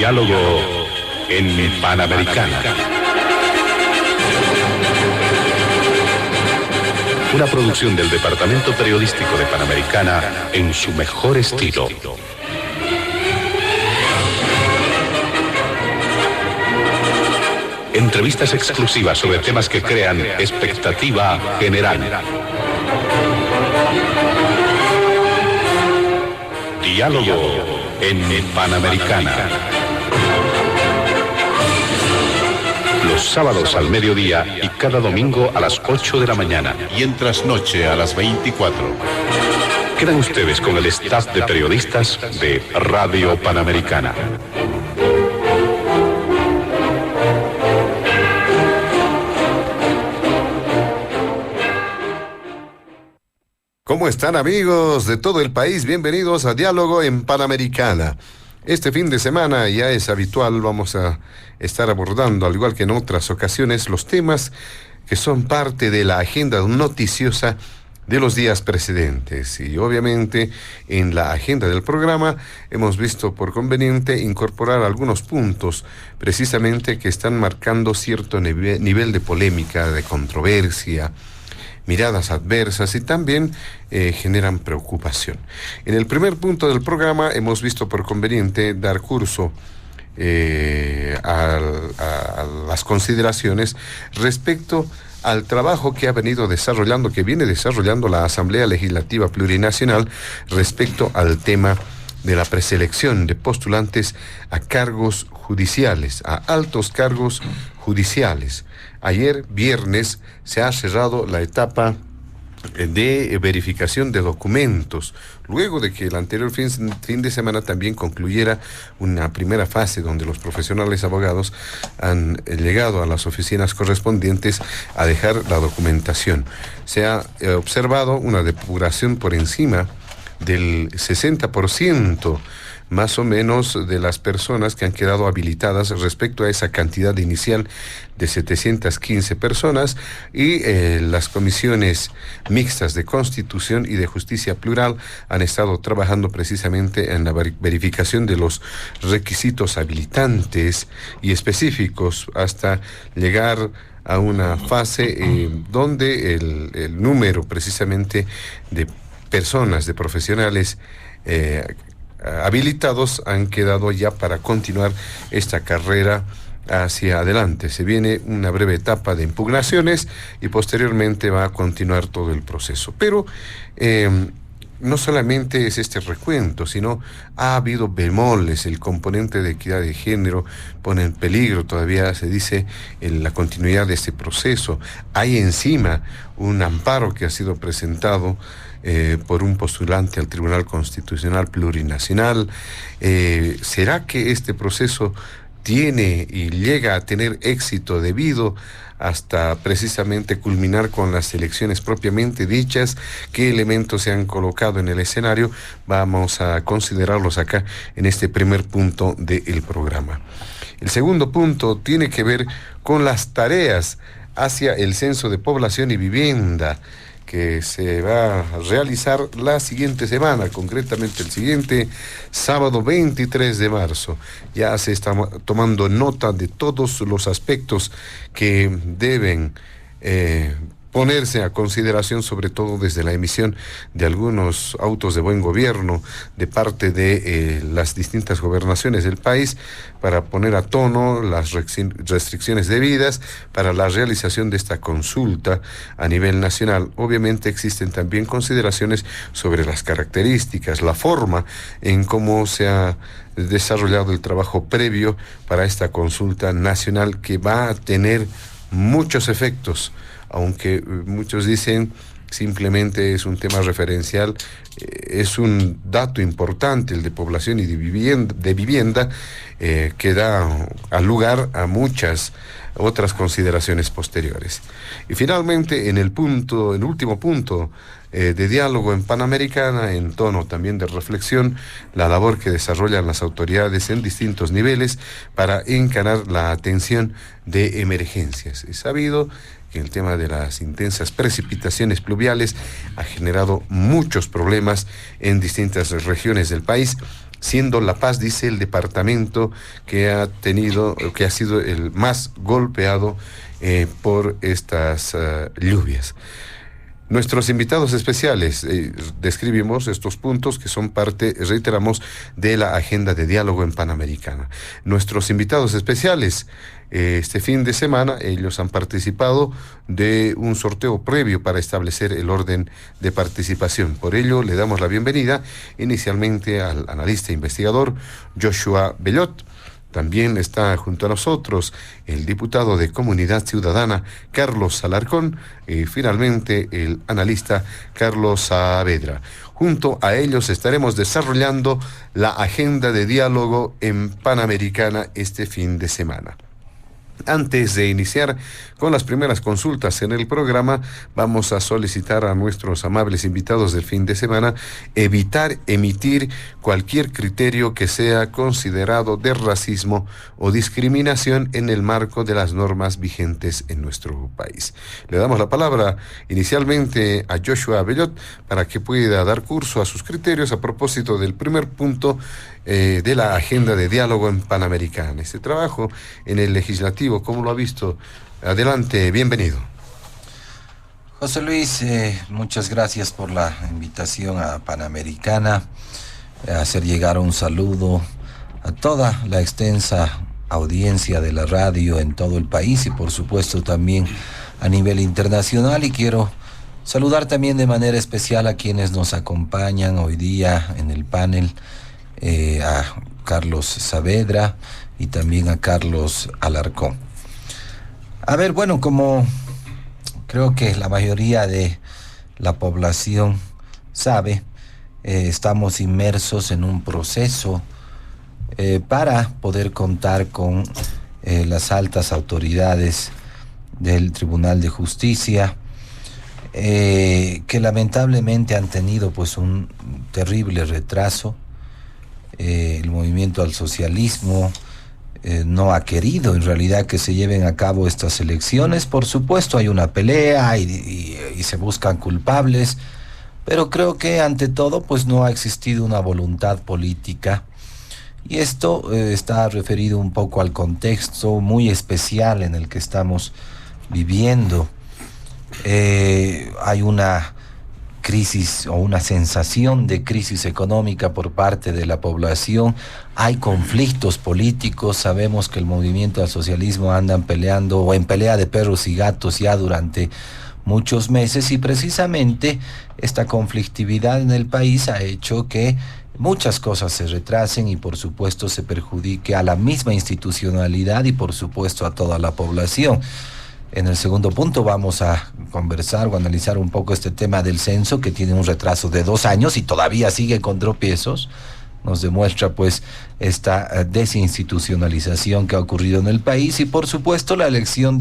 Diálogo en Panamericana. Una producción del Departamento Periodístico de Panamericana en su mejor estilo. Entrevistas exclusivas sobre temas que crean expectativa general. Diálogo en Panamericana. Los sábados al mediodía y cada domingo a las 8 de la mañana. Y en trasnoche a las 24. Quedan ustedes con el staff de periodistas de Radio Panamericana. ¿Cómo están, amigos de todo el país? Bienvenidos a Diálogo en Panamericana. Este fin de semana ya es habitual, vamos a estar abordando, al igual que en otras ocasiones, los temas que son parte de la agenda noticiosa de los días precedentes. Y obviamente en la agenda del programa hemos visto por conveniente incorporar algunos puntos precisamente que están marcando cierto nivel de polémica, de controversia, miradas adversas y también generan preocupación. En el primer punto del programa hemos visto por conveniente dar curso a las consideraciones respecto al trabajo que viene desarrollando la Asamblea Legislativa Plurinacional respecto al tema de la preselección de postulantes a cargos judiciales, a altos cargos judiciales. Ayer, viernes, se ha cerrado la etapa de verificación de documentos, luego de que el anterior fin de semana también concluyera una primera fase donde los profesionales abogados han llegado a las oficinas correspondientes a dejar la documentación. Se ha observado una depuración por encima del 60% más o menos de las personas que han quedado habilitadas respecto a esa cantidad inicial de 715 personas y las comisiones mixtas de Constitución y de Justicia Plural han estado trabajando precisamente en la verificación de los requisitos habilitantes y específicos hasta llegar a una fase donde el número precisamente de personas, de profesionales habilitados han quedado ya para continuar esta carrera hacia adelante. Se viene una breve etapa de impugnaciones y posteriormente va a continuar todo el proceso. Pero no solamente es este recuento, sino ha habido bemoles. El componente de equidad de género pone en peligro, todavía se dice, la continuidad de este proceso. Hay encima un amparo que ha sido presentado por un postulante al Tribunal Constitucional Plurinacional. ¿Será que este proceso tiene y llega a tener éxito debido hasta precisamente culminar con las elecciones propiamente dichas? ¿Qué elementos se han colocado en el escenario? Vamos a considerarlos acá en este primer punto del programa. El segundo punto tiene que ver con las tareas hacia el Censo de Población y Vivienda, que se va a realizar la siguiente semana, concretamente el siguiente sábado 23 de marzo. Ya se está tomando nota de todos los aspectos que deben ponerse a consideración, sobre todo desde la emisión de algunos autos de buen gobierno de parte de las distintas gobernaciones del país para poner a tono las restricciones debidas para la realización de esta consulta a nivel nacional. Obviamente existen también consideraciones sobre las características, la forma en cómo se ha desarrollado el trabajo previo para esta consulta nacional que va a tener muchos efectos. Aunque muchos dicen simplemente es un tema referencial, es un dato importante el de población y de vivienda que da lugar a muchas otras consideraciones posteriores. Y finalmente, en el último punto de diálogo en Panamericana, en tono también de reflexión, la labor que desarrollan las autoridades en distintos niveles para encarar la atención de emergencias. Es sabido que el tema de las intensas precipitaciones pluviales ha generado muchos problemas en distintas regiones del país. siendo La Paz, dice, el departamento que ha sido el más golpeado por estas lluvias. Nuestros invitados especiales, describimos estos puntos que son parte, reiteramos, de la agenda de diálogo en Panamericana. Nuestros invitados especiales, este fin de semana, ellos han participado de un sorteo previo para establecer el orden de participación. Por ello, le damos la bienvenida inicialmente al analista e investigador Joshua Bellot. También está junto a nosotros el diputado de Comunidad Ciudadana, Carlos Alarcón, y finalmente el analista Carlos Saavedra. Junto a ellos estaremos desarrollando la agenda de diálogo en Panamericana este fin de semana. Antes de iniciar con las primeras consultas en el programa, vamos a solicitar a nuestros amables invitados del fin de semana evitar emitir cualquier criterio que sea considerado de racismo o discriminación en el marco de las normas vigentes en nuestro país. Le damos la palabra inicialmente a Joshua Bellot para que pueda dar curso a sus criterios a propósito del primer punto de la agenda de diálogo en Panamericana. Este trabajo en el legislativo, ¿cómo lo ha visto? Adelante, bienvenido. José Luis, muchas gracias por la invitación a Panamericana, a hacer llegar un saludo a toda la extensa audiencia de la radio en todo el país y por supuesto también a nivel internacional, y quiero saludar también de manera especial a quienes nos acompañan hoy día en el panel, a Carlos Saavedra y también a Carlos Alarcón. A ver, bueno, como creo que la mayoría de la población sabe, estamos inmersos en un proceso para poder contar con las altas autoridades del Tribunal de Justicia, que lamentablemente han tenido pues un terrible retraso. El movimiento al socialismo no ha querido en realidad que se lleven a cabo estas elecciones. Por supuesto hay una pelea y se buscan culpables, pero creo que ante todo pues no ha existido una voluntad política, y esto está referido un poco al contexto muy especial en el que estamos viviendo. Hay una crisis o una sensación de crisis económica por parte de la población, hay conflictos políticos, sabemos que el movimiento al socialismo andan peleando o en pelea de perros y gatos ya durante muchos meses, y precisamente esta conflictividad en el país ha hecho que muchas cosas se retrasen y por supuesto se perjudique a la misma institucionalidad y por supuesto a toda la población. En el segundo punto vamos a conversar o analizar un poco este tema del censo, que tiene un retraso de 2 años y todavía sigue con tropiezos. Nos demuestra pues esta desinstitucionalización que ha ocurrido en el país, y por supuesto la elección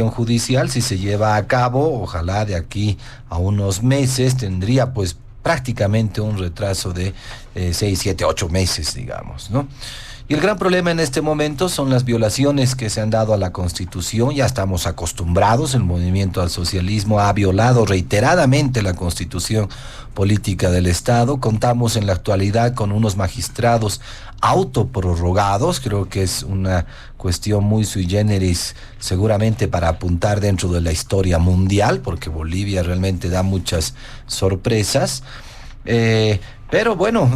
judicial, si se lleva a cabo, ojalá de aquí a unos meses, tendría pues prácticamente un retraso de 6, 7, 8 meses, digamos, ¿no? Y el gran problema en este momento son las violaciones que se han dado a la Constitución. Ya estamos acostumbrados, el movimiento al socialismo ha violado reiteradamente la Constitución política del Estado. Contamos en la actualidad con unos magistrados autoprorrogados, creo que es una cuestión muy sui generis, seguramente para apuntar dentro de la historia mundial, porque Bolivia realmente da muchas sorpresas. Pero bueno,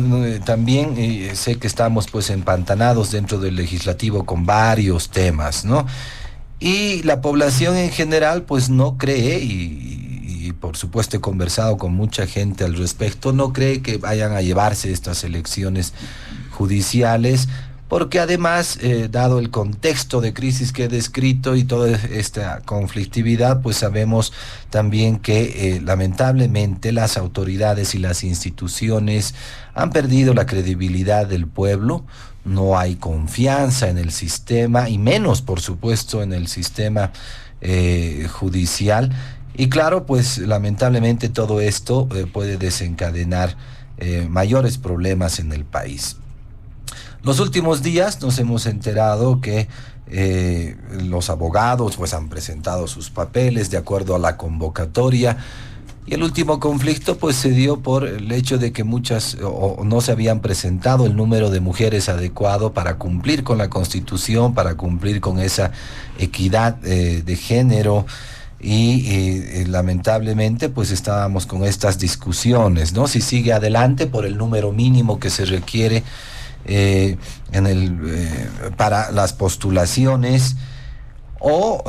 también sé que estamos pues empantanados dentro del legislativo con varios temas, ¿no? Y la población en general pues no cree, y por supuesto he conversado con mucha gente al respecto, no cree que vayan a llevarse estas elecciones judiciales, porque además, dado el contexto de crisis que he descrito y toda esta conflictividad, pues sabemos también que lamentablemente las autoridades y las instituciones han perdido la credibilidad del pueblo, no hay confianza en el sistema y menos, por supuesto, en el sistema judicial. Y claro, pues lamentablemente todo esto puede desencadenar mayores problemas en el país. Los últimos días nos hemos enterado que los abogados pues han presentado sus papeles de acuerdo a la convocatoria, Y el último conflicto pues se dio por el hecho de que muchas o no se habían presentado el número de mujeres adecuado para cumplir con la Constitución, para cumplir con esa equidad de género. Y lamentablemente pues estábamos con estas discusiones, ¿no? Si sigue adelante por el número mínimo que se requiere para las postulaciones, o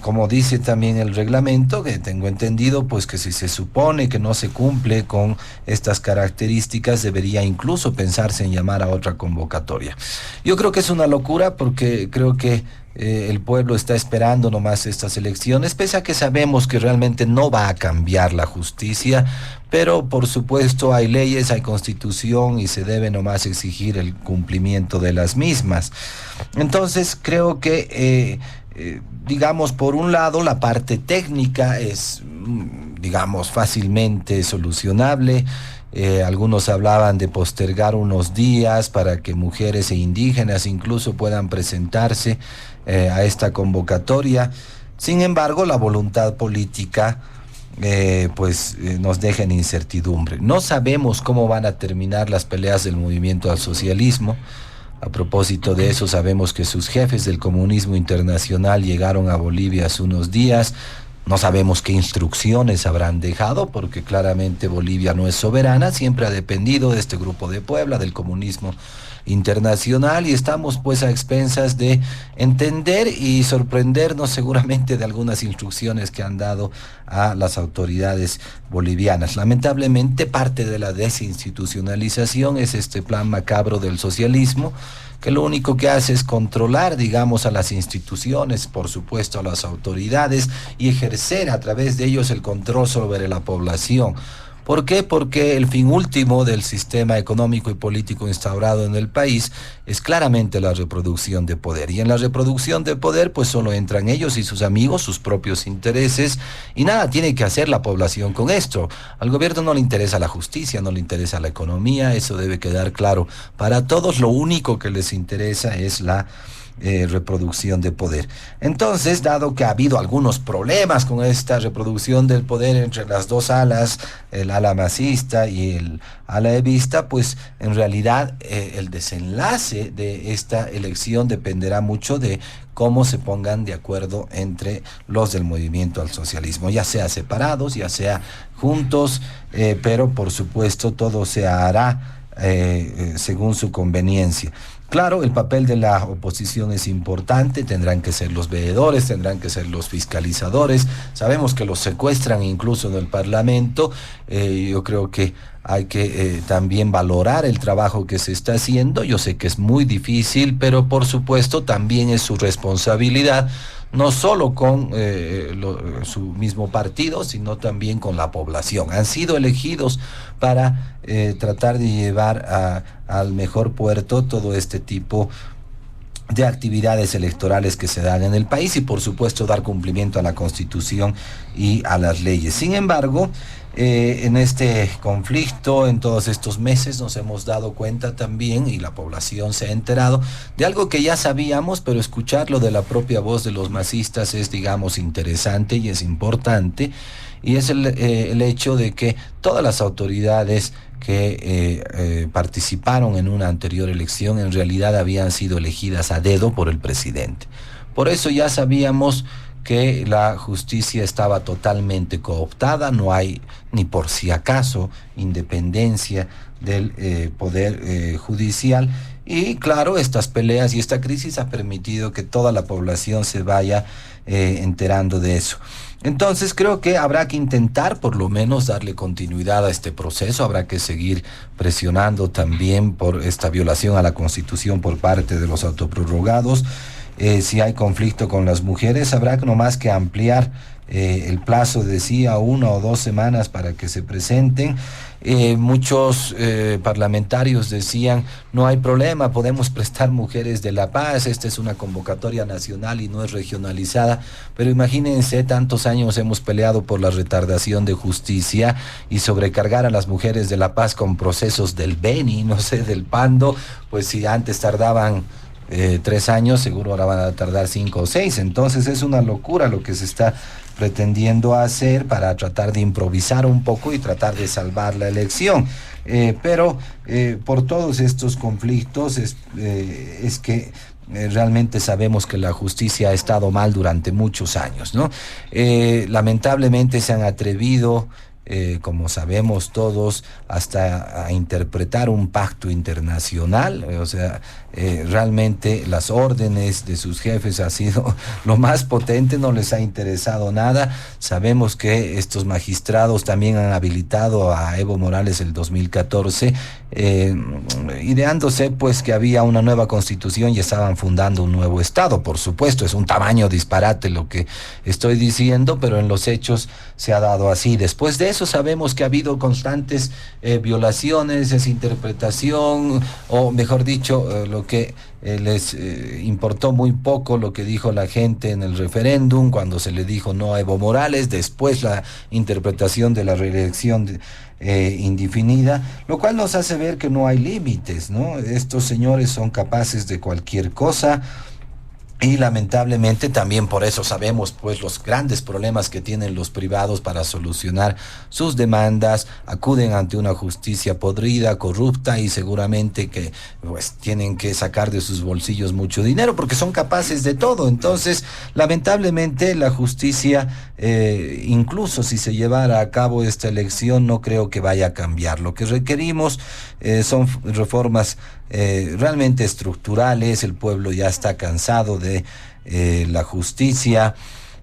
como dice también el reglamento, que tengo entendido, pues que si se supone que no se cumple con estas características, debería incluso pensarse en llamar a otra convocatoria. Yo creo que es una locura, porque creo que el pueblo está esperando nomás estas elecciones, pese a que sabemos que realmente no va a cambiar la justicia, pero por supuesto hay leyes, hay constitución y se debe nomás exigir el cumplimiento de las mismas. Entonces creo que digamos, por un lado, la parte técnica es, digamos, fácilmente solucionable. Algunos hablaban de postergar unos días para que mujeres e indígenas incluso puedan presentarse a esta convocatoria. Sin embargo, la voluntad política nos deja en incertidumbre. No sabemos cómo van a terminar las peleas del movimiento al socialismo. A propósito de eso, sabemos que sus jefes del comunismo internacional llegaron a Bolivia hace unos días. No sabemos qué instrucciones habrán dejado, porque claramente Bolivia no es soberana, siempre ha dependido de este grupo de Puebla, del comunismo internacional, y estamos pues a expensas de entender y sorprendernos seguramente de algunas instrucciones que han dado a las autoridades bolivianas. Lamentablemente, parte de la desinstitucionalización es este plan macabro del socialismo, que lo único que hace es controlar, digamos, a las instituciones, por supuesto a las autoridades, y ejercer a través de ellos el control sobre la población. ¿Por qué? Porque el fin último del sistema económico y político instaurado en el país es claramente la reproducción de poder. Y en la reproducción de poder, pues solo entran ellos y sus amigos, sus propios intereses, y nada tiene que hacer la población con esto. Al gobierno no le interesa la justicia, no le interesa la economía, eso debe quedar claro para todos. Lo único que les interesa es la reproducción de poder. Entonces, dado que ha habido algunos problemas con esta reproducción del poder entre las dos alas, el ala masista y el ala evista, pues en realidad el desenlace de esta elección dependerá mucho de cómo se pongan de acuerdo entre los del movimiento al socialismo, ya sea separados, ya sea juntos, pero por supuesto todo se hará según su conveniencia. Claro, el papel de la oposición es importante, tendrán que ser los veedores, tendrán que ser los fiscalizadores. Sabemos que los secuestran incluso en el Parlamento. Yo creo que hay que también valorar el trabajo que se está haciendo. Yo sé que es muy difícil, pero por supuesto también es su responsabilidad, no solo con su mismo partido, sino también con la población. Han sido elegidos para tratar de llevar al mejor puerto todo este tipo de actividades electorales que se dan en el país y por supuesto dar cumplimiento a la Constitución y a las leyes. Sin embargo, en este conflicto, en todos estos meses, nos hemos dado cuenta también, y la población se ha enterado, de algo que ya sabíamos, pero escucharlo de la propia voz de los masistas es, digamos, interesante y es importante, y es el hecho de que todas las autoridades que participaron en una anterior elección en realidad habían sido elegidas a dedo por el presidente. Por eso ya sabíamos que la justicia estaba totalmente cooptada, no hay ni por si acaso independencia del poder judicial, y claro, estas peleas y esta crisis ha permitido que toda la población se vaya enterando de eso. Entonces creo que habrá que intentar por lo menos darle continuidad a este proceso, habrá que seguir presionando también por esta violación a la Constitución por parte de los autoprorrogados. Si hay conflicto con las mujeres, habrá nomás que ampliar el plazo, decía, 1 o 2 semanas para que se presenten. Muchos parlamentarios decían, no hay problema, podemos prestar mujeres de La Paz, esta es una convocatoria nacional y no es regionalizada, pero imagínense, tantos años hemos peleado por la retardación de justicia y sobrecargar a las mujeres de La Paz con procesos del Beni, no sé, del Pando, pues si antes tardaban 3 años, seguro ahora van a tardar 5 o 6. Entonces es una locura lo que se está pretendiendo hacer para tratar de improvisar un poco y tratar de salvar la elección. Pero por todos estos conflictos es que realmente sabemos que la justicia ha estado mal durante muchos años, ¿no? Lamentablemente se han atrevido, como sabemos todos, hasta a interpretar un pacto internacional. O sea, realmente las órdenes de sus jefes ha sido lo más potente, no les ha interesado nada. Sabemos que estos magistrados también han habilitado a Evo Morales el 2014, ideándose pues que había una nueva constitución y estaban fundando un nuevo estado. Por supuesto, es un tamaño disparate lo que estoy diciendo, pero en los hechos se ha dado así. Después de eso sabemos que ha habido constantes violaciones, desinterpretación, o mejor dicho, lo que les importó muy poco lo que dijo la gente en el referéndum cuando se le dijo no a Evo Morales, después la interpretación de la reelección indefinida, lo cual nos hace ver que no hay límites, ¿no? Estos señores son capaces de cualquier cosa. Y lamentablemente también por eso sabemos pues los grandes problemas que tienen los privados para solucionar sus demandas, acuden ante una justicia podrida, corrupta, y seguramente que pues tienen que sacar de sus bolsillos mucho dinero porque son capaces de todo. Entonces, lamentablemente la justicia, incluso si se llevara a cabo esta elección, no creo que vaya a cambiar. Lo que requerimos son reformas realmente estructurales. El pueblo ya está cansado de la justicia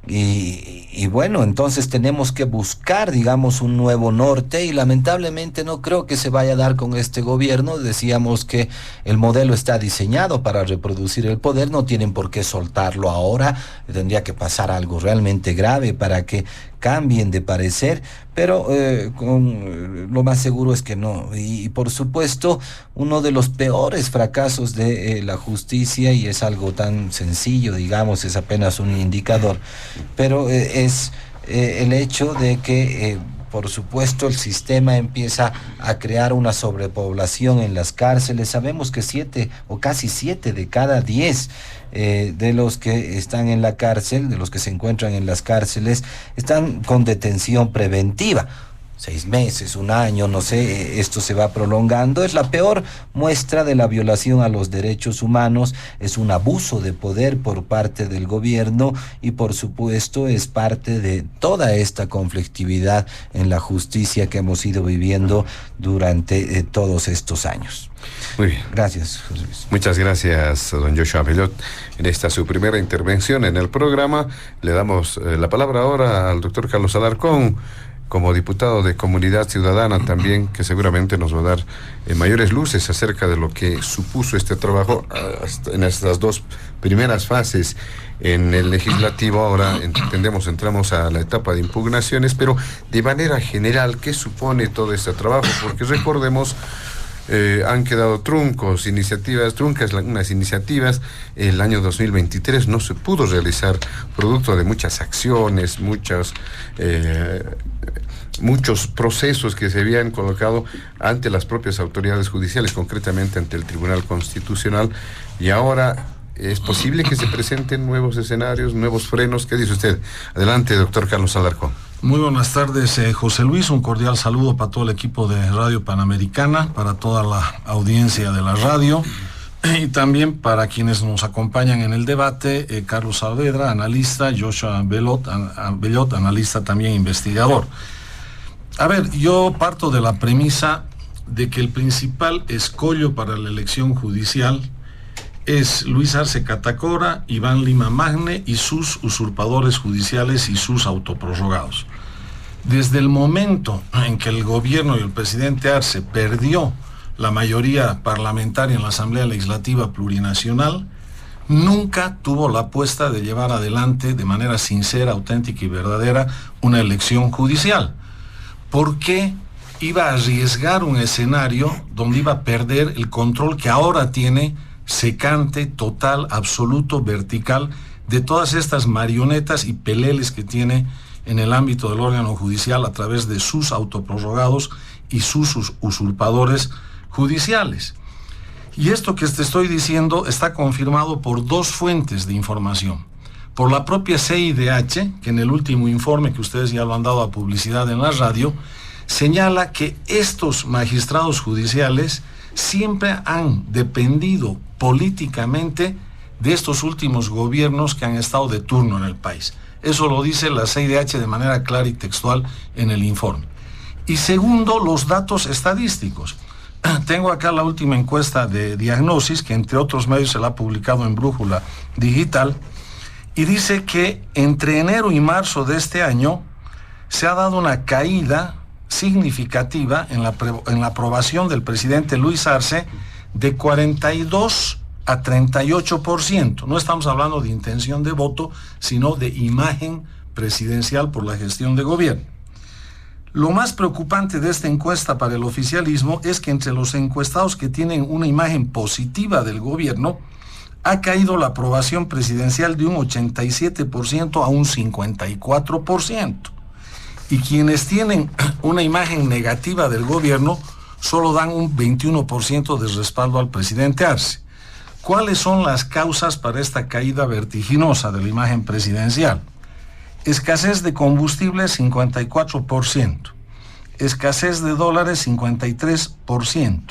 y bueno, entonces tenemos que buscar, digamos, un nuevo norte, y lamentablemente no creo que se vaya a dar con este gobierno. Decíamos que el modelo está diseñado para reproducir el poder, no tienen por qué soltarlo ahora, tendría que pasar algo realmente grave para que cambien de parecer, pero lo más seguro es que no. Y por supuesto, uno de los peores fracasos de la justicia, y es algo tan sencillo, digamos, es apenas un indicador, pero es el hecho de que por supuesto el sistema empieza a crear una sobrepoblación en las cárceles. Sabemos que 7 o casi 7 de cada 10 de los que están en la cárcel, de los que se encuentran en las cárceles, están con detención preventiva. 6 meses, 1 año, no sé, esto se va prolongando. Es la peor muestra de la violación a los derechos humanos, es un abuso de poder por parte del gobierno y por supuesto es parte de toda esta conflictividad en la justicia que hemos ido viviendo durante todos estos años. Muy bien. Gracias, José Luis. Muchas gracias, don Joshua Bellot. En esta su primera intervención en el programa, le damos la palabra ahora al doctor Carlos Alarcón, como diputado de Comunidad Ciudadana también, que seguramente nos va a dar mayores luces acerca de lo que supuso este trabajo en estas 2 primeras fases en el legislativo. Ahora entramos a la etapa de impugnaciones, pero de manera general, ¿qué supone todo este trabajo? Porque recordemos, han quedado truncas unas iniciativas. El año 2023 no se pudo realizar, producto de muchas acciones, muchos procesos que se habían colocado ante las propias autoridades judiciales, concretamente ante el Tribunal Constitucional, y ahora es posible que se presenten nuevos escenarios, nuevos frenos. ¿Qué dice usted? Adelante, doctor Carlos Alarcón. Muy buenas tardes, José Luis. Un cordial saludo para todo el equipo de Radio Panamericana, para toda la audiencia de la radio y también para quienes nos acompañan en el debate, Carlos Saavedra, analista, Joshua Bellot, analista también investigador. A ver, yo parto de la premisa de que el principal escollo para la elección judicial es Luis Arce Catacora, Iván Lima Magne y sus usurpadores judiciales y sus autoprorrogados. Desde el momento en que el gobierno y el presidente Arce perdió la mayoría parlamentaria en la Asamblea Legislativa Plurinacional, nunca tuvo la apuesta de llevar adelante de manera sincera, auténtica y verdadera una elección judicial. ¿Por qué iba a arriesgar un escenario donde iba a perder el control que ahora tiene secante, total, absoluto, vertical, de todas estas marionetas y peleles que tiene en el ámbito del órgano judicial a través de sus autoprorrogados y sus usurpadores judiciales? Y esto que te estoy diciendo está confirmado por 2 fuentes de información. por la propia CIDH, que en el último informe que ustedes ya lo han dado a publicidad en la radio, señala que estos magistrados judiciales siempre han dependido políticamente de estos últimos gobiernos que han estado de turno en el país. Eso lo dice la CIDH de manera clara y textual en el informe. Y segundo, los datos estadísticos. Tengo acá la última encuesta de Diagnosis, que entre otros medios se la ha publicado en Brújula Digital, y dice que entre enero y marzo de este año se ha dado una caída significativa en la aprobación del presidente Luis Arce de 42 a 38%. No estamos hablando de intención de voto, sino de imagen presidencial por la gestión de gobierno. Lo más preocupante de esta encuesta para el oficialismo es que entre los encuestados que tienen una imagen positiva del gobierno, ha caído la aprobación presidencial de un 87% a un 54%. Y quienes tienen una imagen negativa del gobierno solo dan un 21% de respaldo al presidente Arce. ¿Cuáles son las causas para esta caída vertiginosa de la imagen presidencial? Escasez de combustible, 54%. Escasez de dólares, 53%.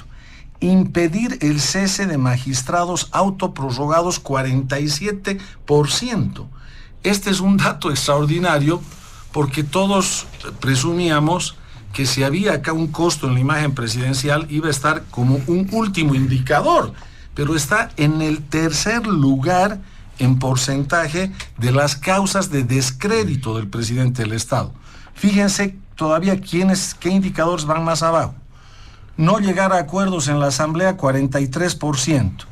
Impedir el cese de magistrados autoprorrogados, 47%. Este es un dato extraordinario porque todos presumíamos que si había acá un costo en la imagen presidencial iba a estar como un último indicador, pero está en el tercer lugar en porcentaje de las causas de descrédito del presidente del Estado. Fíjense todavía qué indicadores van más abajo. No llegar a acuerdos en la Asamblea, 43%.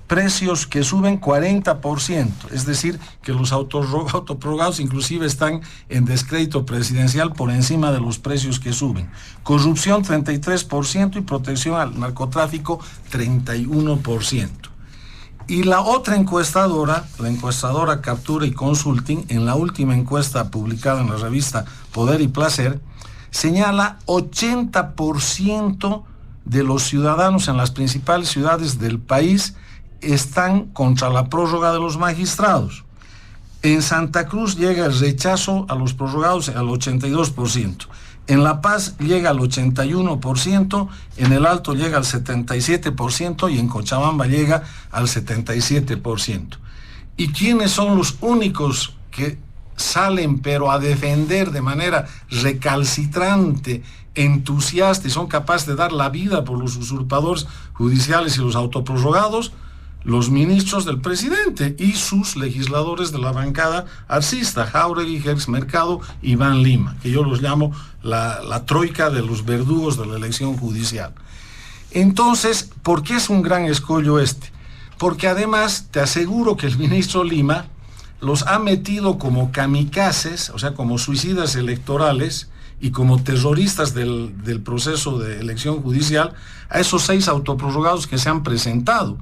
Precios que suben, 40%. Es decir, que los autoprorrogados inclusive están en descrédito presidencial por encima de los precios que suben. Corrupción, 33%, y protección al narcotráfico, 31%. Y la otra encuestadora, la encuestadora Captura y Consulting, en la última encuesta publicada en la revista Poder y Placer, señala 80% de los ciudadanos en las principales ciudades del país están contra la prórroga de los magistrados. En Santa Cruz llega el rechazo a los prorrogados al 82%. En La Paz llega al 81%, en El Alto llega al 77% y en Cochabamba llega al 77%. ¿Y quiénes son los únicos que salen pero a defender de manera recalcitrante, entusiasta y son capaces de dar la vida por los usurpadores judiciales y los autoprorrogados? Los ministros del presidente y sus legisladores de la bancada arcista, Jáuregui, Gers Mercado, Iván Lima, que yo los llamo la troika de los verdugos de la elección judicial. Entonces, ¿por qué es un gran escollo este? Porque además te aseguro que el ministro Lima los ha metido como kamikazes, o sea, como suicidas electorales y como terroristas del proceso de elección judicial a esos 6 autoprorrogados que se han presentado.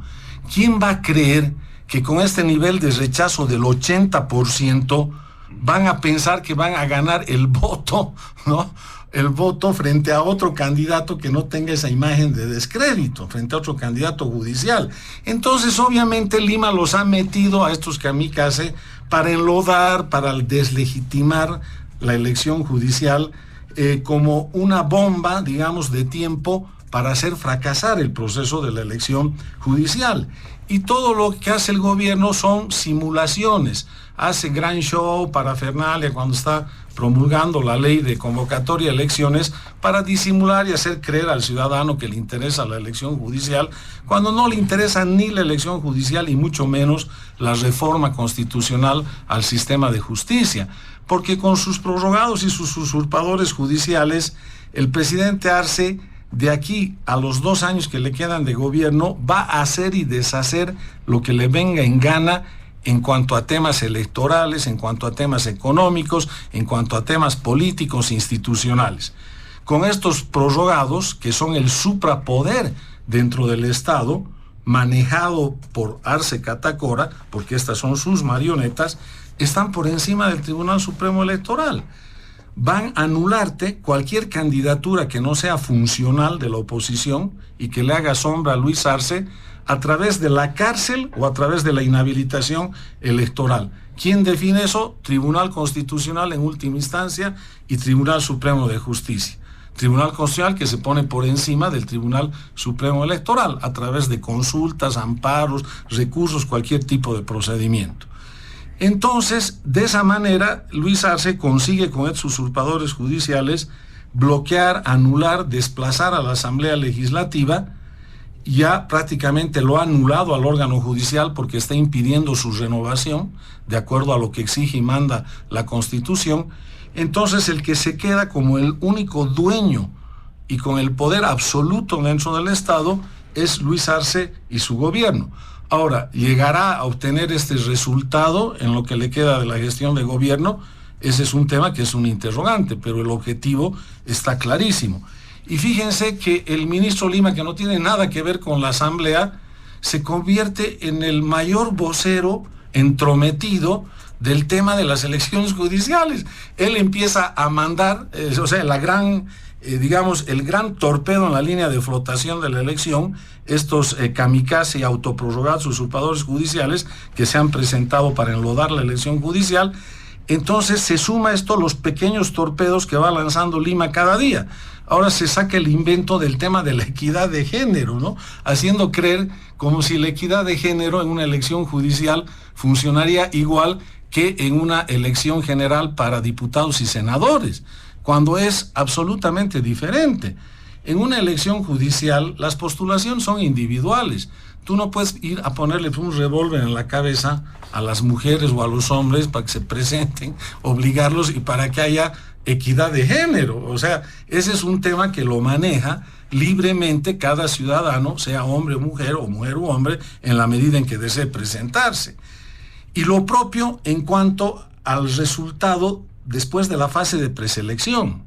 ¿Quién va a creer que con este nivel de rechazo del 80% van a pensar que van a ganar el voto, ¿no? El voto frente a otro candidato que no tenga esa imagen de descrédito, frente a otro candidato judicial. Entonces, obviamente, Lima los ha metido a estos kamikaze para enlodar, para deslegitimar la elección judicial como una bomba, digamos, de tiempo para hacer fracasar el proceso de la elección judicial. Y todo lo que hace el gobierno son simulaciones. Hace gran show, parafernalia, cuando está promulgando la ley de convocatoria de elecciones para disimular y hacer creer al ciudadano que le interesa la elección judicial, cuando no le interesa ni la elección judicial y mucho menos la reforma constitucional al sistema de justicia. Porque con sus prorrogados y sus usurpadores judiciales, el presidente Arce, de aquí a los 2 años que le quedan de gobierno, va a hacer y deshacer lo que le venga en gana en cuanto a temas electorales, en cuanto a temas económicos, en cuanto a temas políticos institucionales. Con estos prorrogados, que son el suprapoder dentro del Estado, manejado por Arce Catacora, porque estas son sus marionetas, están por encima del Tribunal Supremo Electoral. Van a anularte cualquier candidatura que no sea funcional de la oposición y que le haga sombra a Luis Arce, a través de la cárcel o a través de la inhabilitación electoral. ¿Quién define eso? Tribunal Constitucional en última instancia y Tribunal Supremo de Justicia. Tribunal Constitucional que se pone por encima del Tribunal Supremo Electoral a través de consultas, amparos, recursos, cualquier tipo de procedimiento. Entonces, de esa manera, Luis Arce consigue con estos usurpadores judiciales bloquear, anular, desplazar a la Asamblea Legislativa. Ya prácticamente lo ha anulado al órgano judicial porque está impidiendo su renovación, de acuerdo a lo que exige y manda la Constitución. Entonces el que se queda como el único dueño y con el poder absoluto dentro del Estado es Luis Arce y su gobierno. Ahora, ¿llegará a obtener este resultado en lo que le queda de la gestión de gobierno? Ese es un tema que es un interrogante, pero el objetivo está clarísimo. Y fíjense que el ministro Lima, que no tiene nada que ver con la Asamblea, se convierte en el mayor vocero entrometido del tema de las elecciones judiciales. Él empieza a mandar, el gran torpedo en la línea de flotación de la elección, estos kamikaze y autoprorrogados usurpadores judiciales que se han presentado para enlodar la elección judicial. Entonces se suma esto los pequeños torpedos que va lanzando Lima cada día. Ahora se saca el invento del tema de la equidad de género, ¿no? Haciendo creer como si la equidad de género en una elección judicial funcionaría igual que en una elección general para diputados y senadores, cuando es absolutamente diferente. En una elección judicial las postulaciones son individuales. Tú no puedes ir a ponerle un revólver en la cabeza a las mujeres o a los hombres para que se presenten, obligarlos y para que haya equidad de género. O sea, ese es un tema que lo maneja libremente cada ciudadano, sea hombre o mujer u hombre, en la medida en que desee presentarse. Y lo propio en cuanto al resultado después de la fase de preselección.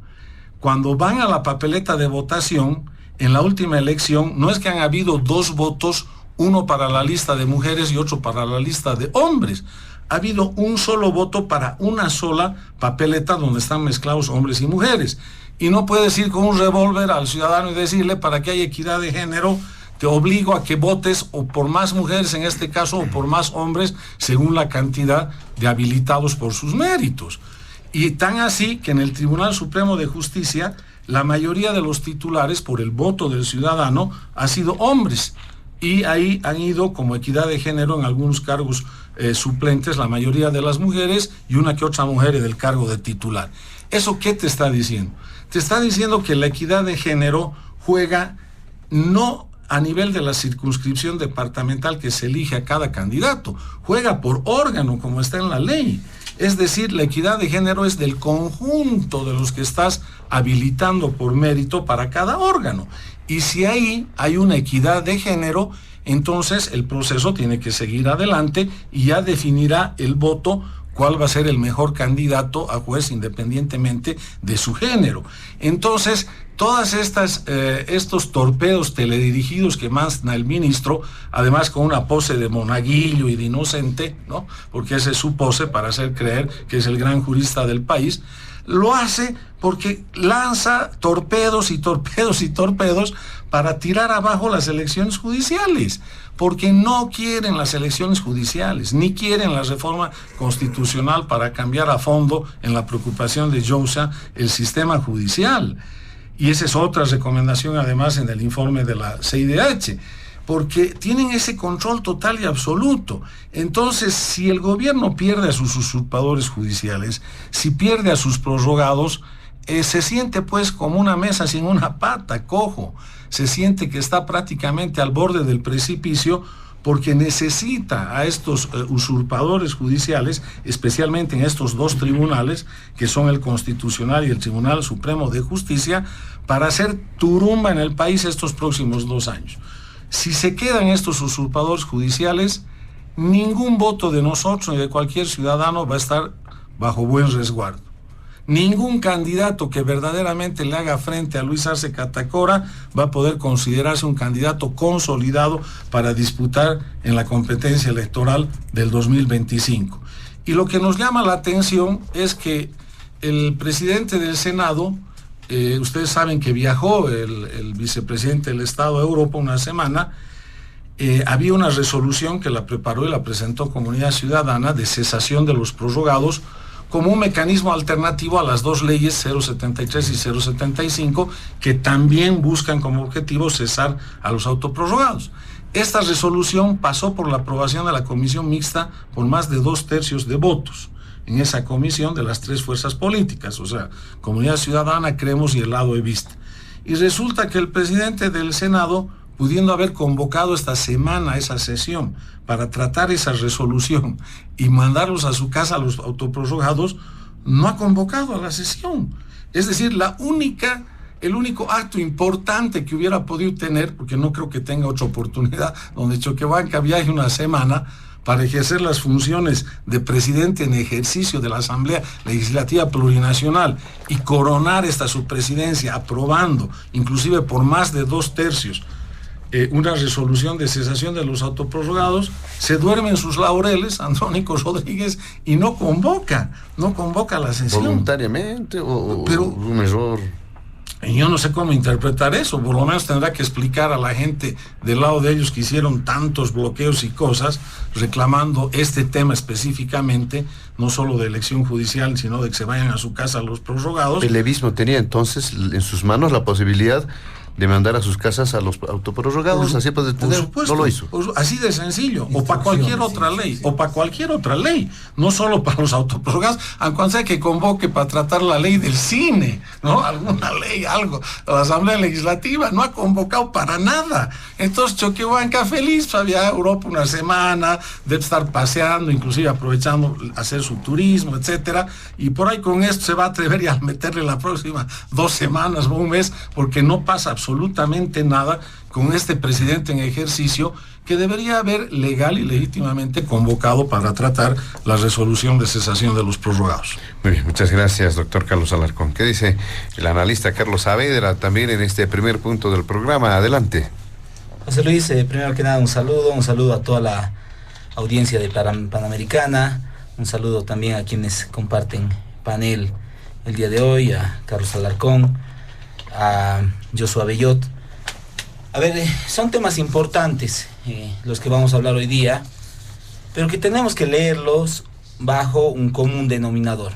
Cuando van a la papeleta de votación, en la última elección, no es que han habido 2 votos, uno para la lista de mujeres y otro para la lista de hombres. Ha habido un solo voto para una sola papeleta donde están mezclados hombres y mujeres. Y no puedes ir con un revólver al ciudadano y decirle, para que haya equidad de género, te obligo a que votes o por más mujeres en este caso o por más hombres según la cantidad de habilitados por sus méritos. Y tan así que en el Tribunal Supremo de Justicia la mayoría de los titulares por el voto del ciudadano ha sido hombres. Y ahí han ido como equidad de género en algunos cargos suplentes, la mayoría de las mujeres y una que otra mujer en el cargo de titular. ¿Eso qué te está diciendo? Te está diciendo que la equidad de género juega no a nivel de la circunscripción departamental que se elige a cada candidato, juega por órgano como está en la ley. Es decir, la equidad de género es del conjunto de los que estás habilitando por mérito para cada órgano. Y si ahí hay una equidad de género, entonces el proceso tiene que seguir adelante y ya definirá el voto cuál va a ser el mejor candidato a juez independientemente de su género. Entonces, todas estos torpedos teledirigidos que manda el ministro, además con una pose de monaguillo y de inocente, ¿no? Porque esa es su pose para hacer creer que es el gran jurista del país, lo hace porque lanza torpedos y torpedos y torpedos para tirar abajo las elecciones judiciales, porque no quieren las elecciones judiciales, ni quieren la reforma constitucional para cambiar a fondo, en la preocupación de Jouza, el sistema judicial. Y esa es otra recomendación además en el informe de la CIDH, porque tienen ese control total y absoluto. Entonces, si el gobierno pierde a sus usurpadores judiciales, si pierde a sus prorrogados, se siente pues como una mesa sin una pata, cojo. Se siente que está prácticamente al borde del precipicio porque necesita a estos usurpadores judiciales, especialmente en estos 2 tribunales, que son el Constitucional y el Tribunal Supremo de Justicia, para hacer turumba en el país estos próximos 2 años. Si se quedan estos usurpadores judiciales, ningún voto de nosotros ni de cualquier ciudadano va a estar bajo buen resguardo. Ningún candidato que verdaderamente le haga frente a Luis Arce Catacora va a poder considerarse un candidato consolidado para disputar en la competencia electoral del 2025. Y lo que nos llama la atención es que el presidente del Senado, ustedes saben que viajó el vicepresidente del Estado a Europa una semana, había una resolución que la preparó y la presentó Comunidad Ciudadana de cesación de los prorrogados como un mecanismo alternativo a las dos leyes 073 y 075 que también buscan como objetivo cesar a los autoprorrogados. Esta resolución pasó por la aprobación de la comisión mixta por más de 2/3 de votos en esa comisión de las 3 fuerzas políticas, o sea, Comunidad Ciudadana, Creemos y el lado Evista. Y resulta que el presidente del Senado, pudiendo haber convocado esta semana esa sesión para tratar esa resolución y mandarlos a su casa a los autoprorrogados, no ha convocado a la sesión. Es decir, el único acto importante que hubiera podido tener, porque no creo que tenga otra oportunidad, donde Choquehuanca viaje una semana para ejercer las funciones de presidente en ejercicio de la Asamblea Legislativa Plurinacional y coronar esta su presidencia aprobando, inclusive por más de 2/3, una resolución de cesación de los autoprorrogados, se duerme en sus laureles Andrónico Rodríguez y no convoca la sesión. ¿Voluntariamente Pero, o un error? Yo no sé cómo interpretar eso, por lo menos tendrá que explicar a la gente del lado de ellos que hicieron tantos bloqueos y cosas reclamando este tema específicamente, no solo de elección judicial, sino de que se vayan a su casa los prorrogados. El levismo tenía entonces en sus manos la posibilidad de mandar a sus casas a los autoprorrogados, así puede Por entender, supuesto, no lo hizo. Así de sencillo, o para cualquier otra ley, o para cualquier otra ley, no solo para los autoprorrogados, aunque sea que convoque para tratar la ley del cine, ¿no? Alguna ley, algo, la Asamblea Legislativa no ha convocado para nada. Entonces Choquehuanca feliz, había Europa una semana, debe estar paseando, inclusive aprovechando hacer su turismo, etcétera, y por ahí con esto se va a atrever a meterle la próxima 2 semanas o un mes, porque no pasa absolutamente nada con este presidente en ejercicio que debería haber legal y legítimamente convocado para tratar la resolución de cesación de los prorrogados. Muy bien, muchas gracias, doctor Carlos Alarcón. ¿Qué dice el analista Carlos Saavedra también en este primer punto del programa? Adelante. José Luis, primero que nada un saludo a toda la audiencia de Panamericana, un saludo también a quienes comparten panel el día de hoy, a Carlos Alarcón, a Joshua Bellot. A ver, son temas importantes los que vamos a hablar hoy día, pero que tenemos que leerlos bajo un común denominador.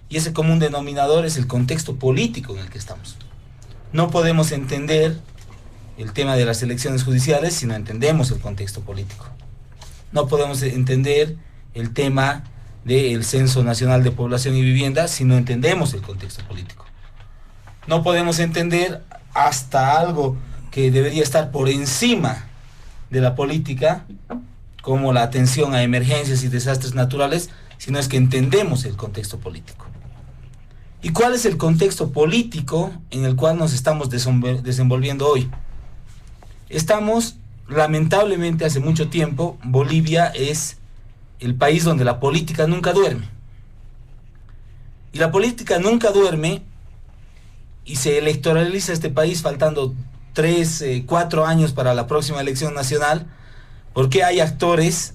Y ese común denominador es el contexto político en el que estamos. No podemos entender el tema de las elecciones judiciales si no entendemos el contexto político. No podemos entender el tema del Censo Nacional de Población y Vivienda si no entendemos el contexto político. No podemos entender hasta algo que debería estar por encima de la política, como la atención a emergencias y desastres naturales, si no es que entendemos el contexto político. ¿Y cuál es el contexto político en el cual nos estamos desenvolviendo hoy? Estamos, lamentablemente, hace mucho tiempo, Bolivia es el país donde la política nunca duerme. Y la política nunca duerme y se electoraliza este país faltando 3-4 años para la próxima elección nacional, porque hay actores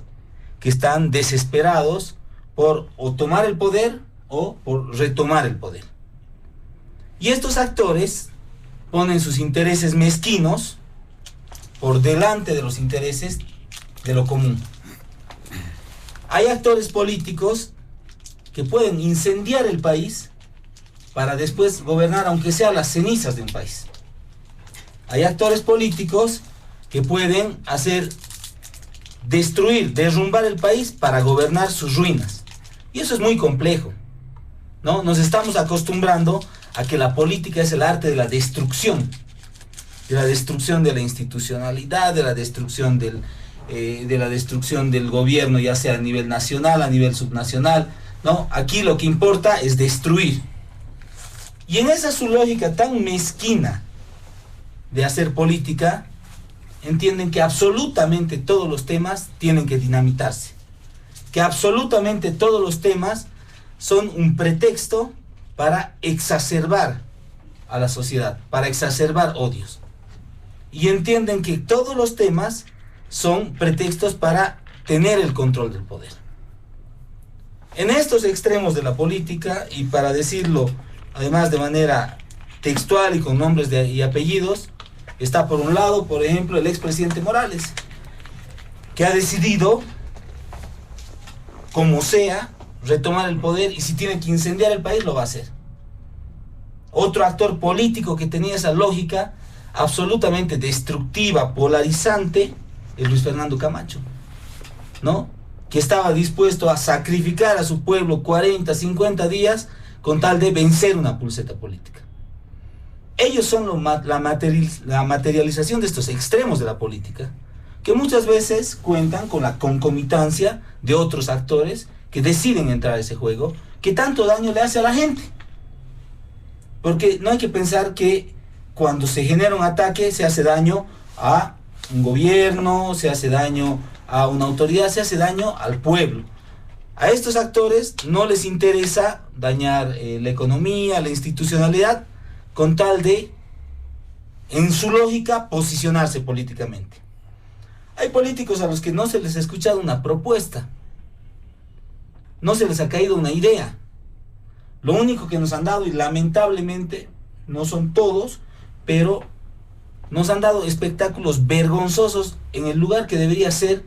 que están desesperados por o tomar el poder o por retomar el poder. Y estos actores ponen sus intereses mezquinos por delante de los intereses de lo común. Hay actores políticos que pueden incendiar el país para después gobernar, aunque sea las cenizas de un país. Hay actores políticos que pueden destruir, derrumbar el país para gobernar sus ruinas. Y eso es muy complejo, ¿no? Nos estamos acostumbrando a que la política es el arte de la destrucción de la institucionalidad, de la destrucción del gobierno, ya sea a nivel nacional, a nivel subnacional, ¿no? Aquí lo que importa es destruir. Y en esa su lógica tan mezquina de hacer política, entienden que absolutamente todos los temas tienen que dinamitarse, que absolutamente todos los temas son un pretexto para exacerbar a la sociedad, para exacerbar odios. Y entienden que todos los temas son pretextos para tener el control del poder. En estos extremos de la política, y para decirlo además de manera textual y con nombres y apellidos, está por un lado, por ejemplo, el expresidente Morales, que ha decidido, como sea, retomar el poder, y si tiene que incendiar el país, lo va a hacer. Otro actor político que tenía esa lógica absolutamente destructiva, polarizante, es Luis Fernando Camacho, ¿no? Que estaba dispuesto a sacrificar a su pueblo 40, 50 días con tal de vencer una pulseta política. Ellos son la materialización de estos extremos de la política, que muchas veces cuentan con la concomitancia de otros actores que deciden entrar a ese juego, que tanto daño le hace a la gente. Porque no hay que pensar que cuando se genera un ataque se hace daño a un gobierno, se hace daño a una autoridad, se hace daño al pueblo. A estos actores no les interesa dañar la economía, la institucionalidad, con tal de, en su lógica, posicionarse políticamente. Hay políticos a los que no se les ha escuchado una propuesta, no se les ha caído una idea. Lo único que nos han dado, y lamentablemente no son todos, pero nos han dado espectáculos vergonzosos en el lugar que debería ser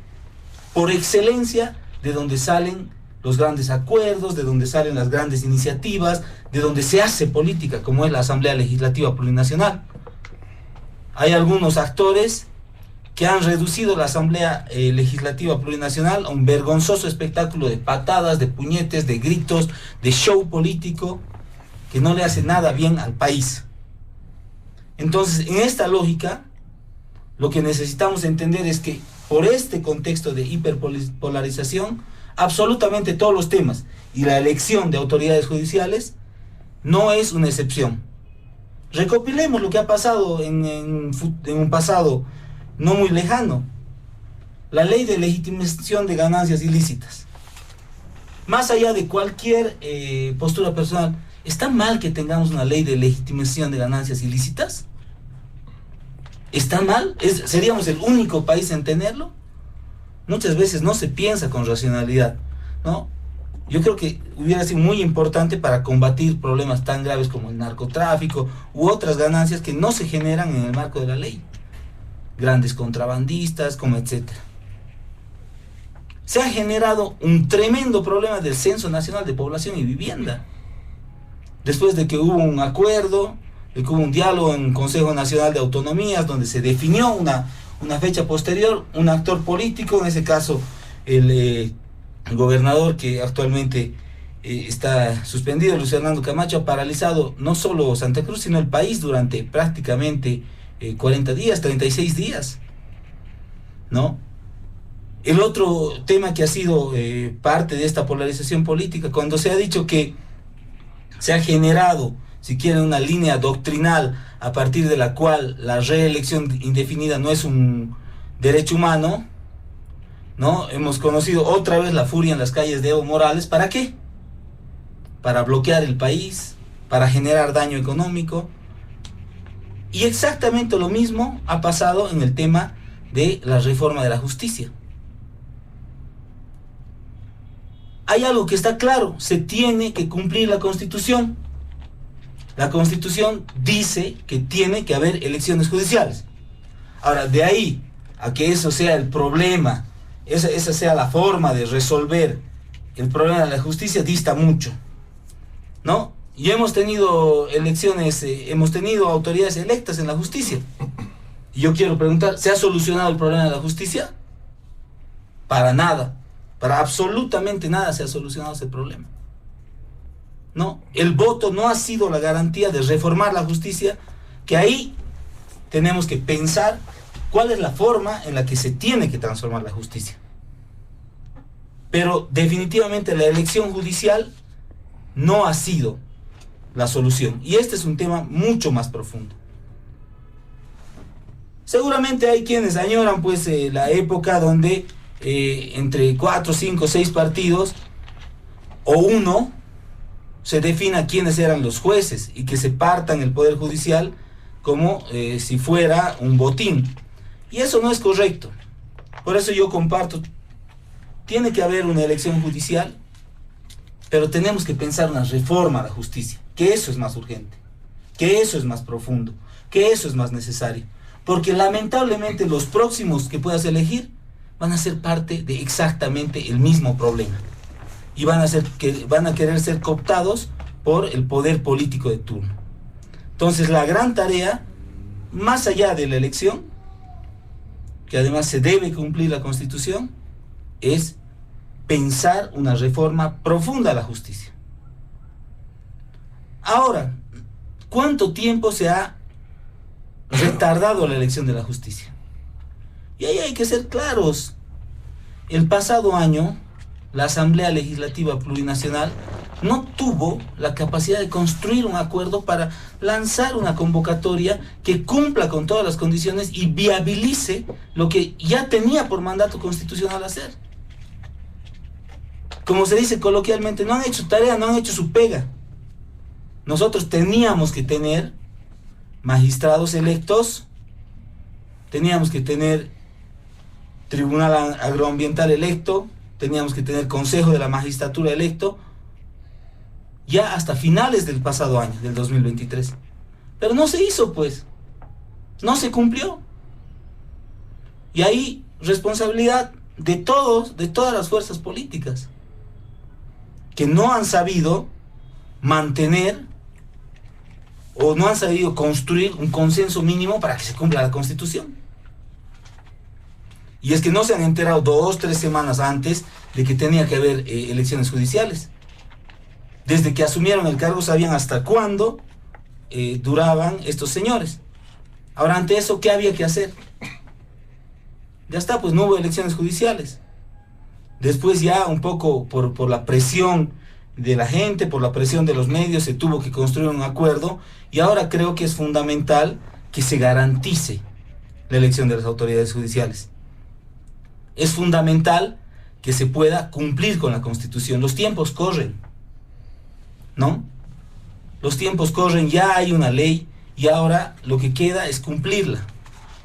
por excelencia de donde salen los grandes acuerdos, de donde salen las grandes iniciativas, de donde se hace política, como es la Asamblea Legislativa Plurinacional. Hay algunos actores que han reducido la Asamblea Legislativa Plurinacional a un vergonzoso espectáculo de patadas, de puñetes, de gritos, de show político, que no le hace nada bien al país. Entonces, en esta lógica, lo que necesitamos entender es que por este contexto de hiperpolarización, absolutamente todos los temas y la elección de autoridades judiciales no es una excepción. Recopilemos lo que ha pasado en un pasado no muy lejano. La ley de legitimación de ganancias ilícitas. Más allá de cualquier postura personal, ¿está mal que tengamos una ley de legitimación de ganancias ilícitas? ¿Está mal? ¿Seríamos el único país en tenerlo? Muchas veces no se piensa con racionalidad, ¿no? Yo creo que hubiera sido muy importante para combatir problemas tan graves como el narcotráfico u otras ganancias que no se generan en el marco de la ley. Grandes contrabandistas, como etcétera. Se ha generado un tremendo problema del Censo Nacional de Población y Vivienda. Después de que hubo un acuerdo, de que hubo un diálogo en el Consejo Nacional de Autonomías, donde se definió una fecha posterior, un actor político, en ese caso el gobernador que actualmente está suspendido, Luis Fernando Camacho, ha paralizado no solo Santa Cruz, sino el país durante prácticamente 40 días, 36 días, ¿no? El otro tema que ha sido parte de esta polarización política, cuando se ha dicho que se ha generado, si quieren, una línea doctrinal a partir de la cual la reelección indefinida no es un derecho humano, ¿no? Hemos conocido otra vez la furia en las calles de Evo Morales. ¿Para qué? Para bloquear el país, para generar daño económico. Y exactamente lo mismo ha pasado en el tema de la reforma de la justicia. Hay algo que está claro: se tiene que cumplir la Constitución. La Constitución dice que tiene que haber elecciones judiciales. Ahora, de ahí a que eso sea el problema, esa sea la forma de resolver el problema de la justicia, dista mucho, ¿no? Y hemos tenido elecciones, hemos tenido autoridades electas en la justicia. Y yo quiero preguntar, ¿se ha solucionado el problema de la justicia? Para nada, para absolutamente nada se ha solucionado ese problema. No, el voto no ha sido la garantía de reformar la justicia, que ahí tenemos que pensar cuál es la forma en la que se tiene que transformar la justicia. Pero definitivamente la elección judicial no ha sido la solución, y este es un tema mucho más profundo. Seguramente hay quienes añoran pues la época donde entre 4, 5, 6 partidos o uno se defina quiénes eran los jueces y que se partan el poder judicial como si fuera un botín. Y eso no es correcto. Por eso yo comparto, tiene que haber una elección judicial, pero tenemos que pensar una reforma a la justicia, que eso es más urgente, que eso es más profundo, que eso es más necesario. Porque lamentablemente los próximos que puedas elegir van a ser parte de exactamente el mismo problema. Y van a querer ser cooptados por el poder político de turno. Entonces la gran tarea, más allá de la elección, que además se debe cumplir la Constitución, es pensar una reforma profunda a la justicia. Ahora, ¿cuánto tiempo se ha retardado la elección de la justicia? Y ahí hay que ser claros. El pasado año, la Asamblea Legislativa Plurinacional no tuvo la capacidad de construir un acuerdo para lanzar una convocatoria que cumpla con todas las condiciones y viabilice lo que ya tenía por mandato constitucional hacer. Como se dice coloquialmente, no han hecho tarea, no han hecho su pega. Nosotros teníamos que tener magistrados electos, teníamos que tener Tribunal Agroambiental electo, teníamos que tener Consejo de la Magistratura electo, ya hasta finales del pasado año, del 2023. Pero no se hizo, pues. No se cumplió. Y ahí responsabilidad de todos, de todas las fuerzas políticas, que no han sabido mantener o no han sabido construir un consenso mínimo para que se cumpla la Constitución. Y es que no se han enterado 2 o 3 semanas antes de que tenía que haber elecciones judiciales. Desde que asumieron el cargo sabían hasta cuándo duraban estos señores. Ahora, ante eso, ¿qué había que hacer? Ya está, pues no hubo elecciones judiciales. Después ya un poco por la presión de la gente, por la presión de los medios, se tuvo que construir un acuerdo, y ahora creo que es fundamental que se garantice la elección de las autoridades judiciales. Es fundamental que se pueda cumplir con la Constitución. Los tiempos corren, ¿no? Los tiempos corren, ya hay una ley y ahora lo que queda es cumplirla.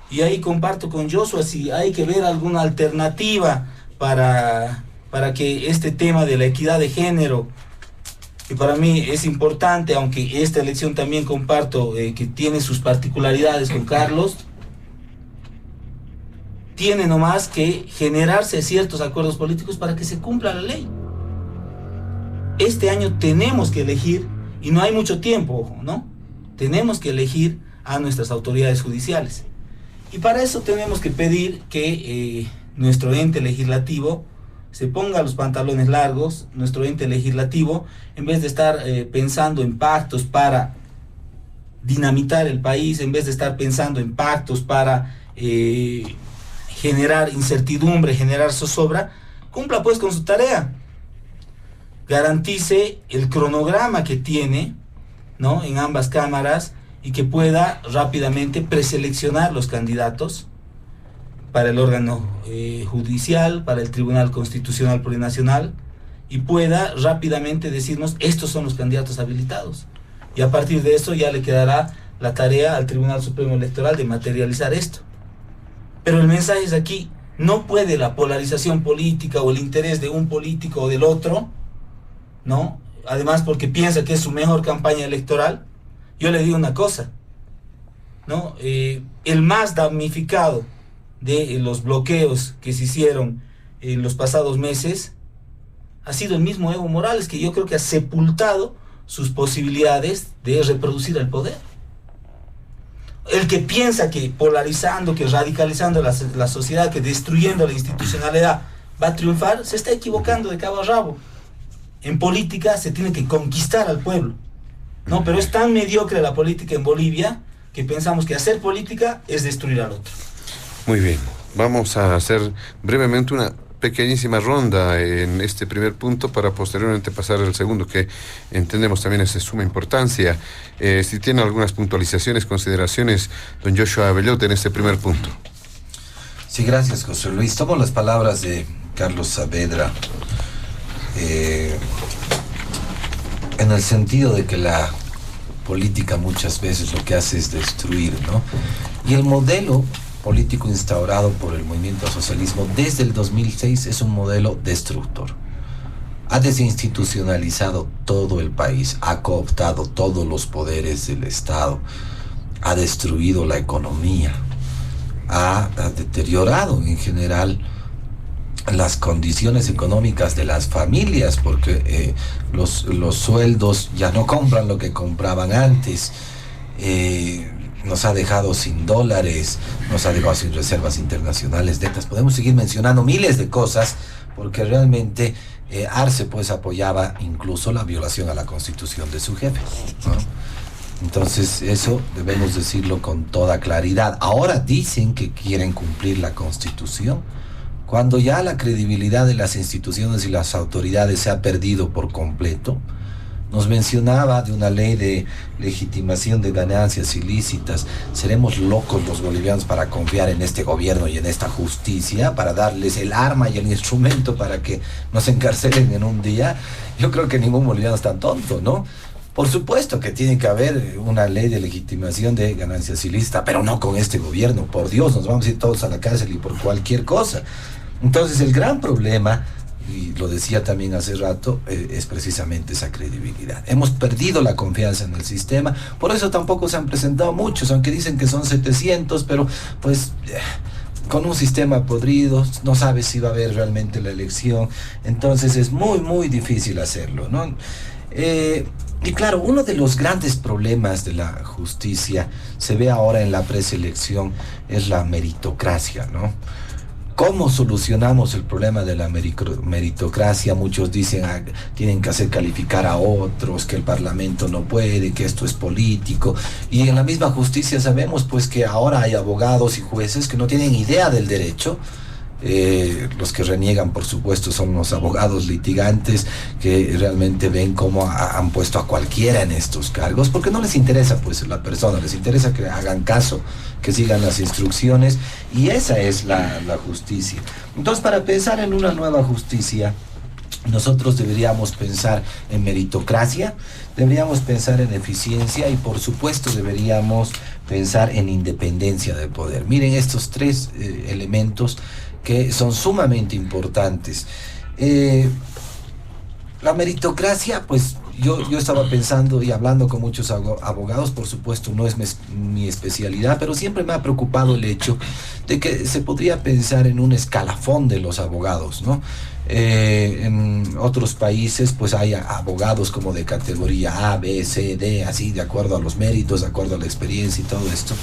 Y ahí comparto con Joshua, si hay que ver alguna alternativa para que este tema de la equidad de género, que para mí es importante, aunque esta elección también comparto que tiene sus particularidades con Carlos, tiene nomás que generarse ciertos acuerdos políticos para que se cumpla la ley. Este año tenemos que elegir, y no hay mucho tiempo, ojo, ¿no? Tenemos que elegir a nuestras autoridades judiciales. Y para eso tenemos que pedir que nuestro ente legislativo se ponga los pantalones largos. Nuestro ente legislativo, en vez de estar pensando en pactos para dinamitar el país, en vez de estar pensando en pactos para generar incertidumbre, generar zozobra, cumpla pues con su tarea. Garantice el cronograma que tiene, ¿no?, en ambas cámaras, y que pueda rápidamente preseleccionar los candidatos para el órgano judicial, para el Tribunal Constitucional Plurinacional, y pueda rápidamente decirnos: estos son los candidatos habilitados. Y a partir de eso ya le quedará la tarea al Tribunal Supremo Electoral de materializar esto. Pero el mensaje es aquí: no puede la polarización política o el interés de un político o del otro, ¿no?, además porque piensa que es su mejor campaña electoral. Yo le digo una cosa, ¿no? El más damnificado de los bloqueos que se hicieron en los pasados meses ha sido el mismo Evo Morales, que yo creo que ha sepultado sus posibilidades de reproducir el poder. El que piensa que polarizando, que radicalizando la sociedad, que destruyendo la institucionalidad va a triunfar, se está equivocando de cabo a rabo. En política se tiene que conquistar al pueblo, ¿no? Pero es tan mediocre la política en Bolivia que pensamos que hacer política es destruir al otro. Muy bien, vamos a hacer brevemente una pequeñísima ronda en este primer punto para posteriormente pasar al segundo, que entendemos también es de suma importancia. Si tiene algunas puntualizaciones, consideraciones, don Joshua Bellote, en este primer punto. Sí, gracias, José Luis. Tomo las palabras de Carlos Saavedra en el sentido de que la política muchas veces lo que hace es destruir, ¿no? Y el modelo político instaurado por el movimiento socialismo desde el 2006 es un modelo destructor. Ha desinstitucionalizado todo el país, ha cooptado todos los poderes del Estado, ha destruido la economía, ha deteriorado en general las condiciones económicas de las familias, porque los sueldos ya no compran lo que compraban antes. Nos ha dejado sin dólares, nos ha dejado sin reservas internacionales netas. Podemos seguir mencionando miles de cosas, porque realmente Arce pues apoyaba incluso la violación a la Constitución de su jefe, ¿no? Entonces eso debemos decirlo con toda claridad. Ahora dicen que quieren cumplir la Constitución, cuando ya la credibilidad de las instituciones y las autoridades se ha perdido por completo. Nos mencionaba de una ley de legitimación de ganancias ilícitas. ¿Seremos locos los bolivianos para confiar en este gobierno y en esta justicia, para darles el arma y el instrumento para que nos encarcelen en un día? Yo creo que ningún boliviano es tan tonto, ¿no? Por supuesto que tiene que haber una ley de legitimación de ganancias ilícitas, pero no con este gobierno. Por Dios, nos vamos a ir todos a la cárcel y por cualquier cosa. Entonces el gran problema, y lo decía también hace rato, es precisamente esa credibilidad. Hemos perdido la confianza en el sistema, por eso tampoco se han presentado muchos, aunque dicen que son 700, pero pues con un sistema podrido, no sabes si va a haber realmente la elección, entonces es muy, muy difícil hacerlo, ¿no? Y claro, uno de los grandes problemas de la justicia se ve ahora en la preselección, es la meritocracia, ¿no? ¿Cómo solucionamos el problema de la meritocracia? Muchos dicen tienen que hacer calificar a otros, que el Parlamento no puede, que esto es político. Y en la misma justicia sabemos pues que ahora hay abogados y jueces que no tienen idea del derecho. Los que reniegan, por supuesto, son los abogados litigantes que realmente ven cómo han puesto a cualquiera en estos cargos, porque no les interesa pues la persona, les interesa que hagan caso, que sigan las instrucciones, y esa es la justicia. Entonces, para pensar en una nueva justicia, nosotros deberíamos pensar en meritocracia, deberíamos pensar en eficiencia y por supuesto deberíamos pensar en independencia del poder. Miren estos tres elementos que son sumamente importantes. La meritocracia, pues yo estaba pensando y hablando con muchos abogados, por supuesto no es mi especialidad, pero siempre me ha preocupado el hecho de que se podría pensar en un escalafón de los abogados, ¿no? En otros países pues hay abogados como de categoría A, B, C, D, así de acuerdo a los méritos, de acuerdo a la experiencia y todo esto.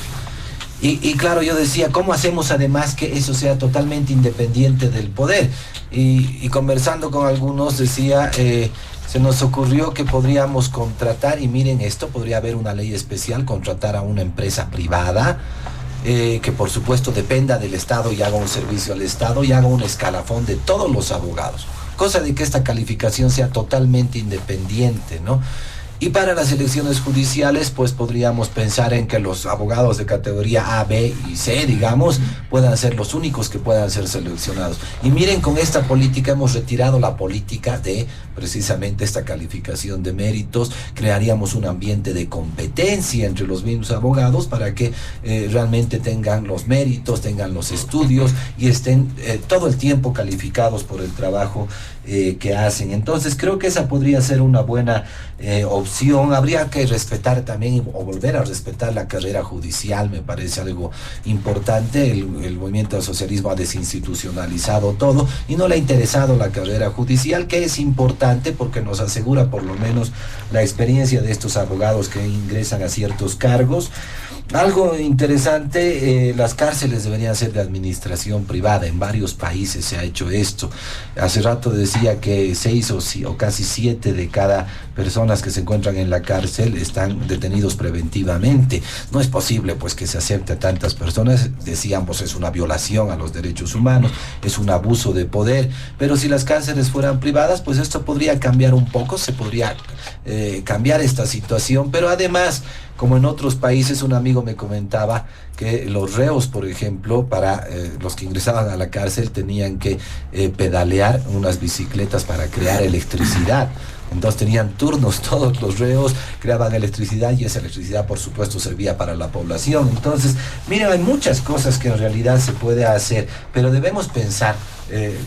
Y claro, yo decía, ¿cómo hacemos además que eso sea totalmente independiente del poder? Y conversando con algunos decía, se nos ocurrió que podríamos contratar, y miren esto, podría haber una ley especial, contratar a una empresa privada, que por supuesto dependa del Estado y haga un servicio al Estado y haga un escalafón de todos los abogados, cosa de que esta calificación sea totalmente independiente, ¿no? Y para las elecciones judiciales, pues podríamos pensar en que los abogados de categoría A, B y C, digamos, puedan ser los únicos que puedan ser seleccionados. Y miren, con esta política hemos retirado la política de precisamente esta calificación de méritos, crearíamos un ambiente de competencia entre los mismos abogados para que realmente tengan los méritos, tengan los estudios y estén todo el tiempo calificados por el trabajo que hacen. Entonces creo que esa podría ser una buena opción. Habría que respetar también o volver a respetar la carrera judicial, me parece algo importante. El movimiento del socialismo ha desinstitucionalizado todo y no le ha interesado la carrera judicial, que es importante porque nos asegura por lo menos la experiencia de estos abogados que ingresan a ciertos cargos. Algo interesante, las cárceles deberían ser de administración privada. En varios países se ha hecho esto. Hace rato decía que 6 o casi 7 de cada personas que se encuentran en la cárcel están detenidos preventivamente. No es posible pues que se acepte a tantas personas. Decíamos, es una violación a los derechos humanos, es un abuso de poder, pero si las cárceles fueran privadas, pues esto podría cambiar un poco, se podría cambiar esta situación, pero además, como en otros países, un amigo me comentaba que los reos, por ejemplo, para los que ingresaban a la cárcel tenían que pedalear unas bicicletas para crear electricidad. Entonces tenían turnos todos los reos, creaban electricidad y esa electricidad por supuesto servía para la población. Entonces, miren, hay muchas cosas que en realidad se puede hacer, pero debemos pensar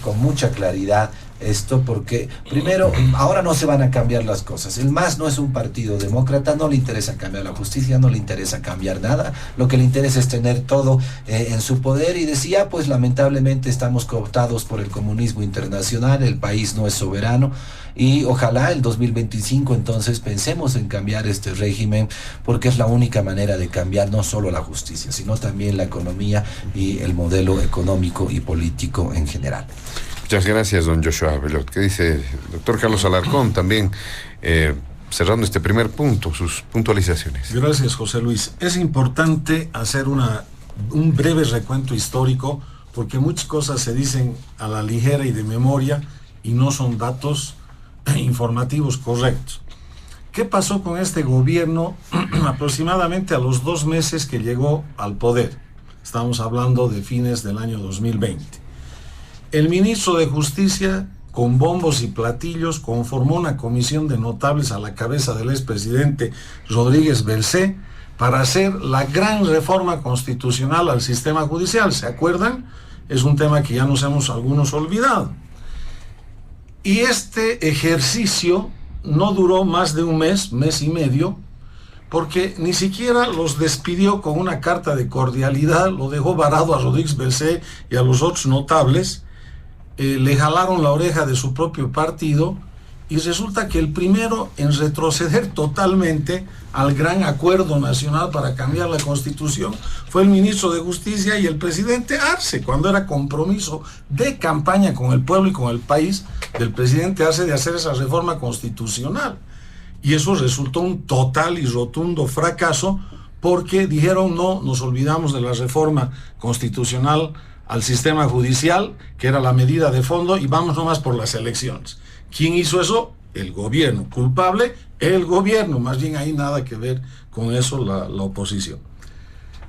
con mucha claridad esto, porque primero, ahora no se van a cambiar las cosas. El MAS no es un partido demócrata, no le interesa cambiar la justicia, no le interesa cambiar nada, lo que le interesa es tener todo en su poder, y decía, pues lamentablemente estamos cooptados por el comunismo internacional, el país no es soberano, y ojalá el 2025 entonces pensemos en cambiar este régimen, porque es la única manera de cambiar no solo la justicia, sino también la economía y el modelo económico y político en general. Muchas gracias, don Joshua Bellot. ¿Qué dice el doctor Carlos Alarcón también, cerrando este primer punto, sus puntualizaciones? Gracias, José Luis. Es importante hacer un breve recuento histórico, porque muchas cosas se dicen a la ligera y de memoria y no son datos informativos correctos. ¿Qué pasó con este gobierno aproximadamente a los 2 meses que llegó al poder? Estamos hablando de fines del año 2020. El ministro de Justicia, con bombos y platillos, conformó una comisión de notables a la cabeza del expresidente Rodríguez Belcé para hacer la gran reforma constitucional al sistema judicial. ¿Se acuerdan? Es un tema que ya nos hemos algunos olvidado. Y este ejercicio no duró más de un mes, mes y medio, porque ni siquiera los despidió con una carta de cordialidad, lo dejó varado a Rodríguez Belcé y a los otros notables. Le jalaron la oreja de su propio partido, y resulta que el primero en retroceder totalmente al gran acuerdo nacional para cambiar la Constitución fue el ministro de Justicia y el presidente Arce, cuando era compromiso de campaña con el pueblo y con el país del presidente Arce de hacer esa reforma constitucional. Y eso resultó un total y rotundo fracaso, porque dijeron: no, nos olvidamos de la reforma constitucional al sistema judicial, que era la medida de fondo, y vamos nomás por las elecciones. ¿Quién hizo eso? El gobierno. ¿Culpable? El gobierno. Más bien hay nada que ver con eso la oposición.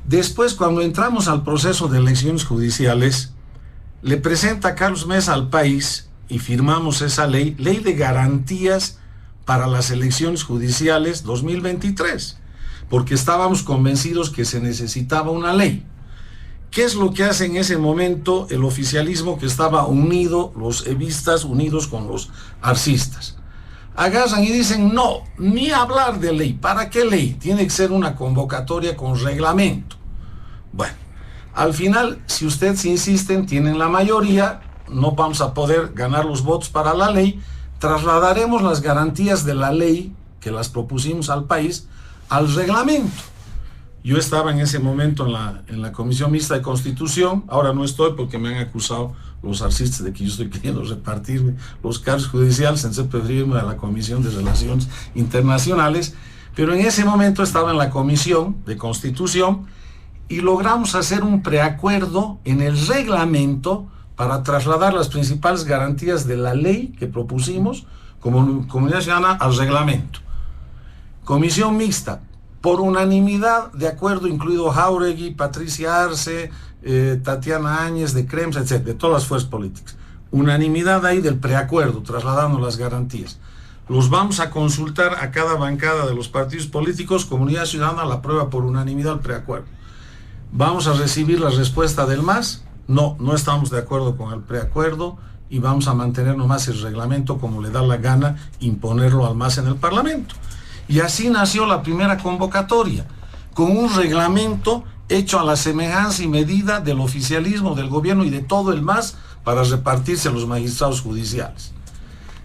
Después, cuando entramos al proceso de elecciones judiciales, le presenta Carlos Mesa al país y firmamos esa ley de garantías para las elecciones judiciales 2023, porque estábamos convencidos que se necesitaba una ley. ¿Qué es lo que hace en ese momento el oficialismo, que estaba unido, los evistas unidos con los arcistas? Agarran y dicen: no, ni hablar de ley. ¿Para qué ley? Tiene que ser una convocatoria con reglamento. Bueno, al final, si ustedes insisten, tienen la mayoría, no vamos a poder ganar los votos para la ley, trasladaremos las garantías de la ley, que las propusimos al país, al reglamento. Yo estaba en ese momento en la Comisión Mixta de Constitución, ahora no estoy porque me han acusado los arcistas de que yo estoy queriendo repartirme los cargos judiciales en ser preferible a la Comisión de Relaciones Internacionales, pero en ese momento estaba en la Comisión de Constitución y logramos hacer un preacuerdo en el reglamento para trasladar las principales garantías de la ley que propusimos como Comunidad Ciudadana al reglamento. Comisión Mixta, por unanimidad, de acuerdo, incluido Jáuregui, Patricia Arce, Tatiana Áñez de CREMS, etc., de todas las fuerzas políticas. Unanimidad ahí del preacuerdo, trasladando las garantías. Los vamos a consultar a cada bancada de los partidos políticos. Comunidad Ciudadana la aprueba por unanimidad el preacuerdo. Vamos a recibir la respuesta del MAS. No estamos de acuerdo con el preacuerdo y vamos a mantener nomás el reglamento como le da la gana, imponerlo al MAS en el Parlamento. Y así nació la primera convocatoria, con un reglamento hecho a la semejanza y medida del oficialismo, del gobierno y de todo el MAS para repartirse a los magistrados judiciales.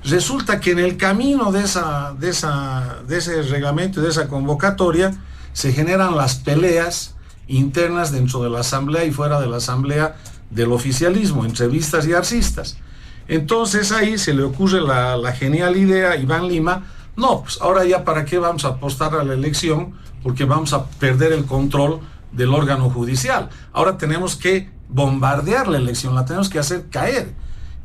Resulta que en el camino de ese reglamento y de esa convocatoria se generan las peleas internas dentro de la asamblea y fuera de la asamblea del oficialismo, entre vistas y arcistas. Entonces ahí se le ocurre la genial idea a Iván Lima: no, pues ahora ya para qué vamos a apostar a la elección, porque vamos a perder el control del órgano judicial. Ahora tenemos que bombardear la elección, la tenemos que hacer caer.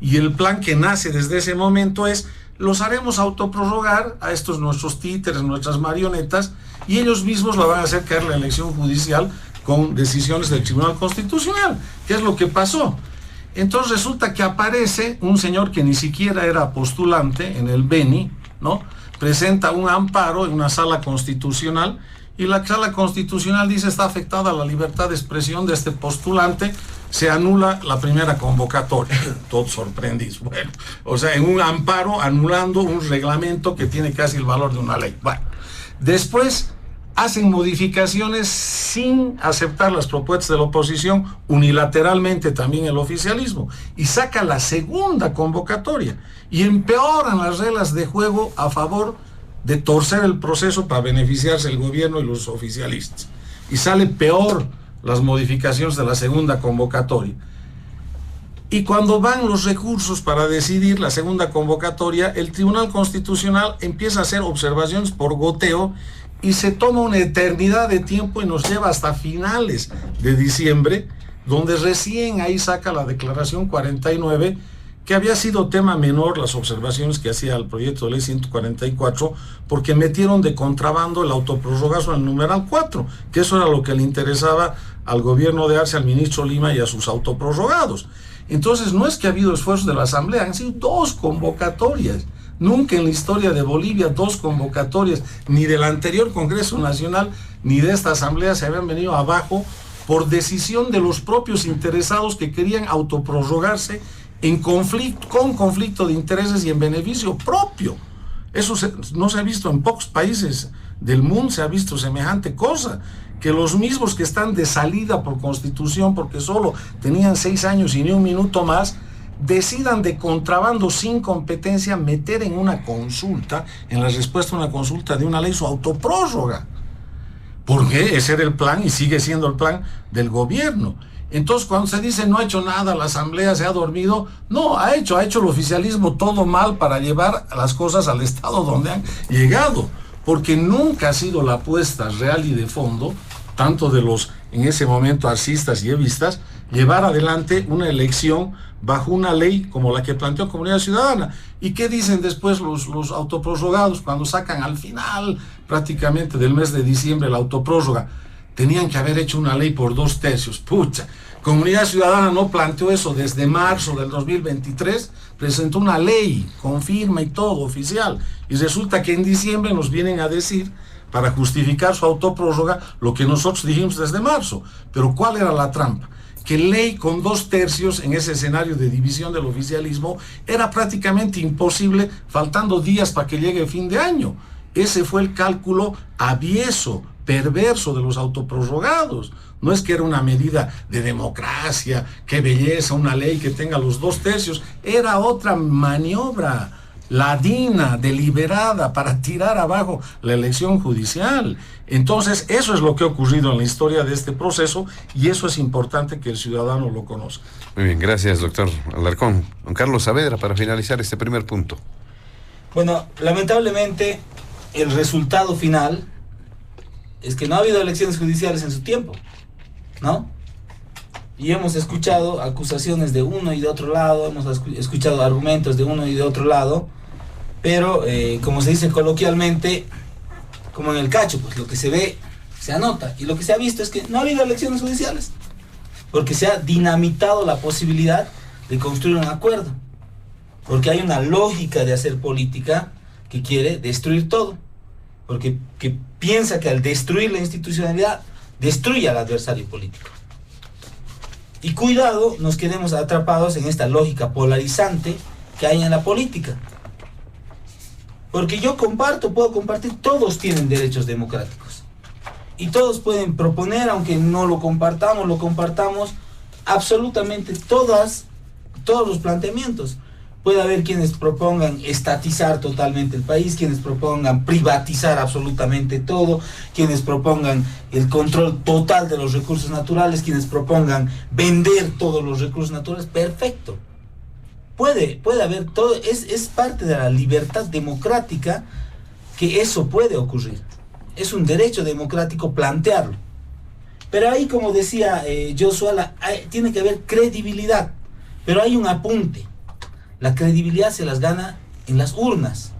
Y el plan que nace desde ese momento es: los haremos autoprorrogar a estos nuestros títeres, nuestras marionetas, y ellos mismos la van a hacer caer la elección judicial con decisiones del Tribunal Constitucional. ¿Qué es lo que pasó? Entonces resulta que aparece un señor que ni siquiera era postulante en el Beni, ¿no? Presenta un amparo en una sala constitucional, y la sala constitucional dice: está afectada la libertad de expresión de este postulante se anula la primera convocatoria. Todos sorprendidos. Bueno, o sea, en un amparo anulando un reglamento que tiene casi el valor de una ley. Bueno, después hacen modificaciones sin aceptar las propuestas de la oposición, unilateralmente también el oficialismo, y saca la segunda convocatoria y empeoran las reglas de juego a favor de torcer el proceso para beneficiarse el gobierno y los oficialistas. Y sale peor las modificaciones de la segunda convocatoria. Y cuando van los recursos para decidir la segunda convocatoria, el Tribunal Constitucional empieza a hacer observaciones por goteo y se toma una eternidad de tiempo y nos lleva hasta finales de diciembre, donde recién ahí saca la declaración 49, que había sido tema menor las observaciones que hacía el proyecto de ley 144, porque metieron de contrabando el autoprorrogazo al numeral 4, que eso era lo que le interesaba al gobierno de Arce, al ministro Lima y a sus autoprorrogados. Entonces no es que ha habido esfuerzos de la Asamblea, han sido 2 convocatorias. Nunca en la historia de Bolivia 2 convocatorias, ni del anterior Congreso Nacional, ni de esta Asamblea se habían venido abajo por decisión de los propios interesados que querían autoprorrogarse con conflicto de intereses y en beneficio propio. Eso no se ha visto en pocos países del mundo, se ha visto semejante cosa, que los mismos que están de salida por constitución, porque solo tenían 6 años y ni un minuto más, decidan de contrabando sin competencia meter en una consulta, en la respuesta a una consulta de una ley, su autoprórroga. Porque ese era el plan y sigue siendo el plan del gobierno. Entonces cuando se dice no ha hecho nada, la Asamblea se ha dormido, no, ha hecho el oficialismo todo mal para llevar las cosas al estado donde han llegado, porque nunca ha sido la apuesta real y de fondo, tanto de los en ese momento arcistas y evistas, llevar adelante una elección bajo una ley como la que planteó Comunidad Ciudadana. ¿Y qué dicen después los autoprorrogados cuando sacan al final prácticamente del mes de diciembre la autoprórroga? Tenían que haber hecho una ley por 2/3. Pucha, Comunidad Ciudadana no planteó eso desde marzo del 2023, presentó una ley con firma y todo oficial, y resulta que en diciembre nos vienen a decir, para justificar su autoprórroga, lo que nosotros dijimos desde marzo. Pero ¿cuál era la trampa? Que ley con 2/3 en ese escenario de división del oficialismo era prácticamente imposible, faltando días para que llegue el fin de año. Ese fue el cálculo avieso, perverso de los autoprorrogados. No es que era una medida de democracia, qué belleza, una ley que tenga los 2/3, era otra maniobra ladina, deliberada, para tirar abajo la elección judicial. Entonces, eso es lo que ha ocurrido en la historia de este proceso, y eso es importante que el ciudadano lo conozca. Muy bien, gracias, doctor Alarcón. Don Carlos Saavedra, para finalizar este primer punto. Bueno, lamentablemente, el resultado final es que no ha habido elecciones judiciales en su tiempo, ¿no? Y hemos escuchado acusaciones de uno y de otro lado, hemos escuchado argumentos de uno y de otro lado, pero como se dice coloquialmente, como en el cacho, pues lo que se ve se anota, y lo que se ha visto es que no ha habido elecciones judiciales, porque se ha dinamitado la posibilidad de construir un acuerdo, porque hay una lógica de hacer política que quiere destruir todo, porque que piensa que al destruir la institucionalidad destruye al adversario político. Y cuidado, nos quedemos atrapados en esta lógica polarizante que hay en la política. Porque yo puedo compartir, todos tienen derechos democráticos. Y todos pueden proponer, aunque no lo compartamos, absolutamente todos los planteamientos. Puede haber quienes propongan estatizar totalmente el país, quienes propongan privatizar absolutamente todo, quienes propongan el control total de los recursos naturales, quienes propongan vender todos los recursos naturales. Perfecto. Puede haber todo, es parte de la libertad democrática que eso puede ocurrir. Es un derecho democrático plantearlo. Pero ahí, como decía Joshua, tiene que haber credibilidad. Pero hay un apunte. La credibilidad se las gana en las urnas.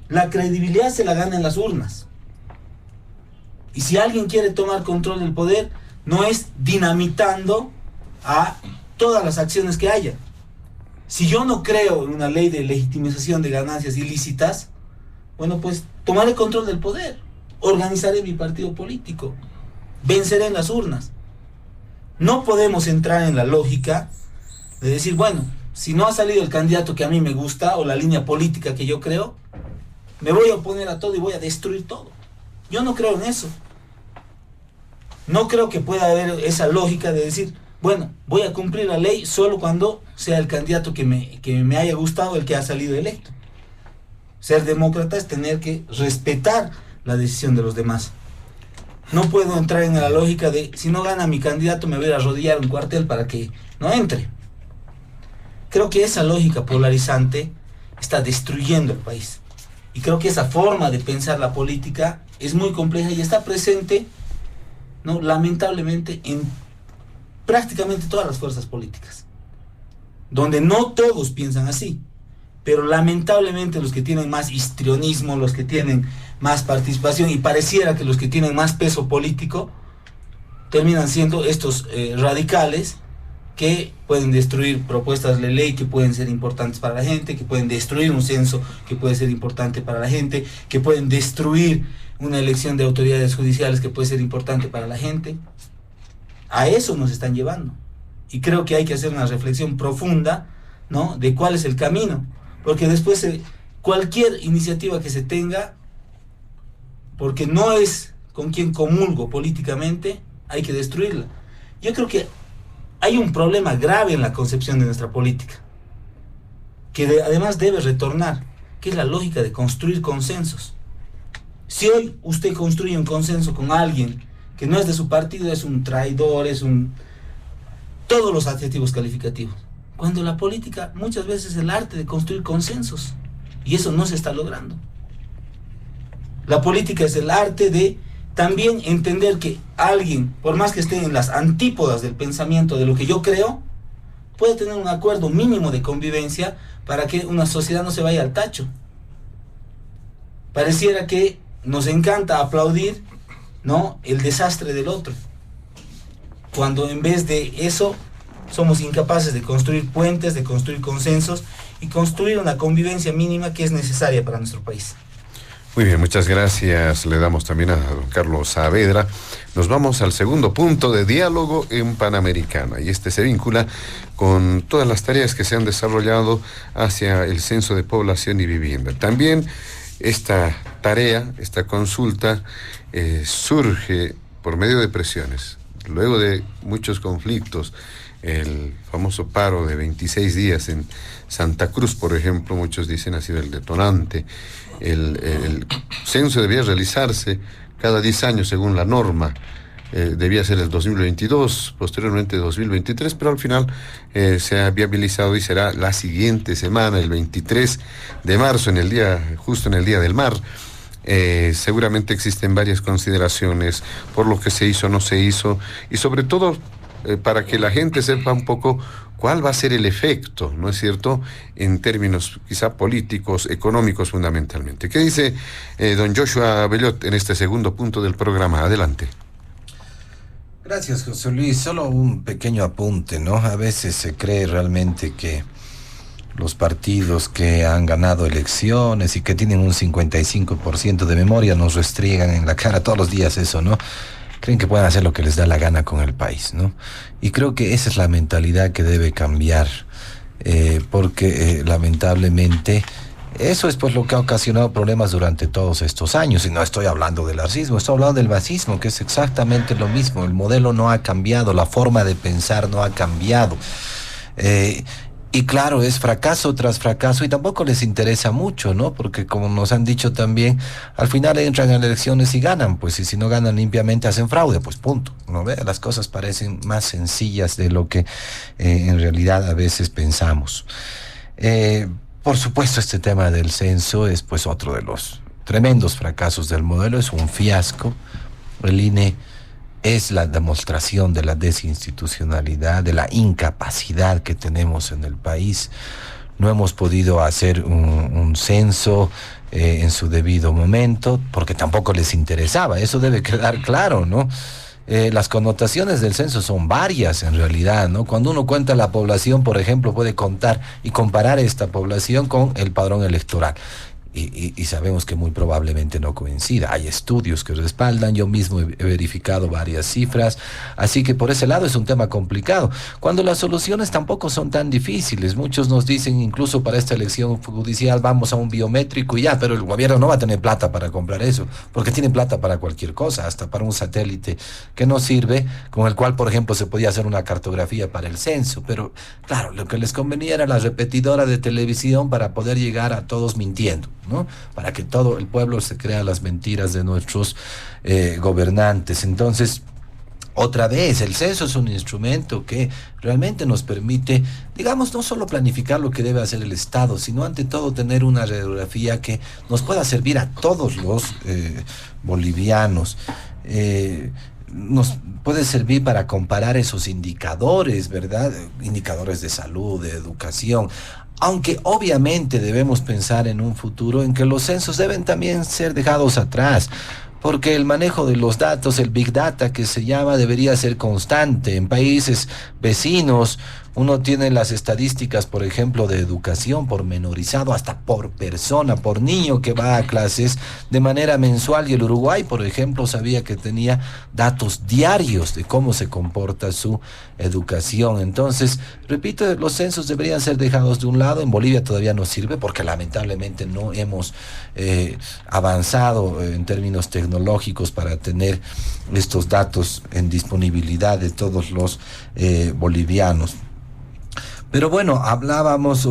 La credibilidad se la gana en las urnas. Y si alguien quiere tomar control del poder, no es dinamitando a todas las acciones que haya. Si yo no creo en una ley de legitimización de ganancias ilícitas, bueno, pues tomaré control del poder, organizaré mi partido político, venceré en las urnas. No podemos entrar en la lógica de decir, bueno, si no ha salido el candidato que a mí me gusta o la línea política que yo creo, me voy a oponer a todo y voy a destruir todo. Yo no creo en eso. No creo que pueda haber esa lógica de decir, bueno, voy a cumplir la ley solo cuando sea el candidato que me haya gustado, el que ha salido electo. Ser demócrata es tener que respetar la decisión de los demás. No puedo entrar en la lógica de, si no gana mi candidato, me voy a arrodillar en un cuartel para que no entre. Creo que esa lógica polarizante está destruyendo el país. Y creo que esa forma de pensar la política es muy compleja y está presente, ¿no?, lamentablemente, en prácticamente todas las fuerzas políticas, donde no todos piensan así, pero lamentablemente los que tienen más histrionismo, los que tienen más participación, y pareciera que los que tienen más peso político terminan siendo estos radicales que pueden destruir propuestas de ley que pueden ser importantes para la gente, que pueden destruir un censo que puede ser importante para la gente, que pueden destruir una elección de autoridades judiciales que puede ser importante para la gente. A eso nos están llevando. Y creo que hay que hacer una reflexión profunda, ¿no?, de cuál es el camino. Porque después cualquier iniciativa que se tenga, porque no es con quien comulgo políticamente, hay que destruirla. Yo creo que hay un problema grave en la concepción de nuestra política, que además debe retornar, que es la lógica de construir consensos. Si hoy usted construye un consenso con alguien que no es de su partido, es un traidor, todos los adjetivos calificativos. Cuando la política muchas veces es el arte de construir consensos, y eso no se está logrando. La política es el arte de también entender que alguien, por más que esté en las antípodas del pensamiento de lo que yo creo, puede tener un acuerdo mínimo de convivencia para que una sociedad no se vaya al tacho. Pareciera que nos encanta aplaudir, ¿no?, el desastre del otro, cuando en vez de eso somos incapaces de construir puentes, de construir consensos y construir una convivencia mínima que es necesaria para nuestro país. Muy bien, muchas gracias. Le damos también a don Carlos Saavedra. Nos vamos al segundo punto de diálogo en Panamericana, y este se vincula con todas las tareas que se han desarrollado hacia el censo de población y vivienda. También esta tarea, esta consulta, surge por medio de presiones. Luego de muchos conflictos, el famoso paro de 26 días en Santa Cruz, por ejemplo, muchos dicen ha sido el detonante. El censo debía realizarse cada 10 años según la norma. Debía ser el 2022, posteriormente 2023, pero al final se ha viabilizado y será la siguiente semana, el 23 de marzo, justo en el Día del Mar. Seguramente existen varias consideraciones por lo que se hizo, no se hizo, y sobre todo para que la gente sepa un poco cuál va a ser el efecto, ¿no es cierto?, en términos quizá políticos, económicos fundamentalmente. ¿Qué dice don Joshua Bellot en este segundo punto del programa? Adelante. Gracias, José Luis. Solo un pequeño apunte, ¿no? A veces se cree realmente que los partidos que han ganado elecciones y que tienen un 55% de memoria nos restriegan en la cara todos los días eso, ¿no? Creen que pueden hacer lo que les da la gana con el país, ¿no? Y creo que esa es la mentalidad que debe cambiar, porque lamentablemente eso es pues lo que ha ocasionado problemas durante todos estos años. Y no estoy hablando del racismo, estoy hablando del masismo, que es exactamente lo mismo. El modelo no ha cambiado, la forma de pensar no ha cambiado. Y claro, es fracaso tras fracaso, y tampoco les interesa mucho, ¿no? Porque como nos han dicho también, al final entran a elecciones y ganan, pues, y si no ganan limpiamente hacen fraude, pues punto, ¿no ve? Las cosas parecen más sencillas de lo que en realidad a veces pensamos. Por supuesto, este tema del censo es pues otro de los tremendos fracasos del modelo, es un fiasco. El INE es la demostración de la desinstitucionalidad, de la incapacidad que tenemos en el país. No hemos podido hacer un censo en su debido momento, porque tampoco les interesaba, eso debe quedar claro, ¿no? Las connotaciones del censo son varias en realidad, ¿no? Cuando uno cuenta la población, por ejemplo, puede contar y comparar esta población con el padrón electoral. y sabemos que muy probablemente no coincida. Hay estudios que respaldan, yo mismo he verificado varias cifras, así que por ese lado es un tema complicado, cuando las soluciones tampoco son tan difíciles. Muchos nos dicen, incluso para esta elección judicial vamos a un biométrico y ya, pero el gobierno no va a tener plata para comprar eso, porque tiene plata para cualquier cosa, hasta para un satélite que no sirve, con el cual, por ejemplo, se podía hacer una cartografía para el censo, pero claro, lo que les convenía era la repetidora de televisión para poder llegar a todos mintiendo, ¿no? Para que todo el pueblo se crea las mentiras de nuestros gobernantes. Entonces, otra vez, el censo es un instrumento que realmente nos permite, digamos, no solo planificar lo que debe hacer el Estado, sino ante todo tener una radiografía que nos pueda servir a todos los bolivianos. Nos puede servir para comparar esos indicadores, ¿verdad? Indicadores de salud, de educación. Aunque obviamente debemos pensar en un futuro en que los censos deben también ser dejados atrás, porque el manejo de los datos, el Big Data que se llama, debería ser constante. En países vecinos uno tiene las estadísticas, por ejemplo, de educación pormenorizado, hasta por persona, por niño que va a clases de manera mensual, y el Uruguay, por ejemplo, sabía que tenía datos diarios de cómo se comporta su educación. Entonces, repito, los censos deberían ser dejados de un lado. En Bolivia todavía no sirve porque lamentablemente no hemos avanzado en términos tecnológicos para tener estos datos en disponibilidad de todos los bolivianos. Pero bueno, hablábamos,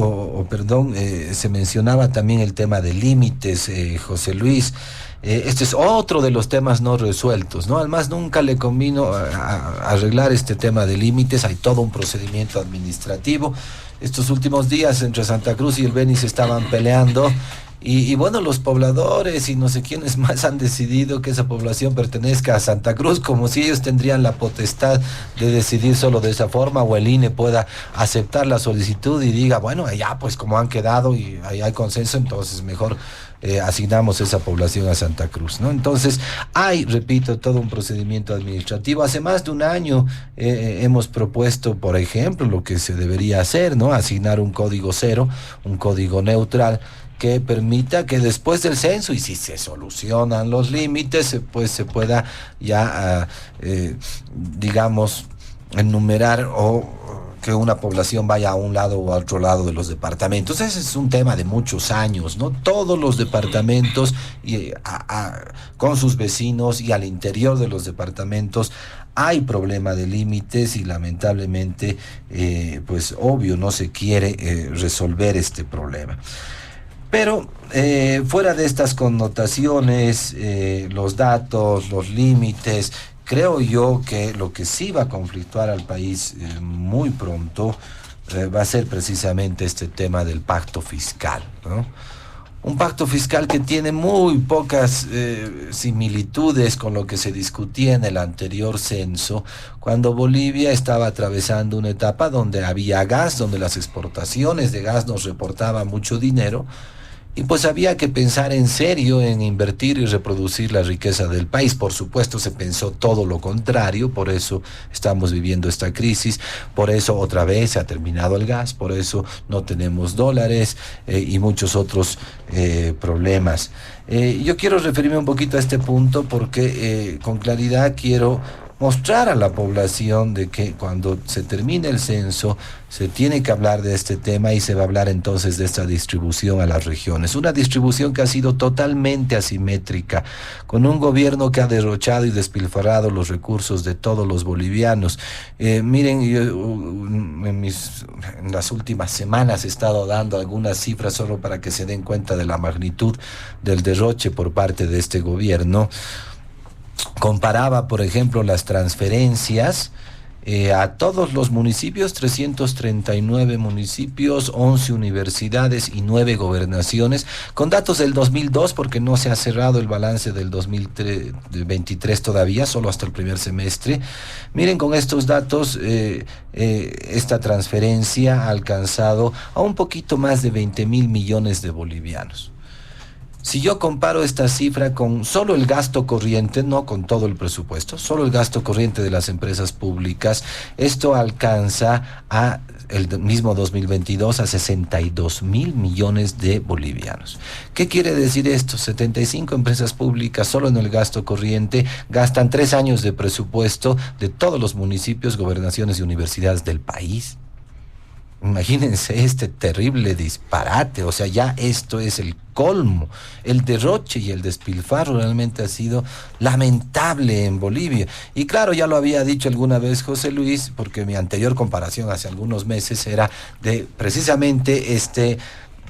se mencionaba también el tema de límites, José Luis. Este es otro de los temas no resueltos, ¿no? Además, nunca le convino arreglar este tema de límites. Hay todo un procedimiento administrativo. Estos últimos días entre Santa Cruz y el Beni se estaban peleando. Y bueno, los pobladores y no sé quiénes más han decidido que esa población pertenezca a Santa Cruz, como si ellos tendrían la potestad de decidir solo de esa forma, o el INE pueda aceptar la solicitud y diga, bueno, ya pues como han quedado y ahí hay consenso, entonces mejor asignamos esa población a Santa Cruz, ¿no? Entonces hay, repito, todo un procedimiento administrativo. Hace más de un año hemos propuesto, por ejemplo, lo que se debería hacer, ¿no? Asignar un código cero, un código neutral, que permita que después del censo, y si se solucionan los límites, pues se pueda ya, digamos, enumerar o que una población vaya a un lado o a otro lado de los departamentos. Ese es un tema de muchos años, ¿no? Todos los departamentos con sus vecinos y al interior de los departamentos hay problema de límites y lamentablemente, pues obvio, no se quiere resolver este problema. Pero fuera de estas connotaciones, los datos, los límites, creo yo que lo que sí va a conflictuar al país muy pronto va a ser precisamente este tema del pacto fiscal, ¿no? Un pacto fiscal que tiene muy pocas similitudes con lo que se discutía en el anterior censo, cuando Bolivia estaba atravesando una etapa donde había gas, donde las exportaciones de gas nos reportaban mucho dinero. Y pues había que pensar en serio en invertir y reproducir la riqueza del país. Por supuesto se pensó todo lo contrario, por eso estamos viviendo esta crisis, por eso otra vez se ha terminado el gas, por eso no tenemos dólares y muchos otros problemas. Yo quiero referirme un poquito a este punto porque con claridad quiero mostrar a la población de que cuando se termine el censo se tiene que hablar de este tema y se va a hablar entonces de esta distribución a las regiones. Una distribución que ha sido totalmente asimétrica, con un gobierno que ha derrochado y despilfarrado los recursos de todos los bolivianos. Miren, yo en las últimas semanas he estado dando algunas cifras solo para que se den cuenta de la magnitud del derroche por parte de este gobierno. Comparaba, por ejemplo, las transferencias a todos los municipios, 339 municipios, 11 universidades y 9 gobernaciones, con datos del 2002, porque no se ha cerrado el balance del 2023 todavía, solo hasta el primer semestre. Miren, con estos datos, esta transferencia ha alcanzado a un poquito más de 20.000 millones de bolivianos. Si yo comparo esta cifra con solo el gasto corriente, no con todo el presupuesto, solo el gasto corriente de las empresas públicas, esto alcanza a el mismo 2022 a 62.000 millones de bolivianos. ¿Qué quiere decir esto? 75 empresas públicas solo en el gasto corriente gastan 3 años de presupuesto de todos los municipios, gobernaciones y universidades del país. Imagínense este terrible disparate, o sea, ya esto es el colmo. El derroche y el despilfarro realmente ha sido lamentable en Bolivia. Y claro, ya lo había dicho alguna vez José Luis, porque mi anterior comparación hace algunos meses era de precisamente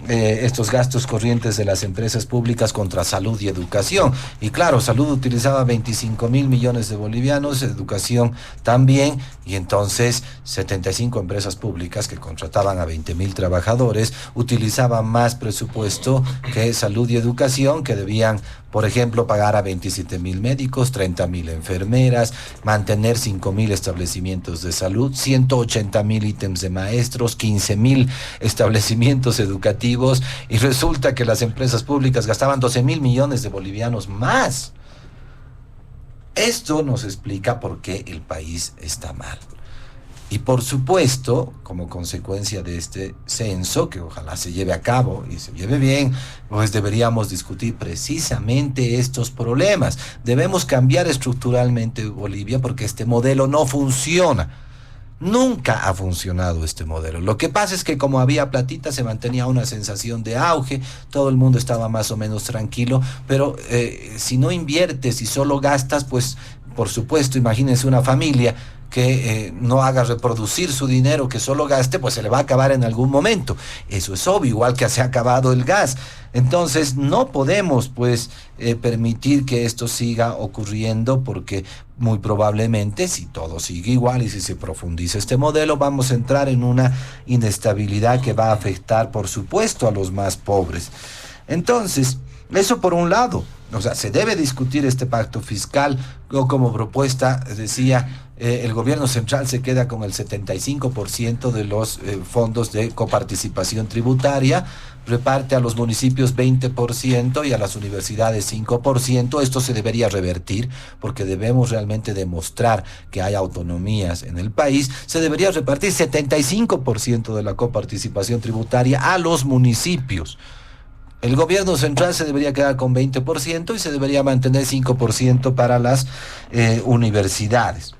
estos gastos corrientes de las empresas públicas contra salud y educación. Y claro, salud utilizaba 25.000 millones de bolivianos, educación también, y entonces 75 empresas públicas que contrataban a 20.000 trabajadores utilizaban más presupuesto que salud y educación, que debían, por ejemplo, pagar a 27.000 médicos, 30.000 enfermeras, mantener 5.000 establecimientos de salud, 180.000 ítems de maestros, 15.000 establecimientos educativos, y resulta que las empresas públicas gastaban 12.000 millones de bolivianos más. Esto nos explica por qué el país está mal. Y por supuesto, como consecuencia de este censo, que ojalá se lleve a cabo y se lleve bien, pues deberíamos discutir precisamente estos problemas. Debemos cambiar estructuralmente Bolivia porque este modelo no funciona. Nunca ha funcionado este modelo. Lo que pasa es que como había platita se mantenía una sensación de auge, todo el mundo estaba más o menos tranquilo, pero si no inviertes y solo gastas, pues por supuesto, imagínense una familia que no haga reproducir su dinero, que solo gaste, pues se le va a acabar en algún momento. Eso es obvio, igual que se ha acabado el gas. Entonces no podemos pues permitir que esto siga ocurriendo, porque muy probablemente si todo sigue igual y si se profundiza este modelo, vamos a entrar en una inestabilidad que va a afectar por supuesto a los más pobres. Entonces, eso por un lado. O sea, se debe discutir este pacto fiscal, o como propuesta decía, el gobierno central se queda con el 75% de los fondos de coparticipación tributaria, reparte a los municipios 20% y a las universidades 5%. Esto se debería revertir porque debemos realmente demostrar que hay autonomías en el país. Se debería repartir 75% de la coparticipación tributaria a los municipios. El gobierno central se debería quedar con 20% y se debería mantener 5% para las universidades.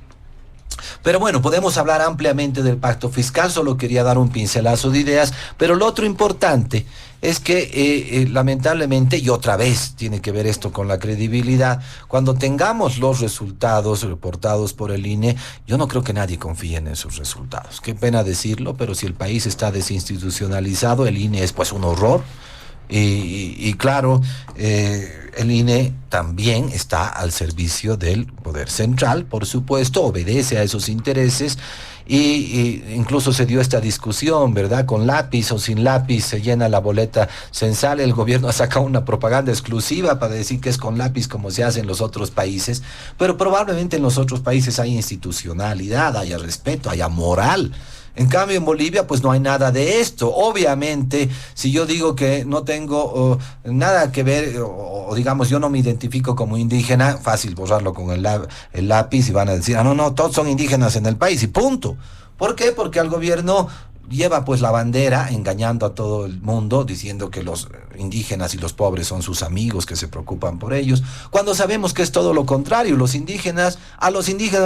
Pero bueno, podemos hablar ampliamente del pacto fiscal, solo quería dar un pincelazo de ideas, pero lo otro importante es que lamentablemente, y otra vez tiene que ver esto con la credibilidad, cuando tengamos los resultados reportados por el INE, yo no creo que nadie confíe en esos resultados. Qué pena decirlo, pero si el país está desinstitucionalizado, el INE es pues un horror. Y claro, el INE también está al servicio del poder central, por supuesto, obedece a esos intereses, y incluso se dio esta discusión, ¿verdad? Con lápiz o sin lápiz se llena la boleta censal. El gobierno ha sacado una propaganda exclusiva para decir que es con lápiz como se hace en los otros países, pero probablemente en los otros países hay institucionalidad, haya respeto, haya moral. En cambio, en Bolivia, pues no hay nada de esto. Obviamente, si yo digo que no tengo nada que ver, o digamos, yo no me identifico como indígena, fácil borrarlo con el lápiz y van a decir, no, todos son indígenas en el país y punto. ¿Por qué? Porque al gobierno lleva pues la bandera engañando a todo el mundo, diciendo que los indígenas y los pobres son sus amigos, que se preocupan por ellos, cuando sabemos que es todo lo contrario. A los indígenas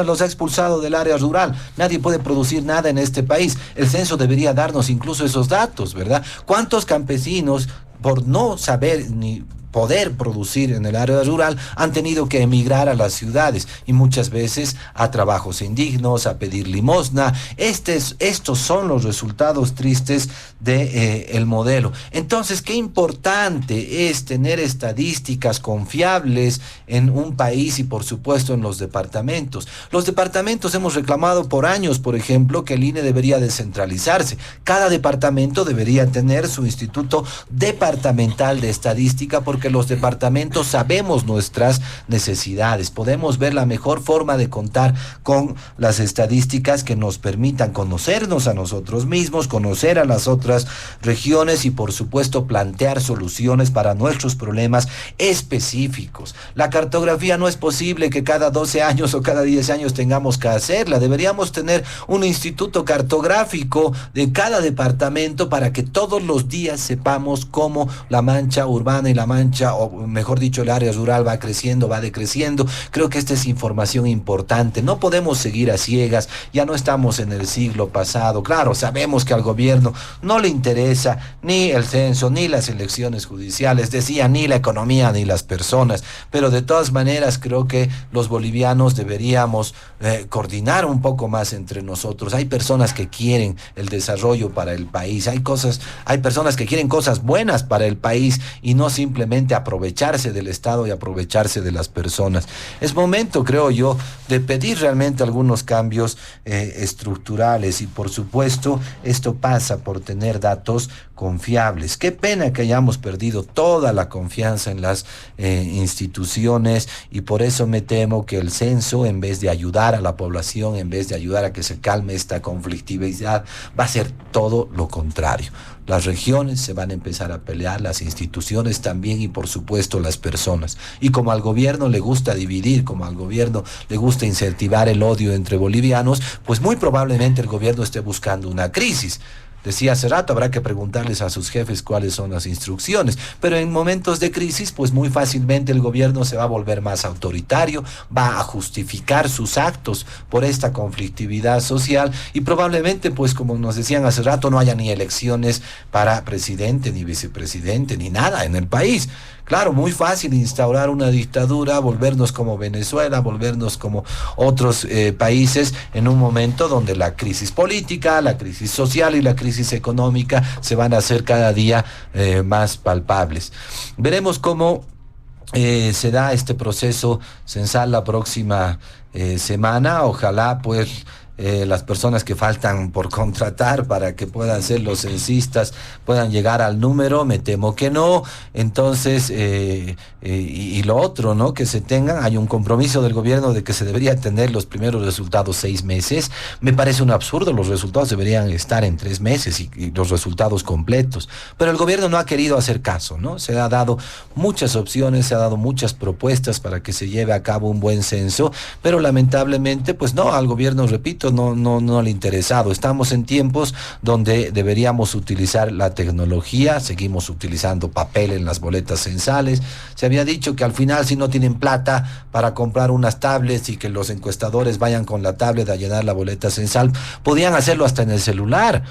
los ha expulsado del área rural. Nadie puede producir nada en este país. El censo debería darnos incluso esos datos, ¿verdad? ¿Cuántos campesinos, por no saber ni poder producir en el área rural, han tenido que emigrar a las ciudades, y muchas veces a trabajos indignos, a pedir limosna? Estos son los resultados tristes del modelo. Entonces, qué importante es tener estadísticas confiables en un país y por supuesto en los departamentos. Los departamentos hemos reclamado por años, por ejemplo, que el INE debería descentralizarse. Cada departamento debería tener su instituto departamental de estadística, porque porque los departamentos sabemos nuestras necesidades, podemos ver la mejor forma de contar con las estadísticas que nos permitan conocernos a nosotros mismos, conocer a las otras regiones y por supuesto plantear soluciones para nuestros problemas específicos. La cartografía no es posible que cada 12 años o cada 10 años tengamos que hacerla. Deberíamos tener un instituto cartográfico de cada departamento para que todos los días sepamos cómo la mancha urbana y la mancha, o mejor dicho, el área rural va creciendo, va decreciendo. Creo que esta es información importante. No podemos seguir a ciegas, ya no estamos en el siglo pasado. Claro, sabemos que al gobierno no le interesa ni el censo, ni las elecciones judiciales, decía, ni la economía, ni las personas, pero de todas maneras creo que los bolivianos deberíamos coordinar un poco más entre nosotros. Hay personas que quieren el desarrollo para el país, hay personas que quieren cosas buenas para el país y no simplemente aprovecharse del Estado y aprovecharse de las personas. Es momento, creo yo, de pedir realmente algunos cambios estructurales y por supuesto esto pasa por tener datos confiables. Qué pena que hayamos perdido toda la confianza en las instituciones y por eso me temo que el censo, en vez de ayudar a la población, en vez de ayudar a que se calme esta conflictividad, va a ser todo lo contrario. Las regiones se van a empezar a pelear, las instituciones también y por supuesto las personas. Y como al gobierno le gusta dividir, como al gobierno le gusta incentivar el odio entre bolivianos, pues muy probablemente el gobierno esté buscando una crisis. Decía hace rato, habrá que preguntarles a sus jefes cuáles son las instrucciones, pero en momentos de crisis, pues muy fácilmente el gobierno se va a volver más autoritario, va a justificar sus actos por esta conflictividad social y probablemente, pues como nos decían hace rato, no haya ni elecciones para presidente, ni vicepresidente, ni nada en el país. Claro, muy fácil instaurar una dictadura, volvernos como Venezuela, volvernos como otros países en un momento donde la crisis política, la crisis social y la crisis económica se van a hacer cada día más palpables. Veremos cómo se da este proceso censal la próxima semana. Ojalá pues las personas que faltan por contratar para que puedan ser los censistas puedan llegar al número. Me temo que no. Entonces y lo otro, ¿no?, que se tengan, hay un compromiso del gobierno de que se debería tener los primeros resultados 6 meses. Me parece un absurdo, los resultados deberían estar en 3 meses y los resultados completos, pero el gobierno no ha querido hacer caso, ¿no? Se ha dado muchas opciones, se ha dado muchas propuestas para que se lleve a cabo un buen censo, pero lamentablemente pues no, al gobierno, repito, no le ha interesado. Estamos en tiempos donde deberíamos utilizar la tecnología, seguimos utilizando papel en las boletas censales. Se había dicho que al final, si no tienen plata para comprar unas tablets y que los encuestadores vayan con la tablet a llenar la boleta censal, podían hacerlo hasta en el celular,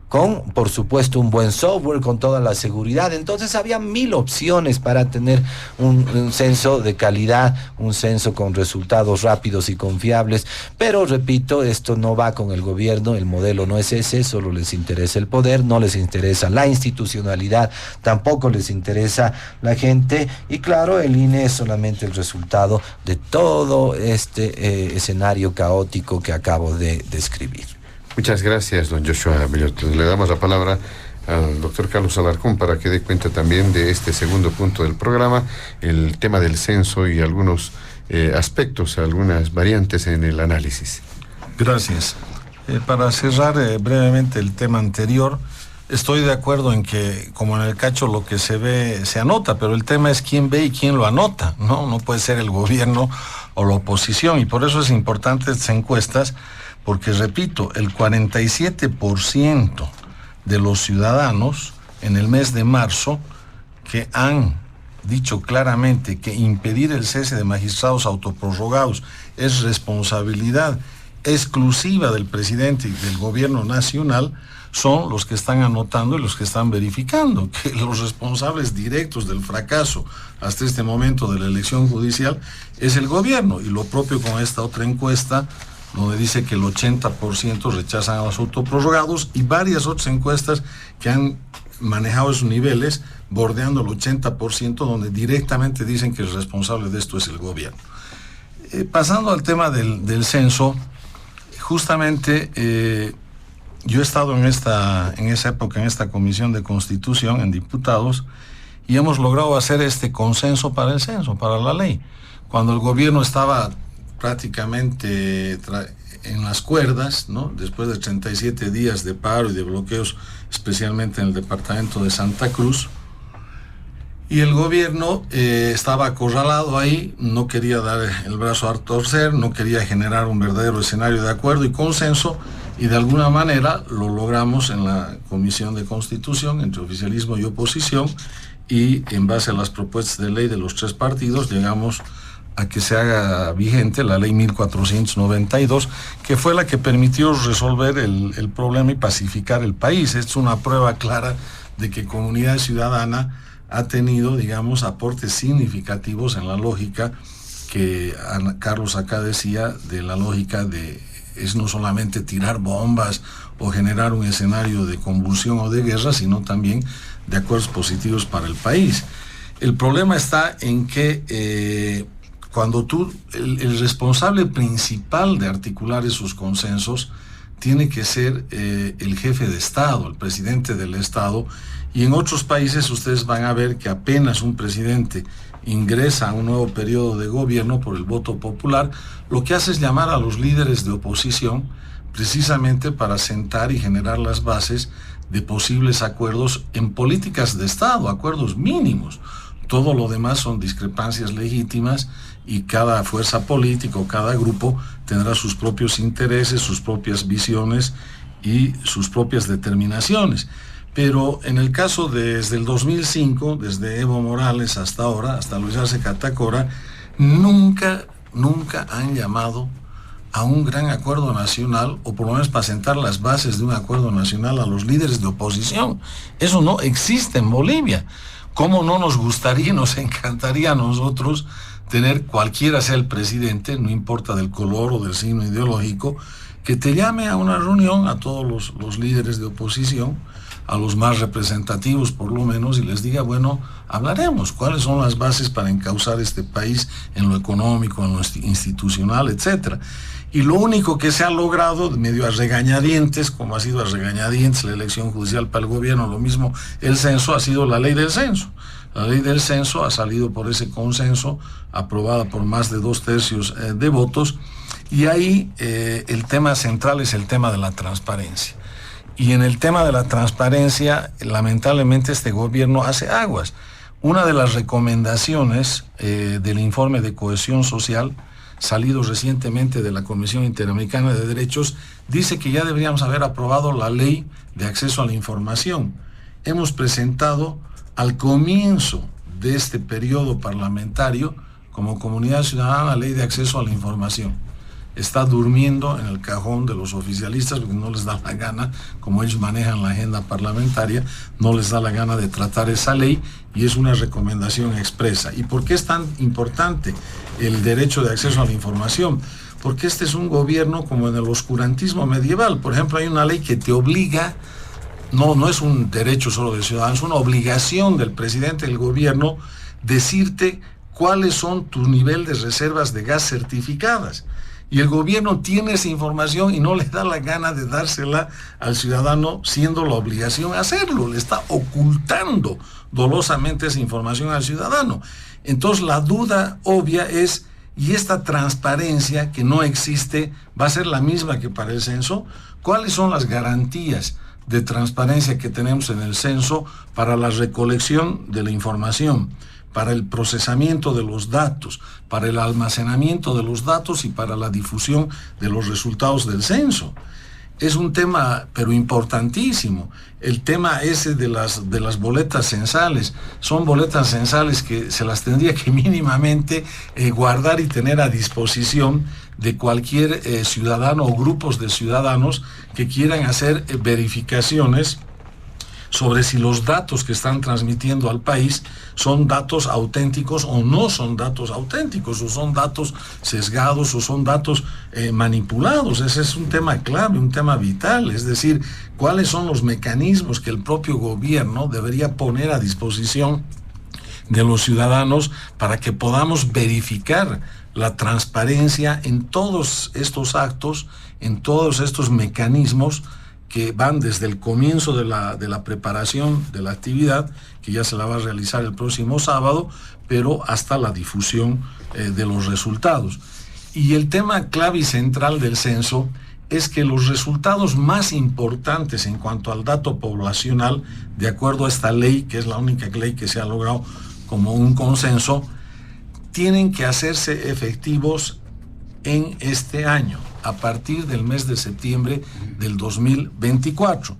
con, por supuesto, un buen software, con toda la seguridad. Entonces había 1000 opciones para tener un censo de calidad, un censo con resultados rápidos y confiables. Pero, repito, esto no va con el gobierno, el modelo no es ese, solo les interesa el poder, no les interesa la institucionalidad, tampoco les interesa la gente. Y claro, el INE es solamente el resultado de todo este escenario caótico que acabo de describir. Muchas gracias, don Joshua Bellotto. Le damos la palabra al doctor Carlos Alarcón para que dé cuenta también de este segundo punto del programa, el tema del censo y algunos aspectos, algunas variantes en el análisis. Gracias. Para cerrar brevemente el tema anterior, estoy de acuerdo en que, como en el cacho, lo que se ve se anota, pero el tema es quién ve y quién lo anota, ¿no? No puede ser el gobierno o la oposición, y por eso es importante estas encuestas, porque, repito, el 47% de los ciudadanos en el mes de marzo que han dicho claramente que impedir el cese de magistrados autoprorrogados es responsabilidad exclusiva del presidente y del gobierno nacional, son los que están anotando y los que están verificando que los responsables directos del fracaso hasta este momento de la elección judicial es el gobierno. Y lo propio con esta otra encuesta, donde dice que el 80% rechazan a los autoprorrogados, y varias otras encuestas que han manejado esos niveles, bordeando el 80%, donde directamente dicen que el responsable de esto es el gobierno. Pasando al tema del censo, justamente yo he estado en esa época en esta Comisión de Constitución, en Diputados, y hemos logrado hacer este consenso para el censo, para la ley. Cuando el gobierno estaba prácticamente en las cuerdas, ¿no? Después de 37 días de paro y de bloqueos, especialmente en el departamento de Santa Cruz, y el gobierno estaba acorralado ahí, no quería dar el brazo a torcer, no quería generar un verdadero escenario de acuerdo y consenso, y de alguna manera lo logramos en la Comisión de Constitución, entre oficialismo y oposición, y en base a las propuestas de ley de los tres partidos llegamos a que se haga vigente la ley 1492, que fue la que permitió resolver el problema y pacificar el país. Es una prueba clara de que Comunidad Ciudadana ha tenido, digamos, aportes significativos en la lógica que Carlos acá decía, de la lógica de es no solamente tirar bombas o generar un escenario de convulsión o de guerra, sino también de acuerdos positivos para el país. El problema está en que cuando el responsable principal de articular esos consensos tiene que ser el jefe de Estado, el presidente del Estado, y en otros países ustedes van a ver que apenas un presidente ingresa a un nuevo periodo de gobierno por el voto popular, lo que hace es llamar a los líderes de oposición precisamente para sentar y generar las bases de posibles acuerdos en políticas de Estado, acuerdos mínimos. Todo lo demás son discrepancias legítimas y cada fuerza política o cada grupo tendrá sus propios intereses, sus propias visiones y sus propias determinaciones. Pero en el caso desde el 2005, desde Evo Morales hasta ahora, hasta Luis Arce Catacora, nunca han llamado a un gran acuerdo nacional, o por lo menos para sentar las bases de un acuerdo nacional a los líderes de oposición. Eso no existe en Bolivia. ¿Cómo no nos gustaría, nos encantaría a nosotros tener cualquiera sea el presidente, no importa del color o del signo ideológico, que te llame a una reunión a todos los líderes de oposición, a los más representativos por lo menos, y les diga, bueno, hablaremos cuáles son las bases para encauzar este país en lo económico, en lo institucional, etcétera. Y lo único que se ha logrado, medio a regañadientes, como ha sido a regañadientes la elección judicial para el gobierno, lo mismo el censo, ha sido la ley del censo. La ley del censo ha salido por ese consenso, aprobada por más de 2/3 de votos, y ahí el tema central es el tema de la transparencia. Y en el tema de la transparencia, lamentablemente este gobierno hace aguas. Una de las recomendaciones del informe de cohesión social, salido recientemente de la Comisión Interamericana de Derechos, dice que ya deberíamos haber aprobado la ley de acceso a la información. Hemos presentado al comienzo de este periodo parlamentario, como Comunidad Ciudadana, la ley de acceso a la información. Está durmiendo en el cajón de los oficialistas porque no les da la gana, como ellos manejan la agenda parlamentaria, no les da la gana de tratar esa ley, y es una recomendación expresa. ¿Y por qué es tan importante el derecho de acceso a la información? Porque este es un gobierno como en el oscurantismo medieval. Por ejemplo, hay una ley que te obliga, no es un derecho solo del ciudadano, es una obligación del presidente del gobierno decirte cuáles son tus niveles de reservas de gas certificadas. Y el gobierno tiene esa información y no le da la gana de dársela al ciudadano, siendo la obligación hacerlo. Le está ocultando dolosamente esa información al ciudadano. Entonces la duda obvia es, ¿y esta transparencia que no existe va a ser la misma que para el censo? ¿Cuáles son las garantías de transparencia que tenemos en el censo para la recolección de la información, para el procesamiento de los datos, para el almacenamiento de los datos y para la difusión de los resultados del censo? Es un tema, pero importantísimo. El tema ese de las boletas censales. Son boletas censales que se las tendría que mínimamente guardar y tener a disposición de cualquier ciudadano o grupos de ciudadanos que quieran hacer verificaciones sobre si los datos que están transmitiendo al país son datos auténticos o no son datos auténticos, o son datos sesgados o son datos manipulados. Ese es un tema clave, un tema vital, es decir, cuáles son los mecanismos que el propio gobierno debería poner a disposición de los ciudadanos para que podamos verificar la transparencia en todos estos actos, en todos estos mecanismos que van desde el comienzo de la preparación de la actividad, que ya se la va a realizar el próximo sábado, pero hasta la difusión de los resultados. Y el tema clave y central del censo es que los resultados más importantes en cuanto al dato poblacional, de acuerdo a esta ley, que es la única ley que se ha logrado como un consenso, tienen que hacerse efectivos en este año, a partir del mes de septiembre del 2024.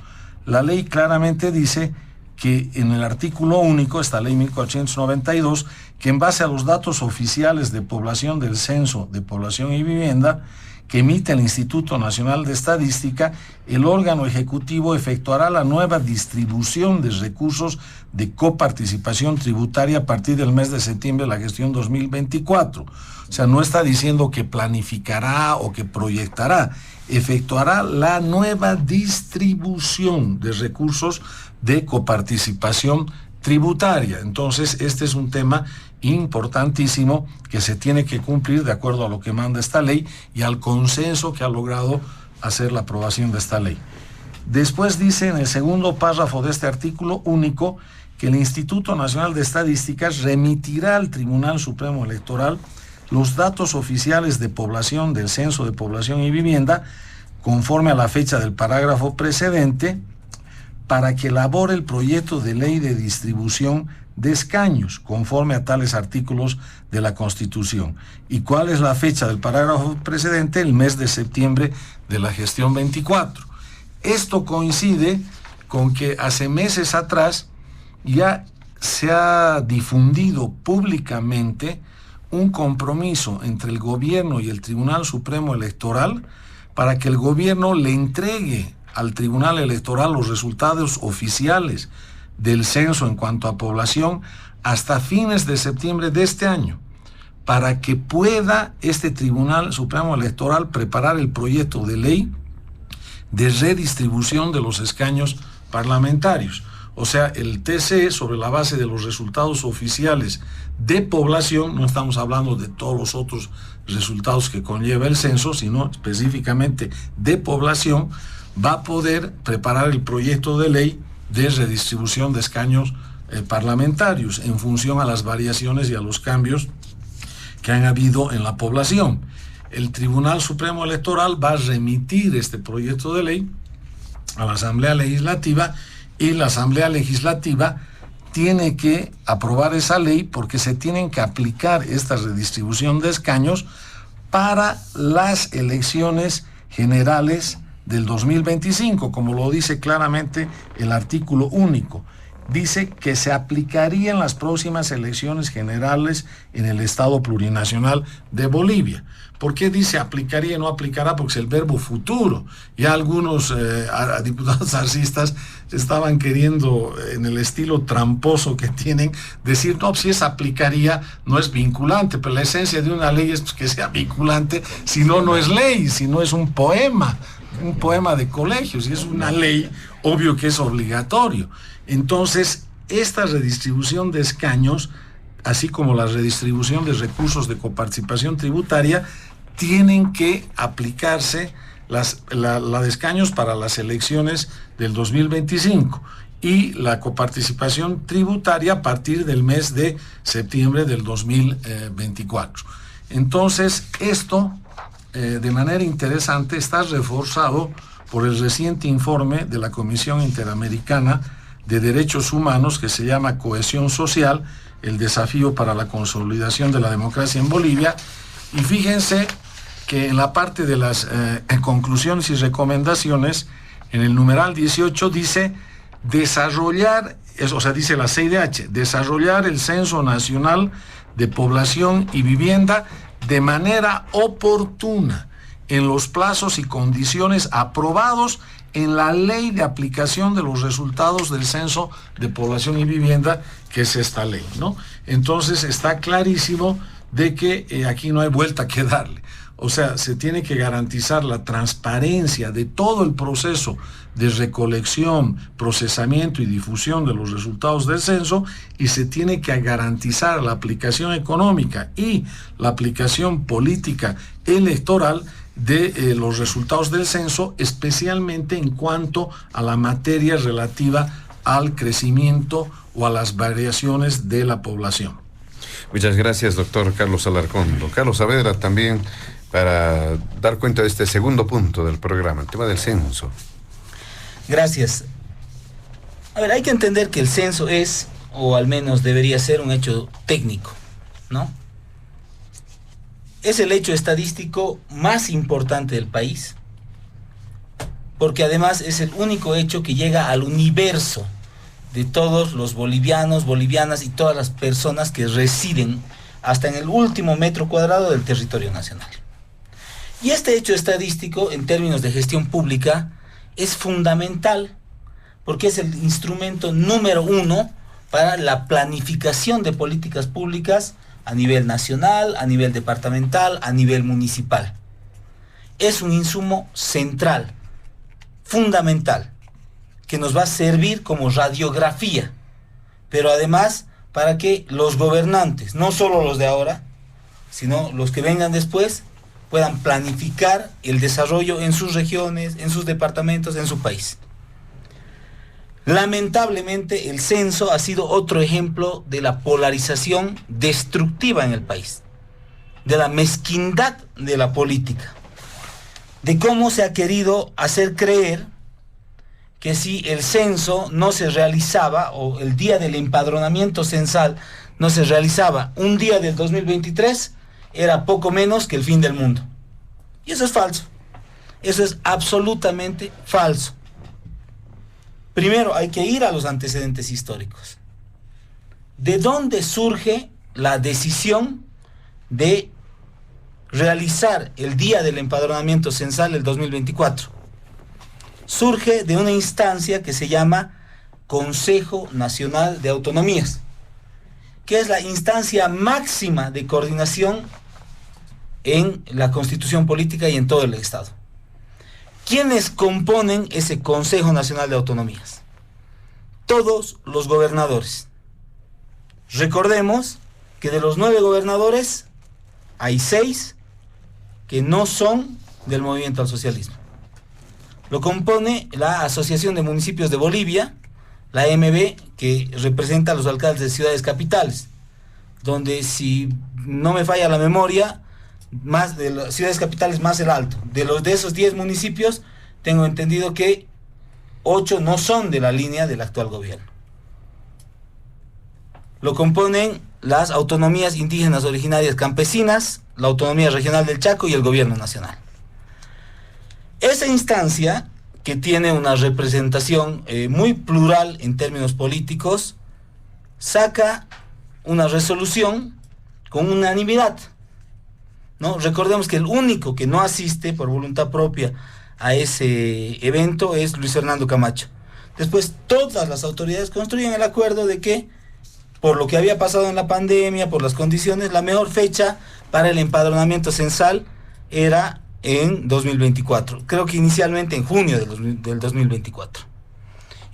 La ley claramente dice que en el artículo único, esta ley 1492, que en base a los datos oficiales de población del Censo de Población y Vivienda, que emite el Instituto Nacional de Estadística, el órgano ejecutivo efectuará la nueva distribución de recursos de coparticipación tributaria a partir del mes de septiembre de la gestión 2024. O sea, no está diciendo que planificará o que proyectará, efectuará la nueva distribución de recursos de coparticipación tributaria. Entonces, este es un tema importantísimo que se tiene que cumplir de acuerdo a lo que manda esta ley y al consenso que ha logrado hacer la aprobación de esta ley. Después dice en el segundo párrafo de este artículo único que el Instituto Nacional de Estadísticas remitirá al Tribunal Supremo Electoral los datos oficiales de población del Censo de Población y Vivienda conforme a la fecha del parágrafo precedente para que elabore el proyecto de ley de distribución de escaños conforme a tales artículos de la Constitución. ¿Y cuál es la fecha del parágrafo precedente? El mes de septiembre de la gestión 24. Esto coincide con que hace meses atrás ya se ha difundido públicamente un compromiso entre el gobierno y el Tribunal Supremo Electoral para que el gobierno le entregue al Tribunal Electoral los resultados oficiales del censo en cuanto a población hasta fines de septiembre de este año, para que pueda este Tribunal Supremo Electoral preparar el proyecto de ley de redistribución de los escaños parlamentarios. O sea, el TC, sobre la base de los resultados oficiales de población, no estamos hablando de todos los otros resultados que conlleva el censo, sino específicamente de población, va a poder preparar el proyecto de ley de redistribución de escaños parlamentarios en función a las variaciones y a los cambios que han habido en la población. El Tribunal Supremo Electoral va a remitir este proyecto de ley a la Asamblea Legislativa y la Asamblea Legislativa tiene que aprobar esa ley porque se tienen que aplicar esta redistribución de escaños para las elecciones generales del 2025, como lo dice claramente el artículo único. Dice que se aplicaría en las próximas elecciones generales en el Estado Plurinacional de Bolivia. ¿Por qué dice aplicaría y no aplicará? Porque es el verbo futuro. Ya algunos diputados arcistas estaban queriendo, en el estilo tramposo que tienen, decir, no, si es aplicaría, no es vinculante, pero la esencia de una ley es que sea vinculante, si no, no es ley, si no es un poema de colegio. Si es una ley, obvio que es obligatorio. Entonces, esta redistribución de escaños, así como la redistribución de recursos de coparticipación tributaria, tienen que aplicarse la de escaños para las elecciones del 2025 y la coparticipación tributaria a partir del mes de septiembre del 2024. Entonces, esto, de manera interesante, está reforzado por el reciente informe de la Comisión Interamericana de Derechos Humanos que se llama Cohesión Social, el desafío para la consolidación de la democracia en Bolivia. Y fíjense que en la parte de las conclusiones y recomendaciones, en el numeral 18 dice desarrollar, dice la CIDH, desarrollar el Censo Nacional de Población y Vivienda de manera oportuna en los plazos y condiciones aprobados en la ley de aplicación de los resultados del Censo de Población y Vivienda, que es esta ley, ¿no? Entonces está clarísimo de que aquí no hay vuelta que darle. O sea, se tiene que garantizar la transparencia de todo el proceso de recolección, procesamiento y difusión de los resultados del censo, y se tiene que garantizar la aplicación económica y la aplicación política electoral de los resultados del censo, especialmente en cuanto a la materia relativa al crecimiento o a las variaciones de la población. Muchas gracias, doctor Carlos Alarcón. Don Carlos Saavedra, también para dar cuenta de este segundo punto del programa, el tema del censo. Gracias. A ver, hay que entender que el censo es, o al menos debería ser, un hecho técnico, ¿no? Es el hecho estadístico más importante del país, porque además es el único hecho que llega al universo de todos los bolivianos, bolivianas y todas las personas que residen hasta en el último metro cuadrado del territorio nacional. Y este hecho estadístico, en términos de gestión pública, es fundamental, porque es el instrumento número 1 para la planificación de políticas públicas a nivel nacional, a nivel departamental, a nivel municipal. Es un insumo central, fundamental, que nos va a servir como radiografía, pero además para que los gobernantes, no solo los de ahora, sino los que vengan después, puedan planificar el desarrollo en sus regiones, en sus departamentos, en su país. Lamentablemente, el censo ha sido otro ejemplo de la polarización destructiva en el país, de la mezquindad de la política, de cómo se ha querido hacer creer que si el censo no se realizaba, o el día del empadronamiento censal no se realizaba un día del 2023, era poco menos que el fin del mundo. Y eso es falso. Eso es absolutamente falso. Primero hay que ir a los antecedentes históricos. ¿De dónde surge la decisión de realizar el día del empadronamiento censal el 2024? Surge de una instancia que se llama Consejo Nacional de Autonomías, que es la instancia máxima de coordinación en la Constitución Política y en todo el Estado. ¿Quiénes componen ese Consejo Nacional de Autonomías? Todos los gobernadores. Recordemos que de los 9 gobernadores hay 6 que no son del movimiento al socialismo. Lo compone la Asociación de Municipios de Bolivia, la AMB, que representa a los alcaldes de ciudades capitales, donde, si no me falla la memoria, más de las ciudades capitales más el alto. De esos 10 municipios, tengo entendido que 8 no son de la línea del actual gobierno. Lo componen las autonomías indígenas originarias campesinas, la autonomía regional del Chaco y el gobierno nacional. Esa instancia, que tiene una representación muy plural en términos políticos, saca una resolución con unanimidad, ¿no? Recordemos que el único que no asiste por voluntad propia a ese evento es Luis Fernando Camacho. Después, todas las autoridades construyen el acuerdo de que, por lo que había pasado en la pandemia, por las condiciones, la mejor fecha para el empadronamiento censal era en 2024. Creo que inicialmente en junio del 2024.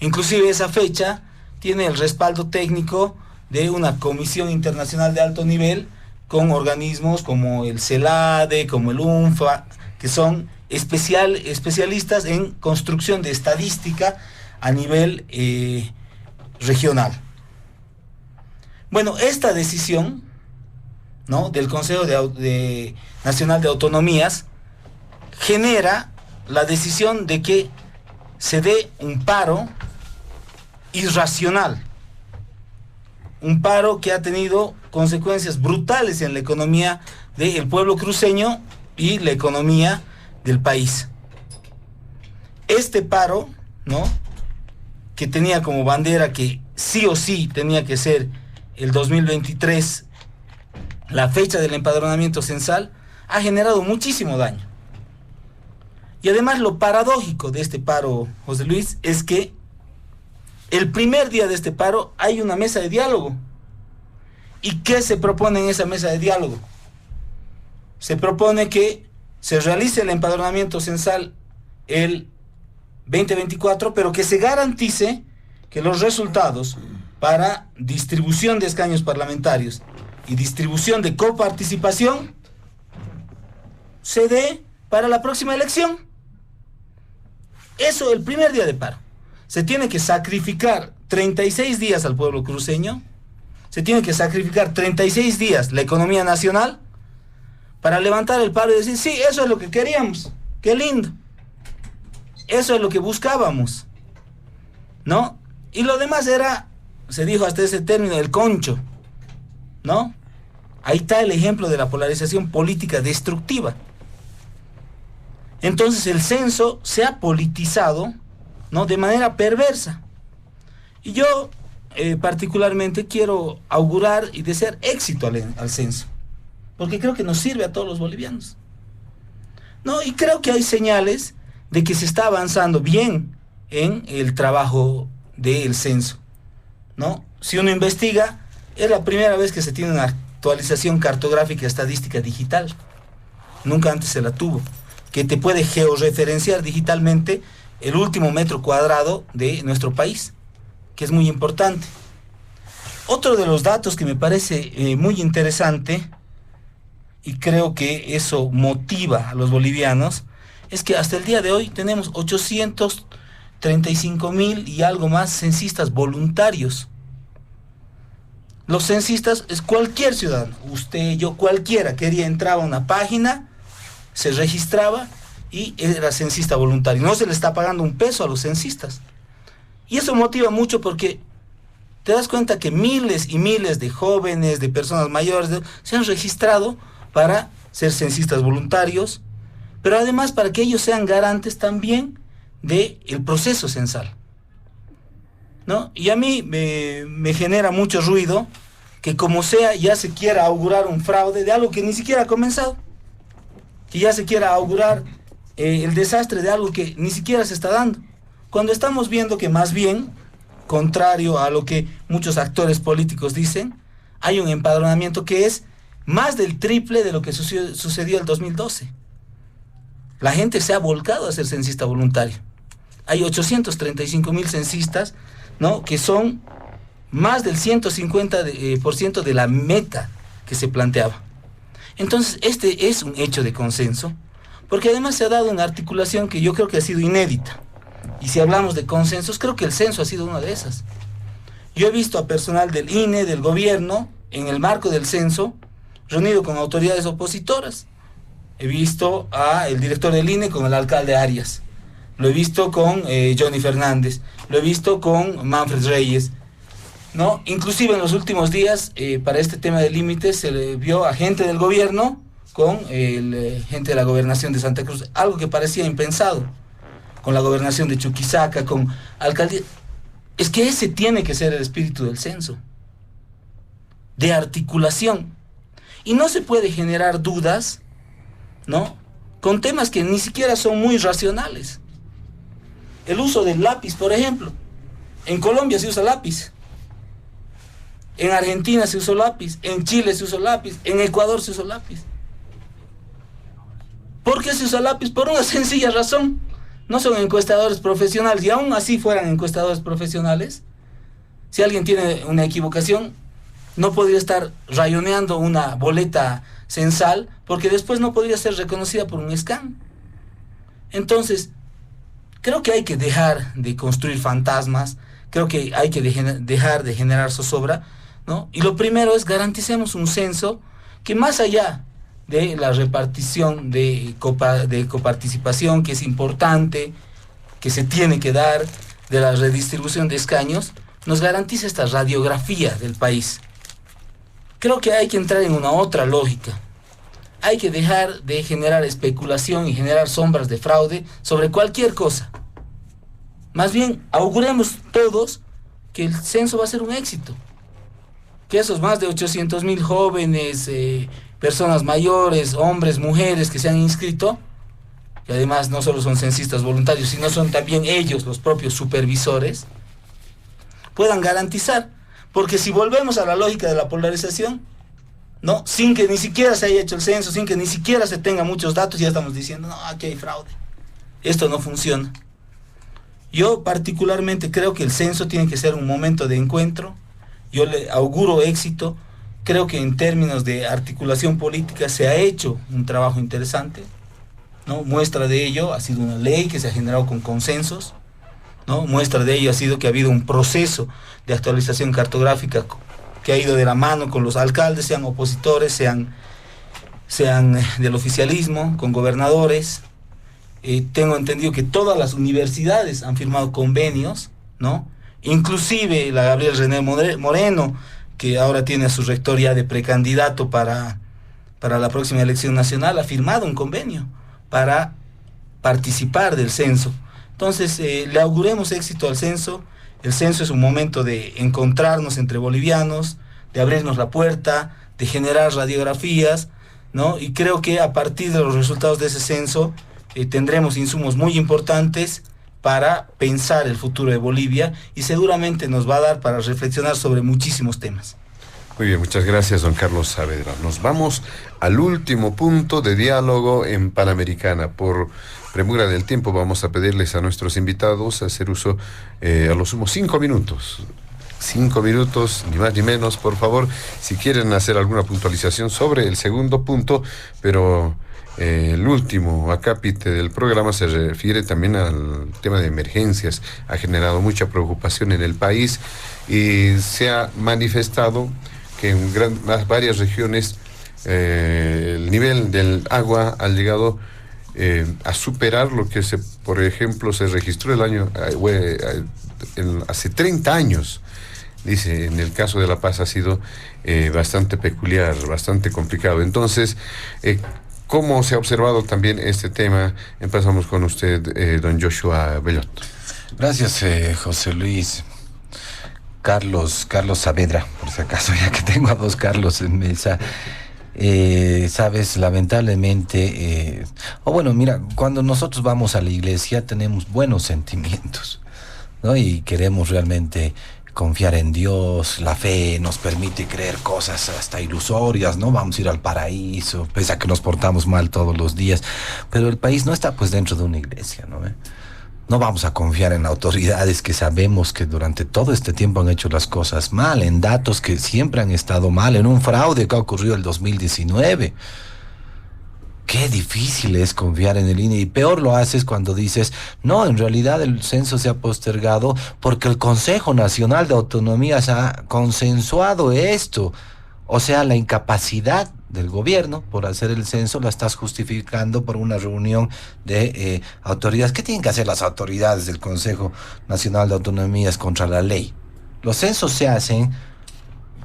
Inclusive esa fecha tiene el respaldo técnico de una comisión internacional de alto nivel, con organismos como el CELADE, como el UNFA, que son especialistas en construcción de estadística a nivel regional. Bueno, esta decisión, ¿no?, del Consejo Nacional de Autonomías genera la decisión de que se dé un paro irracional, un paro que ha tenido consecuencias brutales en la economía del pueblo cruceño y la economía del país. Este paro, ¿no?, que tenía como bandera que sí o sí tenía que ser el 2023 la fecha del empadronamiento censal, ha generado muchísimo daño. Y además, lo paradójico de este paro, José Luis, es que el primer día de este paro hay una mesa de diálogo. ¿Y qué se propone en esa mesa de diálogo? Se propone que se realice el empadronamiento censal el 2024, pero que se garantice que los resultados para distribución de escaños parlamentarios y distribución de coparticipación se dé para la próxima elección. Eso el primer día de paro. Se tiene que sacrificar 36 días al pueblo cruceño, se tiene que sacrificar 36 días la economía nacional para levantar el paro y decir, sí, eso es lo que queríamos, qué lindo, eso es lo que buscábamos, ¿no? Y lo demás era, se dijo hasta ese término, el concho, ¿no? Ahí está el ejemplo de la polarización política destructiva. Entonces el censo se ha politizado, ¿no?, de manera perversa. Y yo particularmente quiero augurar y desear éxito al censo, porque creo que nos sirve a todos los bolivianos, ¿no? Y creo que hay señales de que se está avanzando bien en el trabajo del censo, ¿no? Si uno investiga, es la primera vez que se tiene una actualización cartográfica estadística digital. Nunca antes se la tuvo, que te puede georreferenciar digitalmente el último metro cuadrado de nuestro país, que es muy importante. Otro de los datos que me parece muy interesante, y creo que eso motiva a los bolivianos, es que hasta el día de hoy tenemos 835,000 y algo más censistas voluntarios. Los censistas es cualquier ciudadano, usted, yo, cualquiera, entraba a una página, se registraba y era censista voluntario. No se le está pagando un peso a los censistas. Y eso motiva mucho porque te das cuenta que miles y miles de jóvenes, de personas mayores, se han registrado para ser censistas voluntarios, pero además para que ellos sean garantes también del proceso censal, ¿no? Y a mí me genera mucho ruido que como sea ya se quiera augurar un fraude de algo que ni siquiera ha comenzado, que ya se quiera augurar el desastre de algo que ni siquiera se está dando, cuando estamos viendo que más bien, contrario a lo que muchos actores políticos dicen, hay un empadronamiento que es más del triple de lo que sucedió en el 2012. La gente se ha volcado a ser censista voluntario. Hay 835,000 censistas, ¿no?, que son más del 150% de la meta que se planteaba. Entonces, este es un hecho de consenso, porque además se ha dado una articulación que yo creo que ha sido inédita. Y si hablamos de consensos, creo que el censo ha sido una de esas. Yo he visto a personal del INE, del gobierno, en el marco del censo, reunido con autoridades opositoras. He visto al director del INE con el alcalde Arias. Lo he visto con Johnny Fernández. Lo he visto con Manfred Reyes, ¿no? Inclusive en los últimos días, para este tema de límites, se le vio a gente del gobierno con gente de la gobernación de Santa Cruz. Algo que parecía impensado. Con la gobernación de Chuquisaca, con alcaldía. Es que ese tiene que ser el espíritu del censo, de articulación. Y no se puede generar dudas, ¿no?, con temas que ni siquiera son muy racionales. El uso del lápiz, por ejemplo. En Colombia se usa lápiz. En Argentina se usó lápiz. En Chile se usó lápiz. En Ecuador se usó lápiz. ¿Por qué se usa lápiz? Por una sencilla razón. No son encuestadores profesionales, y aún así fueran encuestadores profesionales, si alguien tiene una equivocación, no podría estar rayoneando una boleta censal, porque después no podría ser reconocida por un scan. Entonces, creo que hay que dejar de construir fantasmas, creo que hay que dejar de generar zozobra, ¿no? Y lo primero es garanticemos un censo que, más allá de la repartición de coparticipación, que es importante, que se tiene que dar, de la redistribución de escaños, nos garantiza esta radiografía del país. Creo que hay que entrar en una otra lógica. Hay que dejar de generar especulación y generar sombras de fraude sobre cualquier cosa. Más bien, auguremos todos que el censo va a ser un éxito. Que esos más de 800,000 jóvenes, personas mayores, hombres, mujeres que se han inscrito, que además no solo son censistas voluntarios, sino son también ellos los propios supervisores, puedan garantizar. Porque si volvemos a la lógica de la polarización, ¿no?, sin que ni siquiera se haya hecho el censo, sin que ni siquiera se tenga muchos datos, ya estamos diciendo, no, aquí hay fraude. Esto no funciona. Yo particularmente creo que el censo tiene que ser un momento de encuentro. Yo le auguro éxito. Creo que en términos de articulación política se ha hecho un trabajo interesante. ¿no? Muestra de ello ha sido una ley que se ha generado con consensos, ¿no? Muestra de ello ha sido que ha habido un proceso de actualización cartográfica que ha ido de la mano con los alcaldes, sean opositores, sean del oficialismo, con gobernadores. Tengo entendido que todas las universidades han firmado convenios, ¿no? Inclusive la Gabriel René Moreno, que ahora tiene a su rector ya de precandidato para la próxima elección nacional, ha firmado un convenio para participar del censo. Entonces, le auguremos éxito al censo. El censo es un momento de encontrarnos entre bolivianos, de abrirnos la puerta, de generar radiografías, ¿no? Y creo que a partir de los resultados de ese censo tendremos insumos muy importantes para pensar el futuro de Bolivia y seguramente nos va a dar para reflexionar sobre muchísimos temas. Muy bien, muchas gracias, don Carlos Saavedra. Nos vamos al último punto de diálogo en Panamericana. Por premura del tiempo vamos a pedirles a nuestros invitados hacer uso a lo sumo 5 minutos. 5 minutos, ni más ni menos, por favor, si quieren hacer alguna puntualización sobre el segundo punto, pero el último acápite del programa se refiere también al tema de emergencias. Ha generado mucha preocupación en el país y se ha manifestado que en varias regiones el nivel del agua ha llegado a superar lo que por ejemplo, se registró hace 30 años. Dice, en el caso de La Paz ha sido bastante peculiar, bastante complicado. Entonces, ¿cómo se ha observado también este tema? Empezamos con usted, don Joshua Bellot. Gracias, José Luis. Carlos Saavedra, por si acaso, ya que tengo a dos Carlos en mesa. Sabes, lamentablemente, mira, cuando nosotros vamos a la iglesia tenemos buenos sentimientos, ¿no? Y queremos realmente confiar en Dios. La fe nos permite creer cosas hasta ilusorias, ¿no? Vamos a ir al paraíso, pese a que nos portamos mal todos los días. Pero el país no está pues dentro de una iglesia, ¿no? No vamos a confiar en autoridades que sabemos que durante todo este tiempo han hecho las cosas mal, en datos que siempre han estado mal, en un fraude que ha ocurrido el 2019. Qué difícil es confiar en el INE, y peor lo haces cuando dices, no, en realidad el censo se ha postergado porque el Consejo Nacional de Autonomías ha consensuado esto. O sea, la incapacidad del gobierno por hacer el censo la estás justificando por una reunión de autoridades. ¿Qué tienen que hacer las autoridades del Consejo Nacional de Autonomías contra la ley? Los censos se hacen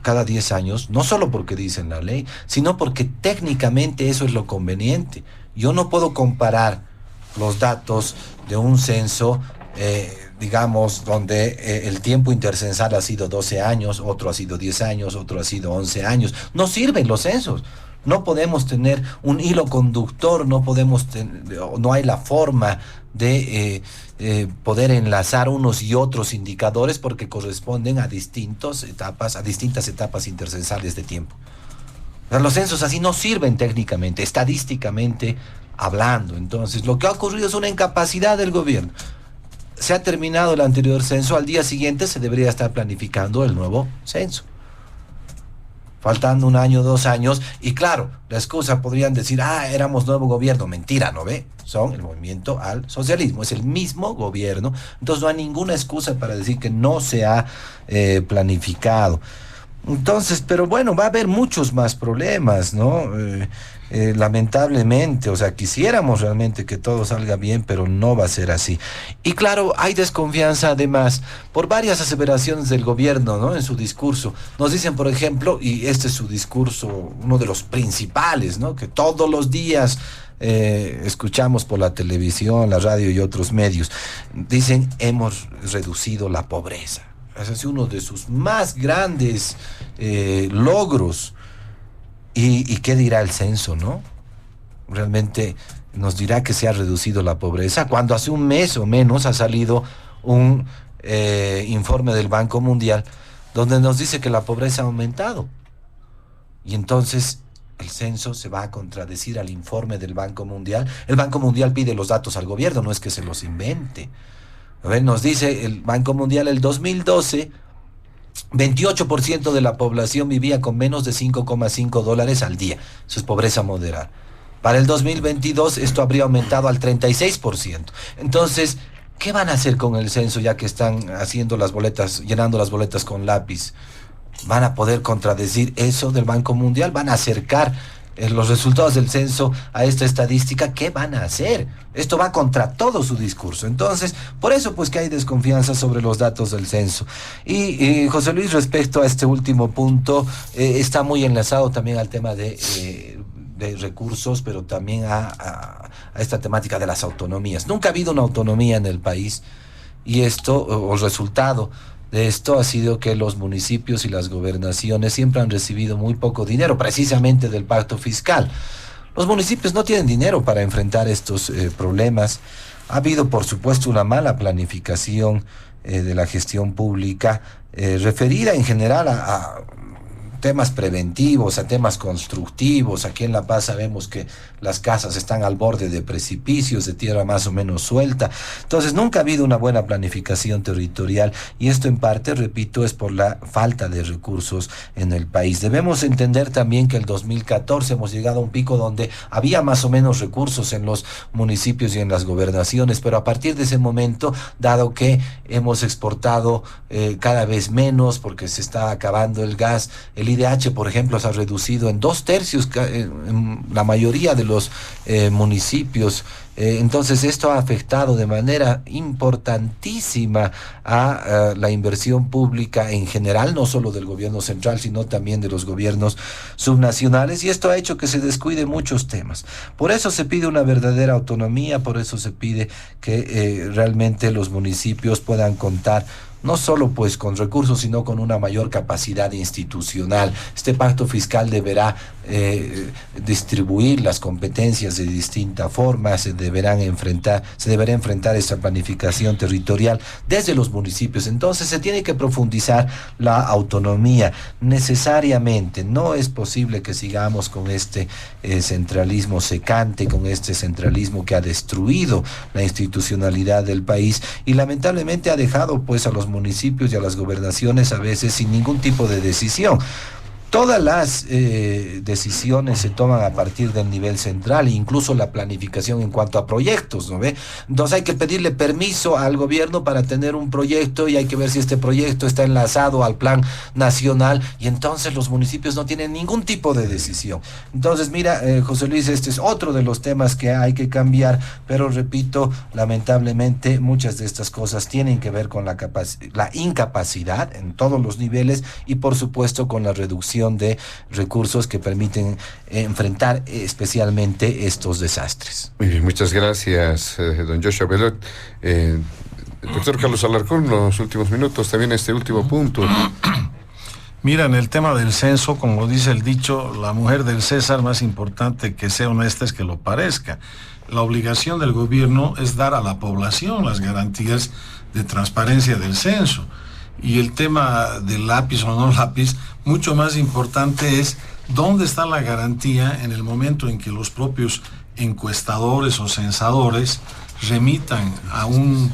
cada 10 años, no solo porque dicen la ley, sino porque técnicamente eso es lo conveniente. Yo no puedo comparar los datos de un censo, digamos, donde el tiempo intercensal ha sido 12 años, otro ha sido 10 años, otro ha sido 11 años. No sirven los censos. No podemos tener un hilo conductor, no hay la forma de poder enlazar unos y otros indicadores porque corresponden a distintas etapas intercensales de tiempo. O sea, los censos así no sirven técnicamente, estadísticamente hablando. Entonces, lo que ha ocurrido es una incapacidad del gobierno. Se ha terminado el anterior censo, al día siguiente se debería estar planificando el nuevo censo. Faltando 1 año, 2 años, y claro, la excusa podrían decir, éramos nuevo gobierno. Mentira, ¿no ve? Son el movimiento al socialismo, es el mismo gobierno, entonces no hay ninguna excusa para decir que no se ha planificado. Entonces, pero bueno, va a haber muchos más problemas, ¿no? Lamentablemente, o sea, quisiéramos realmente que todo salga bien, pero no va a ser así. Y claro, hay desconfianza además por varias aseveraciones del gobierno, ¿no? En su discurso. Nos dicen, por ejemplo, y este es su discurso, uno de los principales, ¿no? Que todos los días escuchamos por la televisión, la radio y otros medios. Dicen, hemos reducido la pobreza. Ese es uno de sus más grandes logros. ¿Y qué dirá el censo, no? Realmente nos dirá que se ha reducido la pobreza, cuando hace un mes o menos ha salido un informe del Banco Mundial donde nos dice que la pobreza ha aumentado. Y entonces el censo se va a contradecir al informe del Banco Mundial. El Banco Mundial pide los datos al gobierno, no es que se los invente. A ver, nos dice el Banco Mundial, el 2012... 28% de la población vivía con menos de $5,5 al día. Eso es pobreza moderada. Para el 2022 esto habría aumentado al 36%. Entonces, ¿qué van a hacer con el censo ya que están haciendo las boletas, llenando las boletas con lápiz? ¿Van a poder contradecir eso del Banco Mundial? ¿Van a acercar los resultados del censo a esta estadística? ¿Qué van a hacer? Esto va contra todo su discurso. Entonces, por eso pues que hay desconfianza sobre los datos del censo. Y José Luis, respecto a este último punto, está muy enlazado también al tema de recursos, pero también a esta temática de las autonomías. Nunca ha habido una autonomía en el país, y esto, o resultado de esto, ha sido que los municipios y las gobernaciones siempre han recibido muy poco dinero, precisamente del pacto fiscal. Los municipios no tienen dinero para enfrentar estos problemas. Ha habido, por supuesto, una mala planificación de la gestión pública, referida en general a temas preventivos, a temas constructivos. Aquí en La Paz sabemos que las casas están al borde de precipicios, de tierra más o menos suelta. Entonces nunca ha habido una buena planificación territorial, y esto en parte, repito, es por la falta de recursos en el país. Debemos entender también que el 2014 hemos llegado a un pico donde había más o menos recursos en los municipios y en las gobernaciones, pero a partir de ese momento, dado que hemos exportado cada vez menos porque se está acabando el gas, el IDH, por ejemplo, se ha reducido en 2/3 en la mayoría de los municipios. Entonces esto ha afectado de manera importantísima a la inversión pública en general, no solo del gobierno central, sino también de los gobiernos subnacionales, y esto ha hecho que se descuide muchos temas. Por eso se pide una verdadera autonomía, por eso se pide que realmente los municipios puedan contar no solo pues con recursos, sino con una mayor capacidad institucional. Este pacto fiscal deberá distribuir las competencias de distinta forma, se deberá enfrentar esta planificación territorial desde los municipios. Entonces se tiene que profundizar la autonomía necesariamente. No es posible que sigamos con este centralismo secante, con este centralismo que ha destruido la institucionalidad del país y lamentablemente ha dejado pues a los municipios y a las gobernaciones a veces sin ningún tipo de decisión. Todas las decisiones se toman a partir del nivel central, incluso la planificación en cuanto a proyectos, ¿no ve? Entonces hay que pedirle permiso al gobierno para tener un proyecto y hay que ver si este proyecto está enlazado al plan nacional, y entonces los municipios no tienen ningún tipo de decisión. Entonces mira, José Luis, este es otro de los temas que hay que cambiar, pero repito, lamentablemente muchas de estas cosas tienen que ver con la incapacidad en todos los niveles y por supuesto con la reducción de recursos que permiten enfrentar especialmente estos desastres. Muy bien, muchas gracias, don Joshua Belot. Doctor Carlos Alarcón, los últimos minutos, también este último punto. Mira, en el tema del censo, como dice el dicho, la mujer del César, más importante que sea honesta es que lo parezca. La obligación del gobierno es dar a la población las garantías de transparencia del censo. Y el tema del lápiz o no lápiz, mucho más importante es dónde está la garantía en el momento en que los propios encuestadores o censadores remitan a un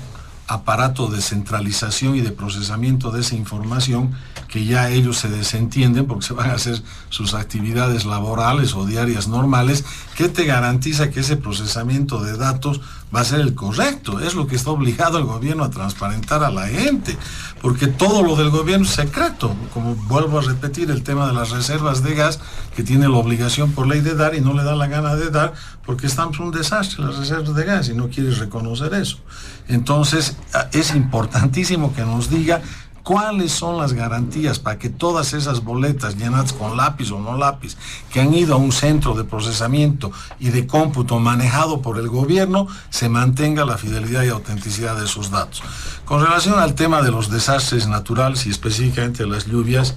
aparato de centralización y de procesamiento de esa información, que ya ellos se desentienden porque se van a hacer sus actividades laborales o diarias normales. ¿Qué te garantiza que ese procesamiento de datos va a ser el correcto? Es lo que está obligado el gobierno a transparentar a la gente, porque todo lo del gobierno es secreto. Como vuelvo a repetir, el tema de las reservas de gas, que tiene la obligación por ley de dar y no le da la gana de dar, porque están un desastre las reservas de gas y no quiere reconocer eso. Entonces es importantísimo que nos diga cuáles son las garantías para que todas esas boletas llenadas con lápiz o no lápiz, que han ido a un centro de procesamiento y de cómputo manejado por el gobierno, se mantenga la fidelidad y autenticidad de esos datos. Con relación al tema de los desastres naturales y específicamente las lluvias,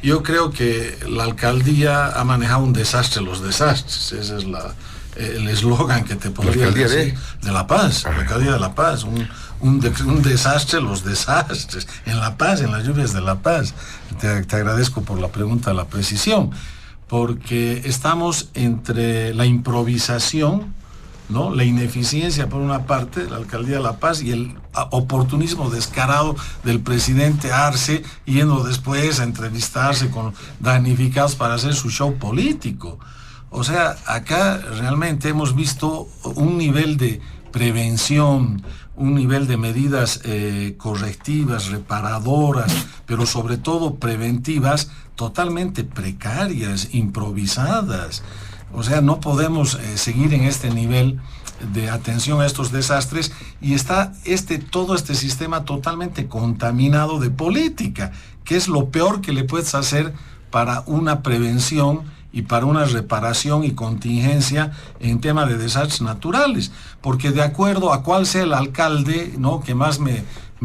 yo creo que la alcaldía ha manejado un desastre los desastres. Ese es el eslogan que te podría decir. De La Paz, la alcaldía de La Paz, un desastre, los desastres en La Paz, en las lluvias de La Paz. Te agradezco por la pregunta, la precisión, porque estamos entre la improvisación, ¿no?, la ineficiencia por una parte de la alcaldía de La Paz y el oportunismo descarado del presidente Arce, yendo después a entrevistarse con damnificados para hacer su show político. O sea, acá realmente hemos visto un nivel de prevención, un nivel de medidas correctivas, reparadoras, pero sobre todo preventivas, totalmente precarias, improvisadas. O sea, no podemos seguir en este nivel de atención a estos desastres, y está todo este sistema totalmente contaminado de política, que es lo peor que le puedes hacer para una prevención y para una reparación y contingencia en tema de desastres naturales, porque de acuerdo a cuál sea el alcalde, ¿no?, que más me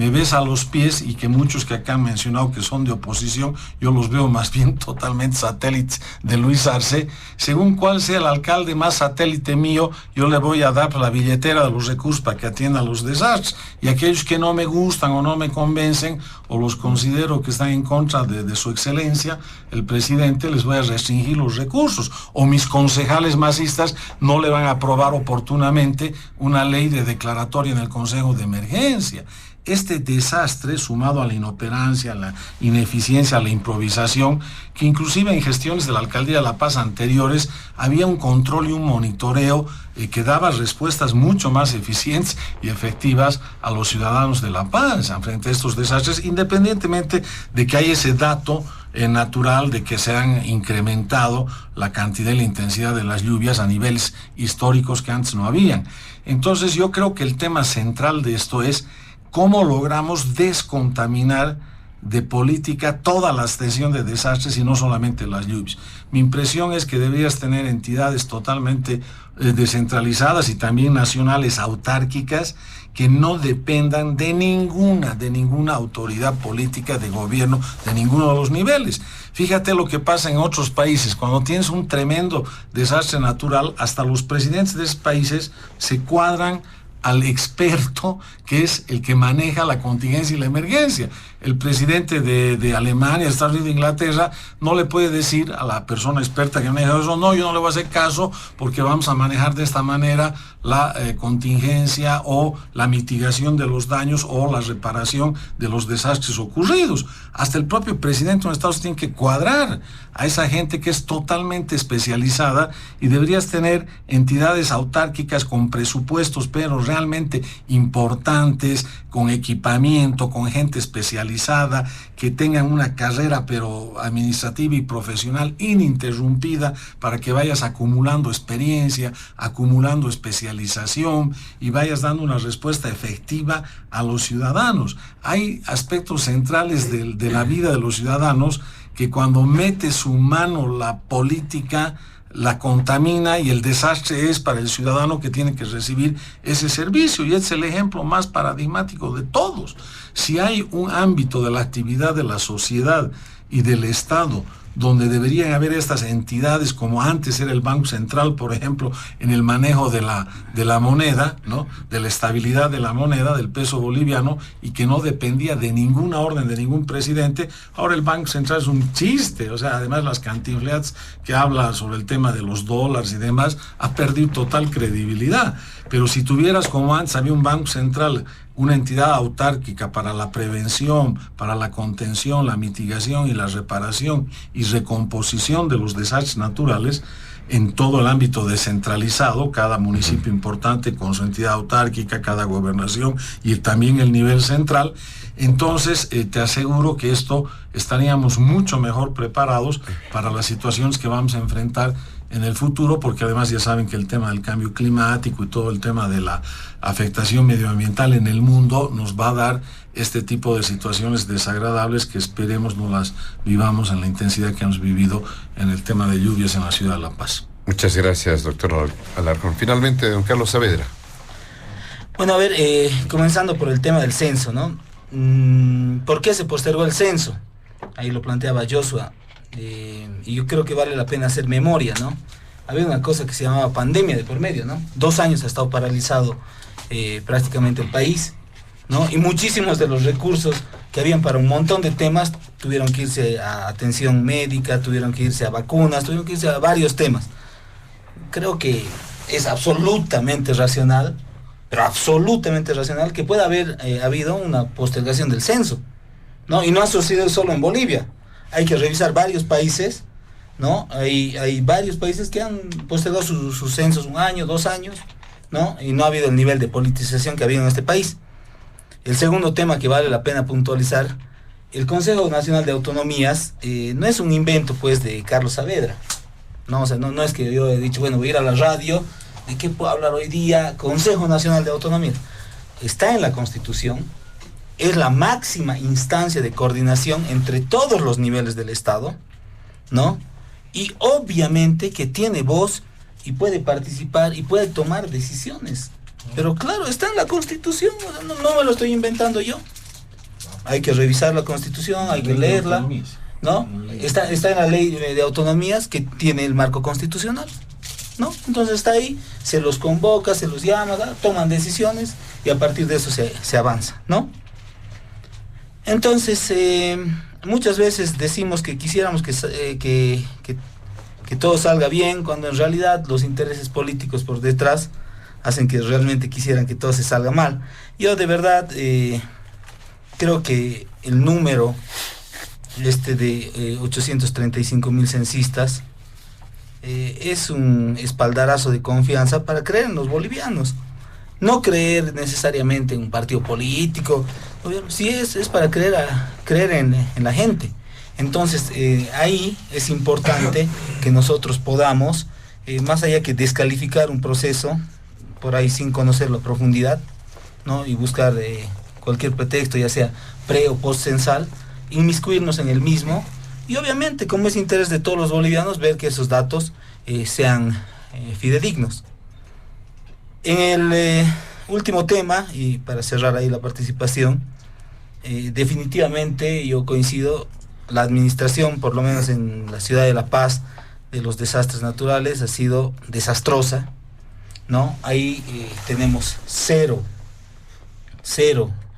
besa a los pies, y que muchos que acá han mencionado que son de oposición, yo los veo más bien totalmente satélites de Luis Arce. Según cuál sea el alcalde más satélite mío, yo le voy a dar la billetera de los recursos para que atienda los desastres, y aquellos que no me gustan o no me convencen o los considero que están en contra de su excelencia, el presidente, les voy a restringir los recursos, o mis concejales masistas no le van a aprobar oportunamente una ley de declaratoria en el Consejo de Emergencia. Este desastre, sumado a la inoperancia, a la ineficiencia, a la improvisación, que inclusive en gestiones de la Alcaldía de La Paz anteriores había un control y un monitoreo que daba respuestas mucho más eficientes y efectivas a los ciudadanos de La Paz frente a estos desastres, independientemente de que hay ese dato natural de que se han incrementado la cantidad y la intensidad de las lluvias a niveles históricos que antes no habían. Entonces yo creo que el tema central de esto es cómo logramos descontaminar de política toda la extensión de desastres y no solamente las lluvias. Mi impresión es que deberías tener entidades totalmente descentralizadas y también nacionales autárquicas que no dependan de ninguna autoridad política de gobierno de ninguno de los niveles. Fíjate lo que pasa en otros países. Cuando tienes un tremendo desastre natural, hasta los presidentes de esos países se cuadran al experto que es el que maneja la contingencia y la emergencia. El presidente de Alemania, Estados Unidos, de Inglaterra, no le puede decir a la persona experta que maneja eso, no, yo no le voy a hacer caso porque vamos a manejar de esta manera la contingencia o la mitigación de los daños o la reparación de los desastres ocurridos. Hasta el propio presidente de los Estados tiene que cuadrar a esa gente que es totalmente especializada, y deberías tener entidades autárquicas con presupuestos, pero realmente importantes, con equipamiento, con gente especializada, que tengan una carrera pero administrativa y profesional ininterrumpida, para que vayas acumulando experiencia, acumulando especialización y vayas dando una respuesta efectiva a los ciudadanos. Hay aspectos centrales de la vida de los ciudadanos que cuando mete su mano la política la contamina, y el desastre es para el ciudadano que tiene que recibir ese servicio, y es el ejemplo más paradigmático de todos. Si hay un ámbito de la actividad de la sociedad y del Estado donde deberían haber estas entidades, como antes era el Banco Central, por ejemplo, en el manejo de la moneda, ¿no?, de la estabilidad de la moneda, del peso boliviano, y que no dependía de ninguna orden de ningún presidente. Ahora el Banco Central es un chiste. O sea, además las cantinfleadas que habla sobre el tema de los dólares y demás, ha perdido total credibilidad. Pero si tuvieras, como antes había un Banco Central, una entidad autárquica para la prevención, para la contención, la mitigación y la reparación y recomposición de los desastres naturales, en todo el ámbito descentralizado, cada municipio importante con su entidad autárquica, cada gobernación y también el nivel central, entonces te aseguro que estaríamos mucho mejor preparados para las situaciones que vamos a enfrentar en el futuro, porque además ya saben que el tema del cambio climático y todo el tema de la afectación medioambiental en el mundo nos va a dar este tipo de situaciones desagradables que esperemos no las vivamos en la intensidad que hemos vivido en el tema de lluvias en la ciudad de La Paz. Muchas gracias, doctor Alarcón. Finalmente, don Carlos Saavedra. Bueno, a ver, comenzando por el tema del censo, ¿no? ¿Por qué se postergó el censo? Ahí lo planteaba Joshua. Y yo creo que vale la pena hacer memoria, ¿no? Había una cosa que se llamaba pandemia de por medio, ¿no? 2 años ha estado paralizado prácticamente el país, ¿no? Y muchísimos de los recursos que habían para un montón de temas tuvieron que irse a atención médica, tuvieron que irse a vacunas, tuvieron que irse a varios temas. Creo que es absolutamente racional, pero absolutamente racional, que pueda haber habido una postergación del censo, ¿no? Y no ha sucedido solo en Bolivia. Hay que revisar varios países, ¿no? Hay varios países que han postergado sus censos 1 año, 2 años, ¿no? Y no ha habido el nivel de politización que ha habido en este país. El segundo tema que vale la pena puntualizar, el Consejo Nacional de Autonomías no es un invento, pues, de Carlos Saavedra, ¿no? O sea, no es que yo he dicho, bueno, voy a ir a la radio, ¿de qué puedo hablar hoy día? Consejo Nacional de Autonomías. Está en la Constitución, es la máxima instancia de coordinación entre todos los niveles del Estado, ¿no? Y obviamente que tiene voz y puede participar y puede tomar decisiones. Pero claro, está en la Constitución, no me lo estoy inventando yo. Hay que revisar la Constitución, hay que leerla, ¿no? Está en la ley de autonomías que tiene el marco constitucional, ¿no? Entonces está ahí, se los convoca, se los llama, toman decisiones y a partir de eso se avanza, ¿no? Entonces, muchas veces decimos que quisiéramos que todo salga bien, cuando en realidad los intereses políticos por detrás hacen que realmente quisieran que todo se salga mal. Yo de verdad creo que el número de 835,000 censistas es un espaldarazo de confianza para creer en los bolivianos. No creer necesariamente en un partido político, sí es para creer en la gente. Entonces ahí es importante que nosotros podamos, más allá que descalificar un proceso por ahí sin conocerlo a profundidad, ¿no? Y buscar cualquier pretexto, ya sea pre o post censal, inmiscuirnos en el mismo y obviamente, como es interés de todos los bolivianos, ver que esos datos sean fidedignos. En el último tema, y para cerrar ahí la participación, definitivamente yo coincido, la administración, por lo menos en la ciudad de La Paz, de los desastres naturales ha sido desastrosa, ¿no? Ahí tenemos cero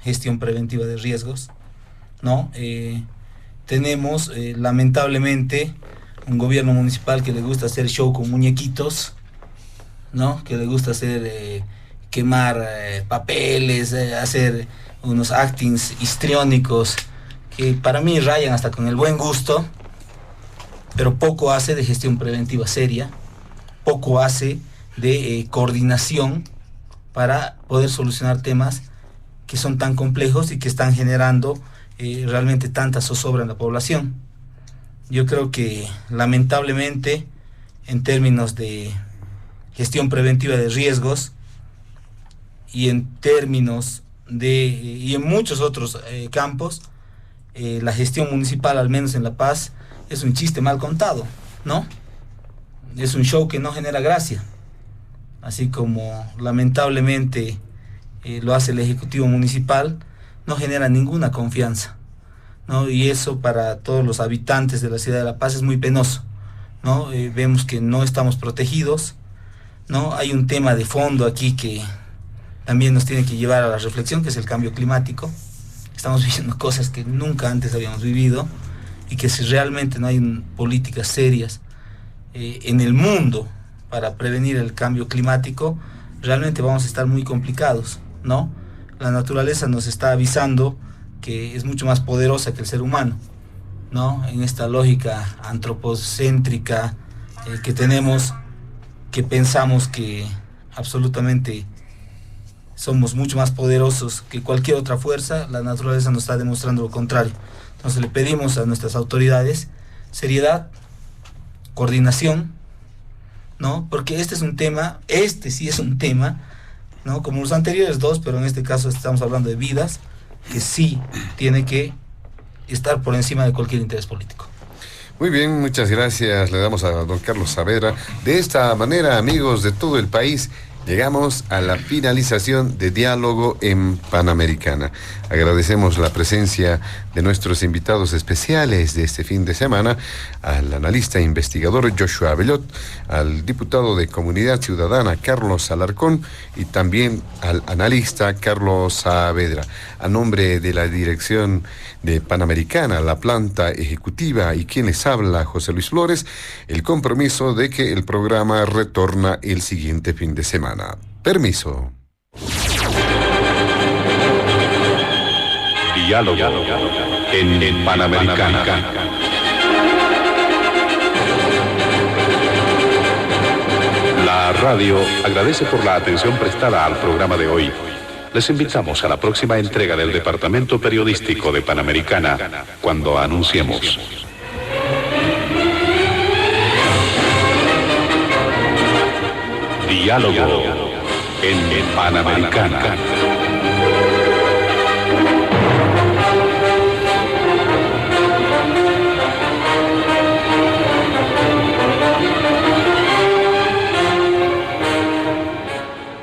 gestión preventiva de riesgos, ¿no? Tenemos lamentablemente un gobierno municipal que le gusta hacer show con muñequitos, ¿no? Que le gusta hacer quemar papeles, hacer unos actings histriónicos que para mí rayan hasta con el buen gusto, pero poco hace de gestión preventiva seria, poco hace de coordinación para poder solucionar temas que son tan complejos y que están generando realmente tanta zozobra en la población. Yo creo que lamentablemente en términos de gestión preventiva de riesgos y en términos y en muchos otros campos, la gestión municipal, al menos en La Paz, es un chiste mal contado, ¿no? Es un show que no genera gracia, así como lamentablemente lo hace el Ejecutivo Municipal, no genera ninguna confianza, ¿no? Y eso para todos los habitantes de la ciudad de La Paz es muy penoso, ¿no? Vemos que no estamos protegidos, ¿no? Hay un tema de fondo aquí que también nos tiene que llevar a la reflexión, que es el cambio climático. Estamos viviendo cosas que nunca antes habíamos vivido y que si realmente no hay políticas serias en el mundo para prevenir el cambio climático, realmente vamos a estar muy complicados, ¿no? La naturaleza nos está avisando que es mucho más poderosa que el ser humano, ¿no? En esta lógica antropocéntrica que tenemos, que pensamos que absolutamente somos mucho más poderosos que cualquier otra fuerza, la naturaleza nos está demostrando lo contrario. Entonces le pedimos a nuestras autoridades seriedad, coordinación, ¿no? Porque este sí es un tema, ¿no? Como los anteriores dos, pero en este caso estamos hablando de vidas, que sí tiene que estar por encima de cualquier interés político. Muy bien, muchas gracias. Le damos a don Carlos Saavedra. De esta manera, amigos de todo el país, llegamos a la finalización de Diálogo en Panamericana. Agradecemos la presencia de nuestros invitados especiales de este fin de semana, al analista e investigador Joshua Abellot, al diputado de Comunidad Ciudadana Carlos Alarcón y también al analista Carlos Saavedra. A nombre de la dirección de Panamericana, la planta ejecutiva y quienes habla José Luis Flores, el compromiso de que el programa retorna el siguiente fin de semana. Permiso. Diálogo en Panamericana. La radio agradece por la atención prestada al programa de hoy. Les invitamos a la próxima entrega del Departamento Periodístico de Panamericana, cuando anunciemos. Diálogo en Panamericana.